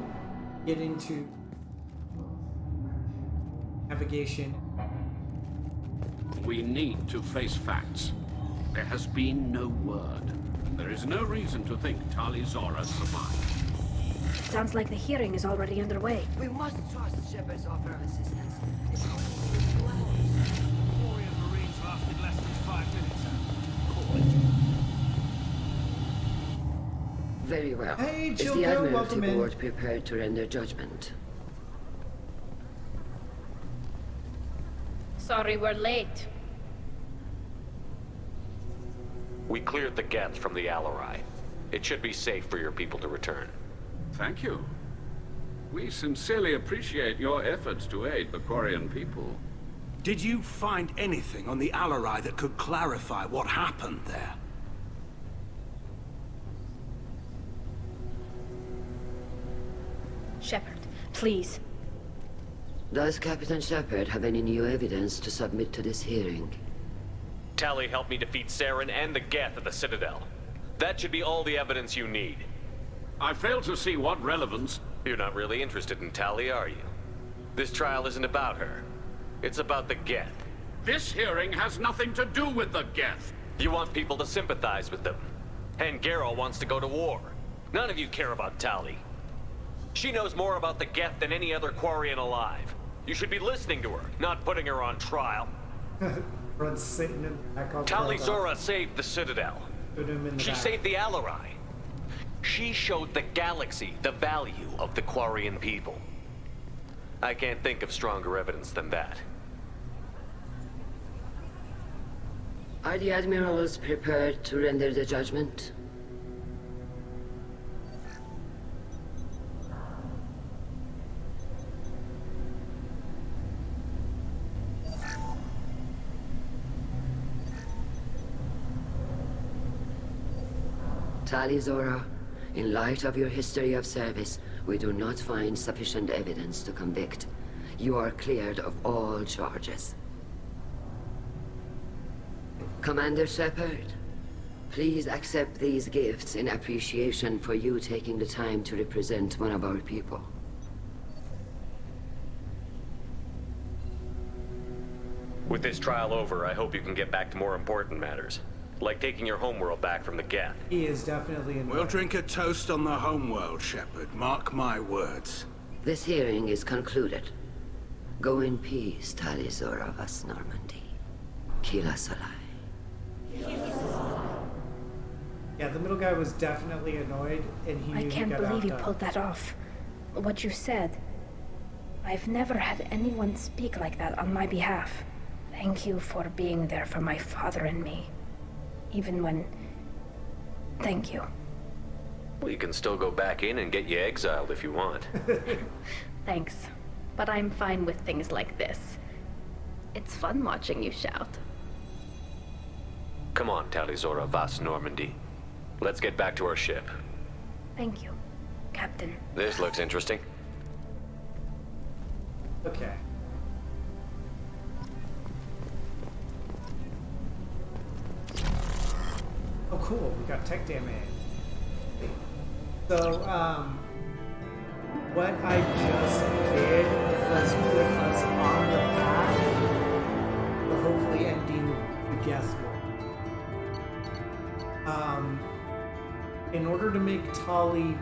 get into navigation. We need to face facts. There has been no word. There is no reason to think Tali Zora survived. Sounds like the hearing is already underway. We must trust Shepard's offer of assistance. Lasted less than 5 minutes. Very well. Hey, Is the Joker, Admiralty welcome in. Board prepared to render judgment? Sorry we're late. We cleared the Geth from the Alarai. It should be safe for your people to return. Thank you. We sincerely appreciate your efforts to aid the Quarian people. Did you find anything on the Alarai that could clarify what happened there? Shepard, please. Does Captain Shepard have any new evidence to submit to this hearing? Tali helped me defeat Saren and the Geth at the Citadel. That should be all the evidence you need. I fail to see what relevance... You're not really interested in Tali, are you? This trial isn't about her. It's about the Geth. This hearing has nothing to do with the Geth. You want people to sympathize with them. And Garrow wants to go to war. None of you care about Tali. She knows more about the Geth than any other Quarian alive. You should be listening to her, not putting her on trial. Run Satan in the back of Tali Zora saved the Citadel. She back. saved the Alarai. She showed the galaxy the value of the Quarian people. I can't think of stronger evidence than that. Are the Admirals prepared to render the judgment? Tali Zora, in light of your history of service, we do not find sufficient evidence to convict. You are cleared of all charges. Commander Shepard, please accept these gifts in appreciation for you taking the time to represent one of our people. With this trial over, I hope you can get back to more important matters, Like taking your homeworld back from the Geth. He is definitely annoyed. We'll drink a toast on the homeworld, Shepard. Mark my words. This hearing is concluded. Go in peace, Talizor of us Normandy. Kila Salai. Yeah, the middle guy was definitely annoyed, and he knew I can't he got believe you outdone. pulled that off. What you said. I've never had anyone speak like that on my behalf. Thank you for being there for my father and me. Even when... Thank you. Well, you can still go back in and get you exiled if you want. Thanks. But I'm fine with things like this. It's fun watching you shout. Come on, Talizora Vas Normandy. Let's get back to our ship. Thank you, Captain. This looks interesting. Okay. Oh, cool. We got tech damage. So, what I just did was put us on the path to hopefully ending the Geth War. In order to make Tali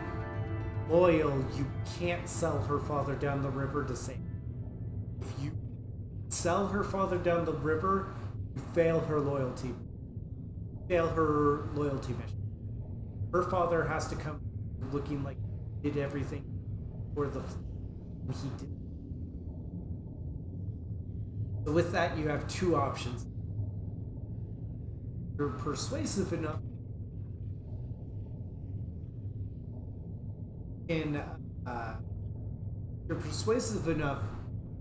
loyal, you can't sell her father down the river to save. If you sell her father down the river, you fail her loyalty. Fail her loyalty mission. Her father has to come looking like he did everything for the he did. So with that, you have two options. You're persuasive enough you're persuasive enough,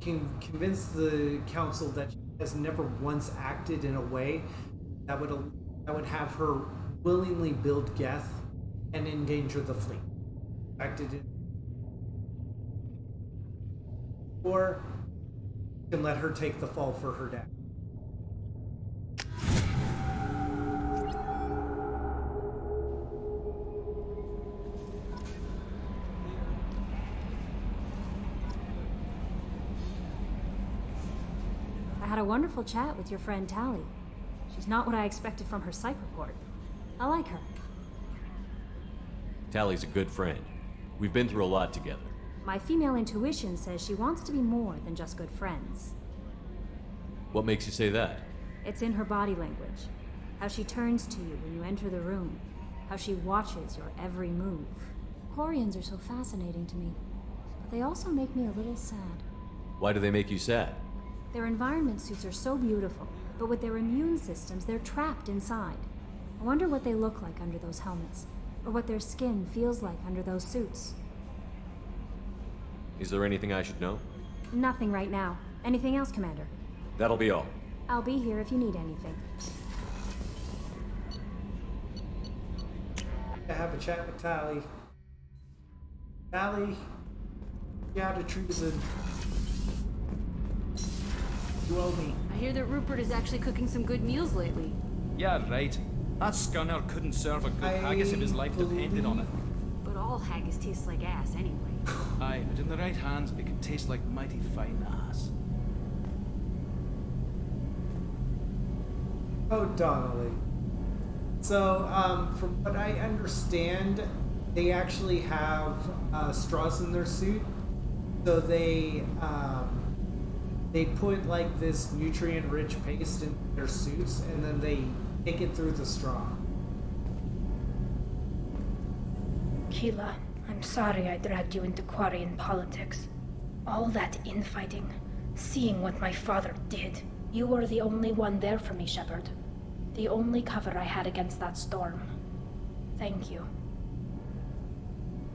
can convince the council that she has never once acted in a way that would have her willingly build Geth and endanger the fleet. Acted in, or you can let her take the fall for her dad. I had a wonderful chat with your friend Tali. She's not what I expected from her psych report. I like her. Tally's a good friend. We've been through a lot together. My female intuition says she wants to be more than just good friends. What makes you say that? It's in her body language. How she turns to you when you enter the room. How she watches your every move. Quarians are so fascinating to me, but they also make me a little sad. Why do they make you sad? Their environment suits are so beautiful, but with their immune systems, they're trapped inside. I wonder what they look like under those helmets, or what their skin feels like under those suits. Is there anything I should know? Nothing right now. Anything else, Commander? That'll be all. I'll be here if you need anything. I have a chat with Tali. Tali, you out of treason. You owe me. I hear that Rupert is actually cooking some good meals lately. Yeah, right. That scunner couldn't serve a good haggis if his life depended on it. But all haggis tastes like ass anyway. Aye, but in the right hands, it can taste like mighty fine ass. Oh, Donnelly. So, from what I understand, they actually have straws in their suit. So they put like this nutrient-rich paste in their suits, and then they take it through the straw. Keela, I'm sorry I dragged you into Quarian politics. All that infighting, seeing what my father did. You were the only one there for me, Shepard. The only cover I had against that storm. Thank you.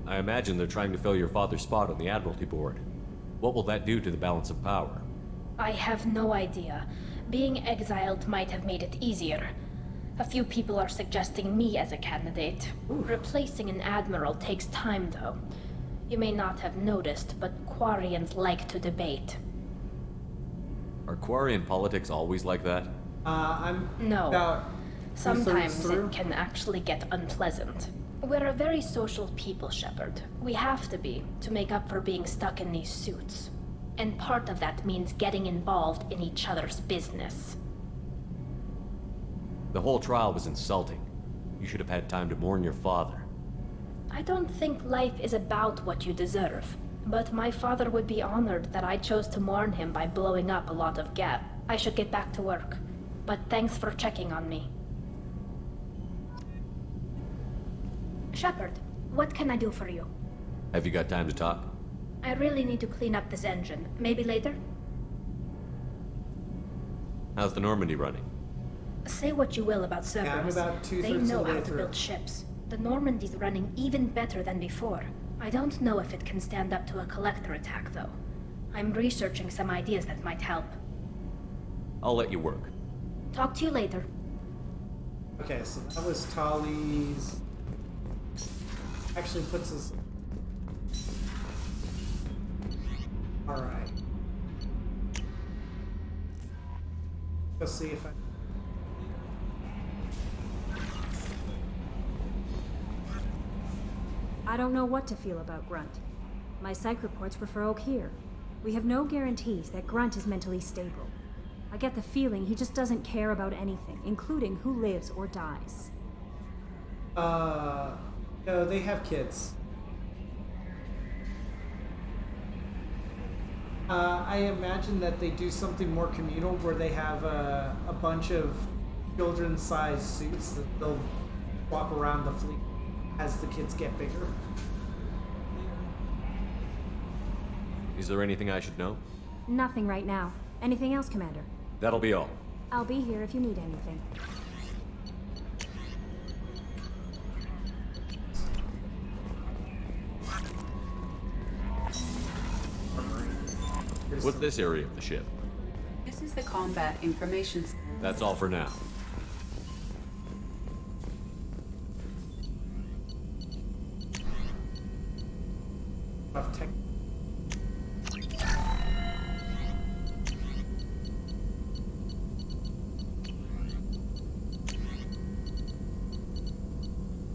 I imagine they're trying to fill your father's spot on the Admiralty Board. What will that do to the balance of power? I have no idea. Being exiled might have made it easier. A few people are suggesting me as a candidate. Replacing an admiral takes time, though. You may not have noticed, but Quarians like to debate. Are Quarian politics always like that? I'm No. about Sometimes through. it can actually get unpleasant. We're a very social people, Shepard. We have to be, to make up for being stuck in these suits. And part of that means getting involved in each other's business. The whole trial was insulting. You should have had time to mourn your father. I don't think life is about what you deserve, but my father would be honored that I chose to mourn him by blowing up a lot of gas. I should get back to work, but thanks for checking on me. Shepard, what can I do for you? Have you got time to talk? I really need to clean up this engine. Maybe later? How's the Normandy running? Say what you will about Cerberus. I'm about two-thirds They of know the way how to through. build ships. The Normandy's running even better than before. I don't know if it can stand up to a collector attack, though. I'm researching some ideas that might help. I'll let you work. Talk to you later. Okay, so that was Tali's. Actually puts us. Alright. Let's see if I. I don't know what to feel about Grunt. My psych reports refer Oak here. We have no guarantees that Grunt is mentally stable. I get the feeling he just doesn't care about anything, including who lives or dies. No, they have kids. I imagine that they do something more communal where they have a bunch of children-sized suits that they'll walk around the fleet as the kids get bigger. Is there anything I should know? Nothing right now. Anything else, Commander? That'll be all. I'll be here if you need anything. What's this area of the ship? This is the Combat Information Center. That's all for now.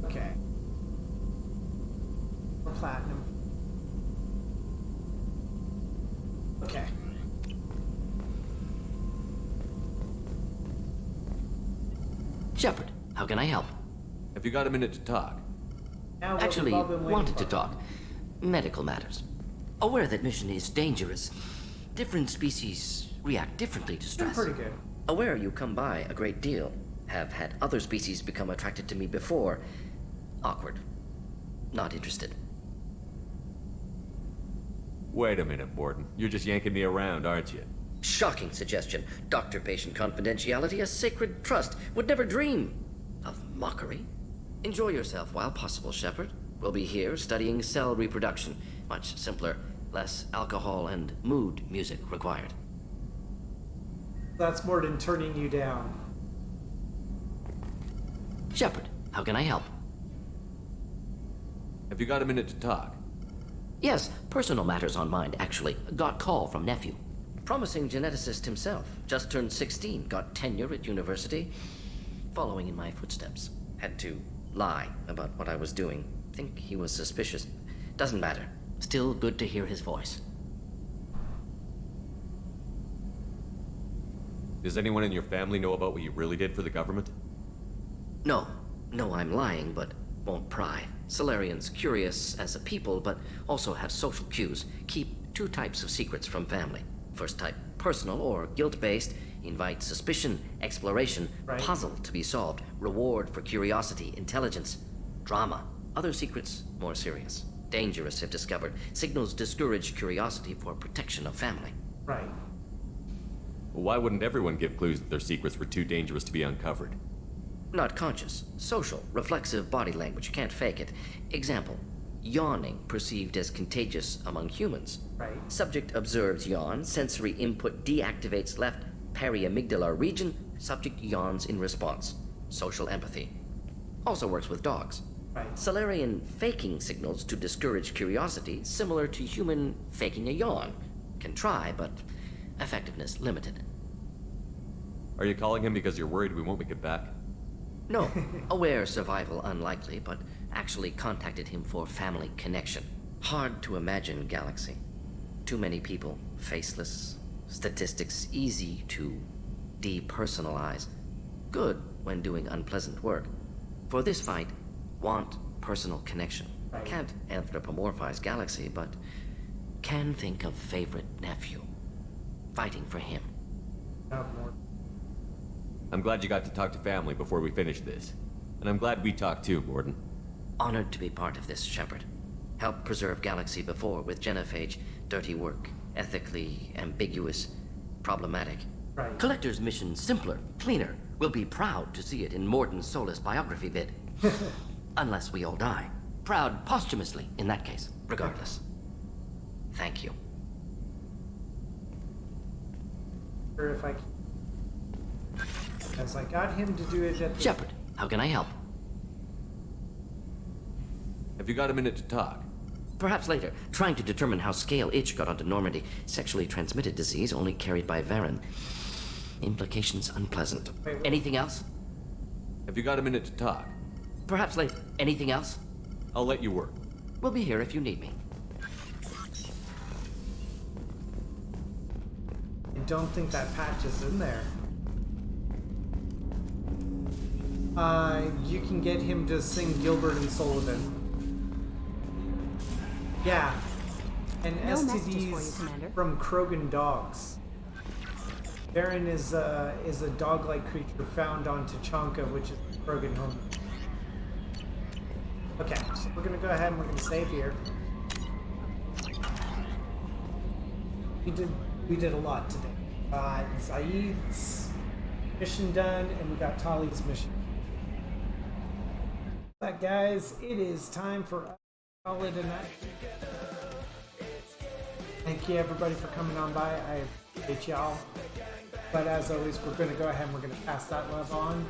Okay. Or platinum. Okay. Shepard, how can I help? Have you got a minute to talk? Now what Actually, we've all been waiting wanted to for. talk. Medical matters. Aware that mission is dangerous. Different species react differently to stress. Pretty good. Aware you come by a great deal. Have had other species become attracted to me before. Awkward. Not interested. Wait a minute, Borden. You're just yanking me around, aren't you? Shocking suggestion. Doctor-patient confidentiality, a sacred trust. Would never dream of mockery. Enjoy yourself while possible, Shepard. We'll be here studying cell reproduction. Much simpler. Less alcohol and mood music required. That's more than turning you down. Shepard, how can I help? Have you got a minute to talk? Yes, personal matters on mind, actually. Got call from nephew. Promising geneticist himself. Just turned 16, got tenure at university. Following in my footsteps. Had to lie about what I was doing. Think he was suspicious. Doesn't matter. Still good to hear his voice. Does anyone in your family know about what you really did for the government? No. No, I'm lying, but won't pry. Solarians curious as a people, but also have social cues. Keep two types of secrets from family. First type, personal or guilt-based, invite suspicion, exploration, puzzle to be solved, reward for curiosity, intelligence, drama. Other secrets, more serious. Dangerous if discovered. Signals discourage curiosity for protection of family. Right. Well, why wouldn't everyone give clues that their secrets were too dangerous to be uncovered? Not conscious. Social, reflexive body language, can't fake it. Example, yawning perceived as contagious among humans. Right. Subject observes yawn, sensory input deactivates left periamygdalar region, subject yawns in response. Social empathy. Also works with dogs. Right. Solarian faking signals to discourage curiosity, similar to human faking a yawn. Can try, but effectiveness limited. Are you calling him because you're worried we won't make it back? No. Aware survival unlikely, but actually contacted him for family connection. Hard to imagine galaxy. Too many people, faceless, statistics easy to depersonalize. Good when doing unpleasant work. For this fight, want personal connection. Can't anthropomorphize Galaxy, but can think of favorite nephew. Fighting for him. I'm glad you got to talk to family before we finish this. And I'm glad we talked too, Mordin. Honored to be part of this, Shepard. Helped preserve Galaxy before with genophage. Dirty work. Ethically ambiguous. Problematic. Right. Collector's mission simpler, cleaner. We'll be proud to see it in Mordin's Solus biography vid. Unless we all die. Proud posthumously, in that case, regardless. Thank you. Or if I can... Because I got him to do it at the... Shepard, how can I help? Have you got a minute to talk? Perhaps later. Trying to determine how scale itch got onto Normandy. Sexually transmitted disease only carried by Varen. Implications unpleasant. Wait. Anything else? Have you got a minute to talk? Perhaps later. Anything else? I'll let you work. We'll be here if you need me. I don't think that patch is in there. You can get him to sing Gilbert and Sullivan. Yeah. And No messages for you, STDs Commander. from Krogan dogs. Baron is a dog-like creature found on Tachanka, which is the Krogan home. Okay, so we're gonna go ahead and we're gonna save here. We did a lot today. Zaid's mission done, and we got Tali's mission. But guys, it is time for us to call it a night. Thank you everybody for coming on by. I appreciate y'all. But as always, we're gonna go ahead and we're gonna pass that love on.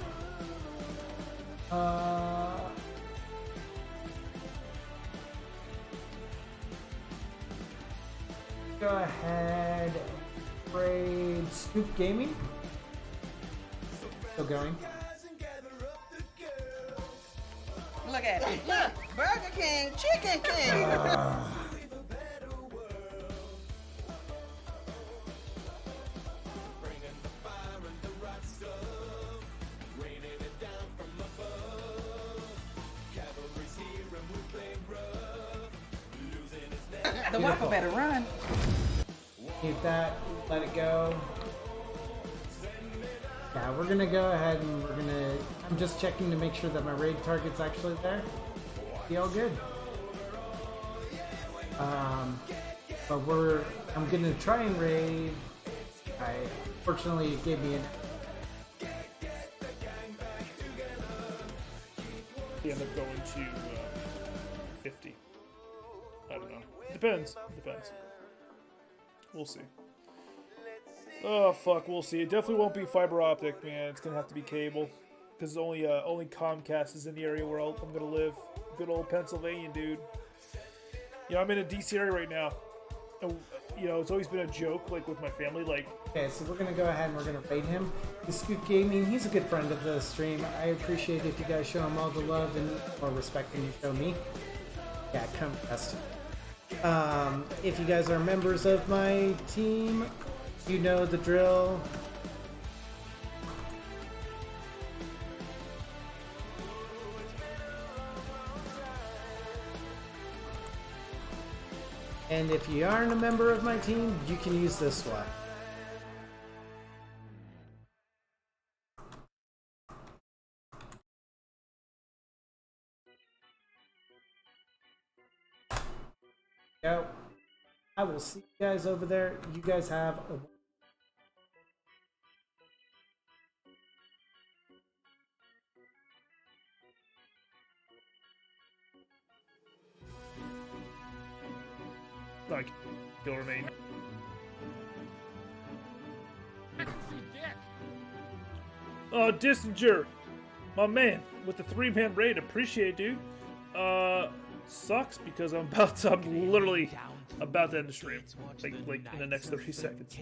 Go ahead and raid Scoop Gaming. Still going. Look at it. Look, Burger King, Chicken King. The waffle better run. Keep that, let it go. Yeah, we're gonna go ahead and I'm just checking to make sure that my raid target's actually there. Be all good. But I'm gonna try and raid. Fortunately it gave me an... We end up going to 50. I don't know. Depends. We'll see. Oh fuck, we'll see. It definitely won't be fiber optic, man. It's gonna have to be cable, because only Comcast is in the area where I'm gonna live. Good old Pennsylvania, dude. You know, I'm in a DC area right now. And, you know, it's always been a joke, like with my family, like. Okay, so we're gonna go ahead and we're gonna raid him. The Scoop Gaming, he's a good friend of the stream. I appreciate if you guys show him all the love and or respect than you show me. Yeah, come best. If you guys are members of my team, you know the drill. And if you aren't a member of my team, you can use this one. Go. I will see you guys over there. You guys have a... Like, he'll remain. Dissinger, my man, with the 3-man raid, appreciate it, dude. Sucks because I'm literally about to end the stream, like in the next 30 seconds.